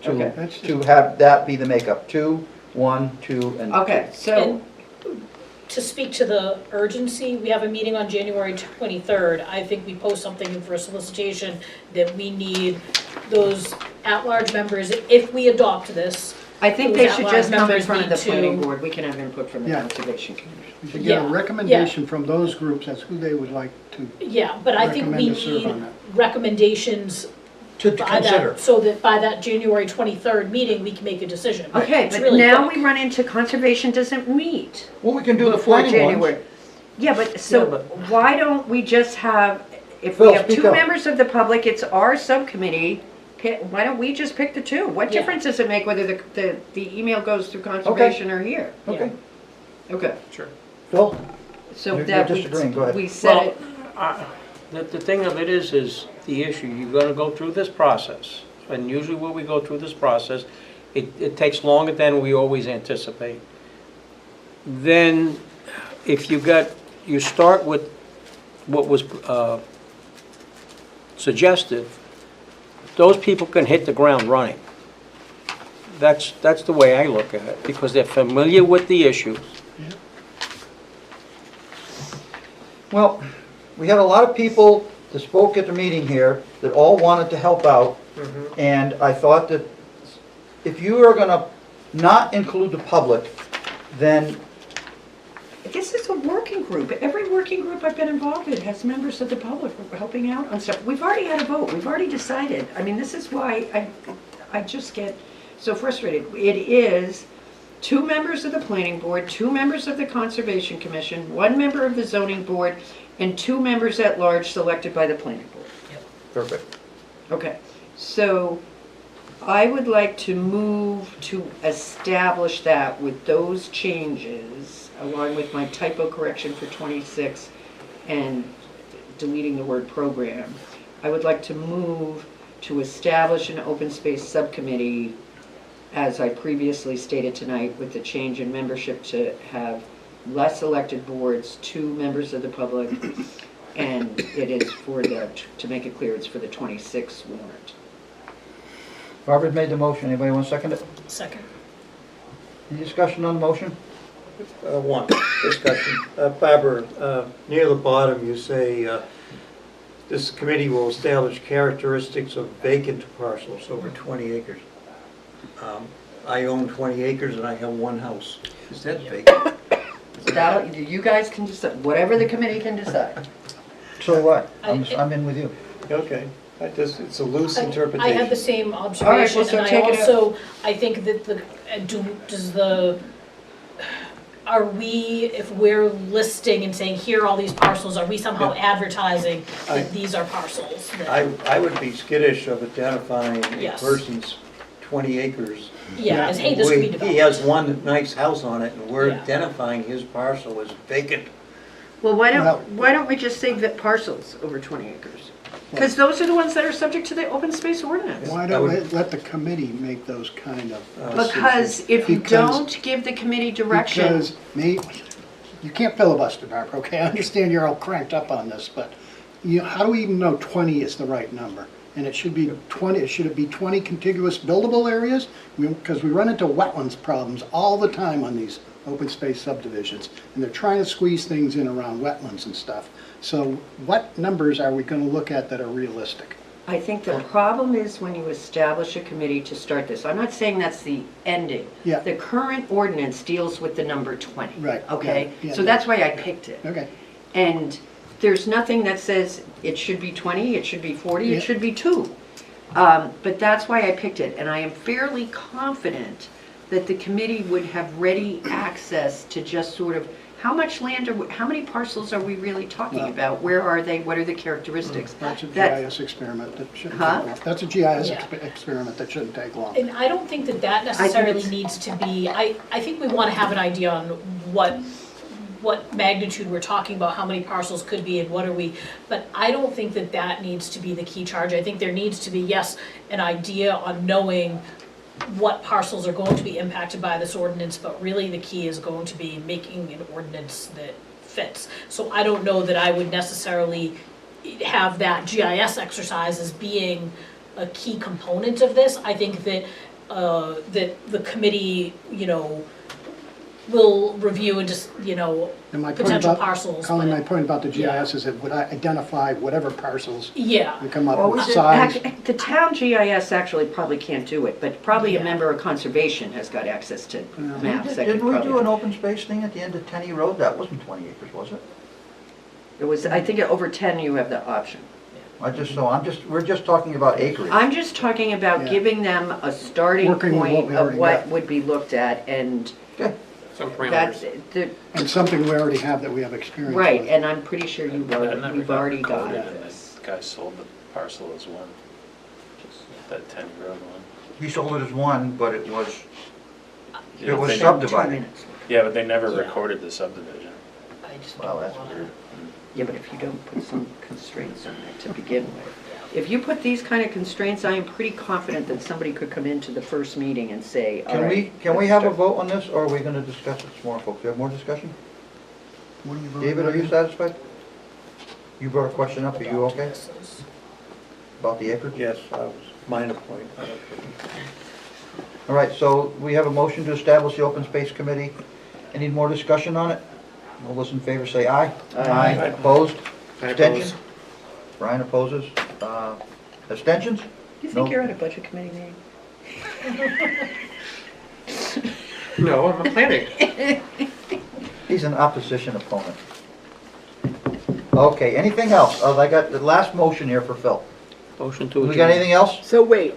Speaker 1: to, to have that be the makeup, 2, 1, 2, and 2.
Speaker 8: Okay, so,
Speaker 9: To speak to the urgency, we have a meeting on January 23rd. I think we post something for solicitation that we need those at-large members, if we adopt this.
Speaker 8: I think
Speaker 9: those
Speaker 8: they should
Speaker 9: at-large
Speaker 8: just come in
Speaker 9: members
Speaker 8: front of the
Speaker 9: need to-
Speaker 8: planning board. We can have input from the
Speaker 7: Yeah.
Speaker 8: conservation commission.
Speaker 7: We should get a
Speaker 9: Yeah,
Speaker 7: recommendation from those groups as who they would like to
Speaker 9: Yeah, but I think we
Speaker 7: recommend to serve
Speaker 9: need
Speaker 7: on that.
Speaker 9: recommendations
Speaker 1: To
Speaker 9: by
Speaker 1: consider.
Speaker 9: that, so that by that January 23rd meeting, we can make a decision.
Speaker 8: Okay,
Speaker 9: It's
Speaker 8: but
Speaker 9: really
Speaker 8: now
Speaker 9: quick.
Speaker 8: we run into conservation doesn't meet
Speaker 1: Well, we can do the
Speaker 8: before
Speaker 1: planning
Speaker 8: January.
Speaker 1: ones.
Speaker 8: Yeah, but
Speaker 11: Yeah,
Speaker 8: so
Speaker 11: but-
Speaker 8: why don't we just have, if
Speaker 1: Phil,
Speaker 8: we have
Speaker 1: speak
Speaker 8: 2
Speaker 1: up.
Speaker 8: members of the public, it's our subcommittee, why don't we just pick the 2? What
Speaker 9: Yeah.
Speaker 8: difference does it make whether the email goes through conservation or here?
Speaker 1: Okay,
Speaker 8: Okay,
Speaker 1: Phil?
Speaker 8: so
Speaker 1: You're
Speaker 8: that
Speaker 1: disagreeing, go ahead.
Speaker 8: we said
Speaker 11: Well,
Speaker 8: it,
Speaker 11: the thing of it is the issue, you're gonna go through this process. And usually when we go through this process, it takes longer than we always anticipate. Then, if you start with what was suggested, those people can hit the ground running. That's the way I look at it, because they're familiar with the issue.
Speaker 1: Well, we had a lot of people that spoke at the meeting here that all wanted to help out. And I thought that if you are gonna not include the public, then
Speaker 8: this is a working group. Every working group I've been involved in has members of the public helping out on stuff. We've already had a vote, we've already decided. I mean, this is why I just get so frustrated. It is 2 members of the planning board, 2 members of the conservation commission, 1 member of the zoning board, and 2 members at large selected by the planning board.
Speaker 1: perfect.
Speaker 8: Okay, so I would like to move to establish that with those changes, along with my typo correction for 26 and deleting the word program. I would like to move to establish an open space subcommittee, as I previously stated tonight, with the change in membership to have less elected boards, 2 members of the public, and it is for to make it clear, it's for the 26 warrant.
Speaker 1: Barbara made the motion, anybody want to second it?
Speaker 9: Second.
Speaker 1: Any discussion on the motion?
Speaker 3: One, discussion. Barbara, near the bottom, you say, this committee will establish characteristics of vacant parcels over 20 acres. I own 20 acres and I have 1 house. Is that vacant?
Speaker 8: You guys can decide, whatever the committee can decide.
Speaker 1: So what? I'm in with you.
Speaker 3: Okay, it's a loose
Speaker 9: I
Speaker 3: interpretation.
Speaker 9: have the same
Speaker 8: well,
Speaker 9: observation,
Speaker 8: so
Speaker 9: and I
Speaker 8: take it out.
Speaker 9: also, I think that are we, if we're listing and saying, here are all these parcels, are we somehow advertising that these are parcels? that-
Speaker 3: I would be skittish of identifying a
Speaker 9: Yes.
Speaker 3: person's 20 acres.
Speaker 9: Yeah, as, hey, this could be
Speaker 3: He
Speaker 9: developed.
Speaker 3: has 1 nice house on it, and we're
Speaker 9: Yeah.
Speaker 3: identifying his parcel as vacant.
Speaker 8: Well, why don't we just say that parcels over 20 acres? Because those are the ones that are subject to the open space ordinance.
Speaker 7: Why don't we let the committee make those kind of
Speaker 8: Because if you
Speaker 7: Because-
Speaker 8: don't give the committee direction,
Speaker 7: Because you can't filibuster, Barbara, okay? I understand you're all cranked up on this, but how do we even know 20 is the right number? And it should be 20, should it be 20 contiguous buildable areas? Because we run into wetlands problems all the time on these open space subdivisions, and they're trying to squeeze things in around wetlands and stuff. So what numbers are we going to look at that are realistic?
Speaker 8: I think the problem is when you establish a committee to start this. I'm not saying that's the ending.
Speaker 7: Yeah.
Speaker 8: The current ordinance deals with the number 20.
Speaker 7: Right,
Speaker 8: Okay?
Speaker 7: yeah,
Speaker 8: So
Speaker 7: yeah.
Speaker 8: that's why I picked it.
Speaker 7: Okay.
Speaker 8: And there's nothing that says it should be 20, it should be 40,
Speaker 7: Yeah.
Speaker 8: it should be 2. But that's why I picked it, and I am fairly confident that the committee would have ready access to just sort of, how much land, how many parcels are we really talking
Speaker 7: Well-
Speaker 8: about? Where are they? What are the characteristics?
Speaker 7: That's a
Speaker 8: That-
Speaker 7: GIS experiment that shouldn't
Speaker 8: Huh?
Speaker 7: take long. That's a GIS
Speaker 9: Yeah.
Speaker 7: experiment that shouldn't take long.
Speaker 9: And I don't think that
Speaker 8: think
Speaker 9: necessarily
Speaker 8: it's-
Speaker 9: needs to be, I think we want to have an idea on what magnitude we're talking about, how many parcels could be and what are we, but I don't think that needs to be the key charge. I think there needs to be, yes, an idea on knowing what parcels are going to be impacted by this ordinance, but really the key is going to be making an ordinance that fits. So I don't know that I would necessarily have that GIS exercise as being a key component of this. I think that, that the committee, you know, will review and just, you know,
Speaker 7: And my point
Speaker 9: potential
Speaker 7: about,
Speaker 9: parcels.
Speaker 7: Colin,
Speaker 9: but-
Speaker 7: my point about the
Speaker 9: Yeah.
Speaker 7: GIS is it would identify whatever parcels
Speaker 9: Yeah.
Speaker 7: we come up
Speaker 17: Well,
Speaker 7: with,
Speaker 17: we
Speaker 7: size.
Speaker 17: the town GIS actually probably can't do it, but probably a member of conservation has got access to maps. that
Speaker 1: Didn't
Speaker 17: could
Speaker 1: we
Speaker 17: probably-
Speaker 1: do an open space thing at the end of Tenny Road? That wasn't 20 acres, was it?
Speaker 17: It was, I think over 10 you have the option.
Speaker 1: We're just talking about acreage.
Speaker 17: I'm just talking about
Speaker 7: Yeah.
Speaker 17: giving them a starting
Speaker 7: Working with what
Speaker 17: point
Speaker 7: we
Speaker 17: of
Speaker 7: already
Speaker 17: what
Speaker 7: got.
Speaker 17: would be looked at, and
Speaker 2: Some
Speaker 17: that's,
Speaker 2: parameters.
Speaker 7: And something we already have that we have experience with.
Speaker 17: right, and I'm pretty sure you've
Speaker 5: That
Speaker 17: already,
Speaker 5: never
Speaker 17: you've
Speaker 5: got
Speaker 17: already got
Speaker 5: recorded,
Speaker 17: it.
Speaker 5: and the guy sold the parcel as one, that 10 road one.
Speaker 1: He sold it as one, but it was
Speaker 5: Yeah,
Speaker 1: was
Speaker 5: they-
Speaker 1: subdivided.
Speaker 5: Yeah, but they never recorded the subdivision.
Speaker 17: I just
Speaker 1: Well,
Speaker 17: don't
Speaker 1: that's
Speaker 17: wanna-
Speaker 1: weird.
Speaker 17: Yeah, but if you don't put some constraints on it to begin with. If you put these kind of constraints, I am pretty confident that somebody could come into the first meeting and say, all right.
Speaker 1: Can we
Speaker 17: let's
Speaker 1: have a
Speaker 17: start."
Speaker 1: vote on this, or are we gonna discuss it some more, folks? Do you have more discussion?
Speaker 7: What do you vote
Speaker 1: David,
Speaker 7: on?
Speaker 1: are you satisfied? You brought a question up, are you okay? About the acreage?
Speaker 3: Yes, I was, minor point.
Speaker 1: All right, so we have a motion to establish the open space committee. Any more discussion on it? All those in favor say aye.
Speaker 17: Aye.
Speaker 1: Opposed?
Speaker 11: I
Speaker 1: Abstention?
Speaker 11: oppose.
Speaker 1: Brian opposes. Abstentions?
Speaker 17: You think
Speaker 1: No.
Speaker 17: you're at a budget committee meeting?
Speaker 11: No, I'm planning.
Speaker 1: He's an opposition opponent. Okay, anything else? I got the last motion here for Phil.
Speaker 11: Motion to adjourn.
Speaker 1: We got anything else?
Speaker 4: So wait,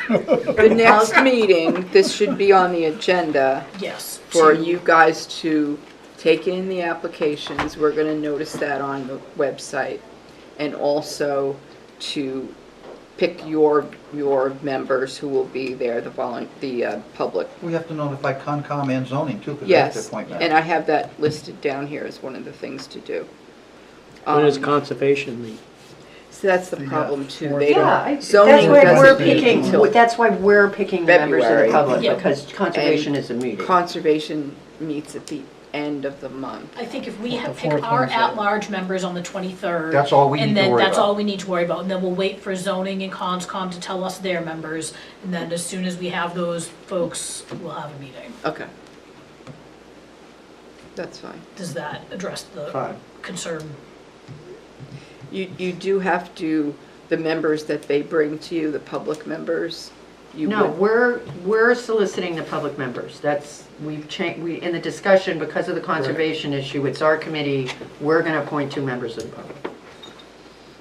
Speaker 4: the next meeting, this should be on the agenda
Speaker 9: Yes.
Speaker 4: for
Speaker 9: to-
Speaker 4: you guys to take in the applications. We're gonna notice that on the website. And also to pick your members who will be there, the public.
Speaker 1: We have to notify Concom and zoning too, because they have to
Speaker 4: Yes,
Speaker 1: appoint
Speaker 4: and
Speaker 1: members.
Speaker 4: I have that listed down here as one of the things to do.
Speaker 11: When does
Speaker 4: Um,
Speaker 11: conservation meet?
Speaker 4: So that's the problem too. They
Speaker 17: Yeah,
Speaker 4: don't,
Speaker 17: that's
Speaker 4: zoning
Speaker 17: why we're
Speaker 4: doesn't meet
Speaker 17: picking,
Speaker 4: until
Speaker 17: that's why we're picking the members of the
Speaker 4: February.
Speaker 17: public,
Speaker 9: Yeah.
Speaker 17: because conservation
Speaker 4: And
Speaker 17: is a meeting.
Speaker 4: Conservation meets at the end of the month.
Speaker 9: I think if we
Speaker 7: Well,
Speaker 9: have
Speaker 7: the
Speaker 9: pick
Speaker 7: fourth
Speaker 9: our
Speaker 7: Wednesday.
Speaker 9: at-large members on the 23rd.
Speaker 1: That's all we need to
Speaker 9: And then
Speaker 1: worry
Speaker 9: that's
Speaker 1: about.
Speaker 9: all we need to worry about. And then we'll wait for zoning and conscom to tell us their members. And then as soon as we have those folks, we'll have a meeting.
Speaker 4: Okay. That's fine.
Speaker 9: Does that address the
Speaker 17: Fine.
Speaker 9: concern?
Speaker 4: You do have to, the members that they bring to you, the public members, you
Speaker 17: No,
Speaker 4: would.
Speaker 17: we're soliciting the public members. That's, we've changed, in the discussion, because of the conservation issue, it's our committee, we're gonna appoint 2 members of the public.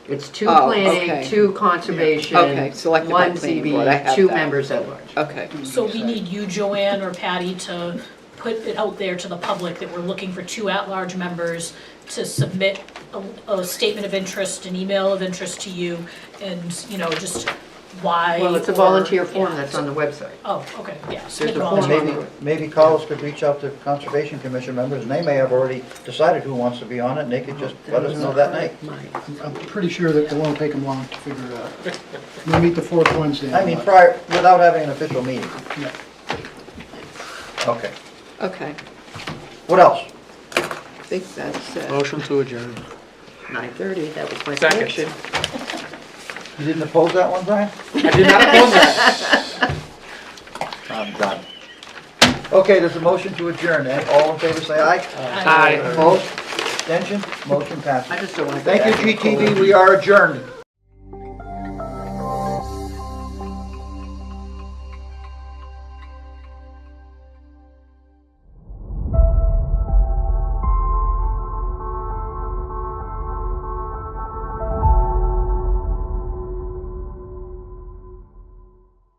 Speaker 17: It's 2
Speaker 4: Oh,
Speaker 17: planning,
Speaker 4: okay.
Speaker 17: 2 conservation,
Speaker 4: Okay, selected by
Speaker 17: 1
Speaker 4: planning board. I
Speaker 17: ZB,
Speaker 4: have
Speaker 17: 2
Speaker 4: that.
Speaker 17: members at large.
Speaker 4: Okay.
Speaker 9: So we need you, Joanne or Patty, to put it out there to the public that we're looking for 2 at-large members to submit a statement of interest, an email of interest to you, and, you know, just why.
Speaker 17: Well, it's a
Speaker 9: or-
Speaker 17: volunteer form
Speaker 9: yeah.
Speaker 17: that's on the website.
Speaker 9: Oh, okay, yeah.
Speaker 17: There's
Speaker 9: submit
Speaker 17: a
Speaker 9: a
Speaker 17: form.
Speaker 9: volunteer
Speaker 1: Maybe Carlos could reach out to Conservation Commission members, and they may have already decided who wants to be on it, and they could just let us know that night.
Speaker 7: I'm pretty sure that it won't take them long to figure it out. We'll meet the fourth Wednesday.
Speaker 1: I mean, prior, without having an official meeting.
Speaker 7: Yeah.
Speaker 1: Okay.
Speaker 4: Okay.
Speaker 1: What else?
Speaker 4: I think that's it.
Speaker 11: Motion to adjourn.
Speaker 17: 9:30, that was my
Speaker 2: Second.
Speaker 17: prediction.
Speaker 1: You didn't oppose that one, Brian?
Speaker 2: I did not oppose that.
Speaker 1: I'm done. Okay, there's a motion to adjourn, and all in favor say aye.
Speaker 2: Aye.
Speaker 1: Opposed? Abstention? Motion passes.
Speaker 17: I just don't want to.
Speaker 1: Thank you, GTV, we are adjourned.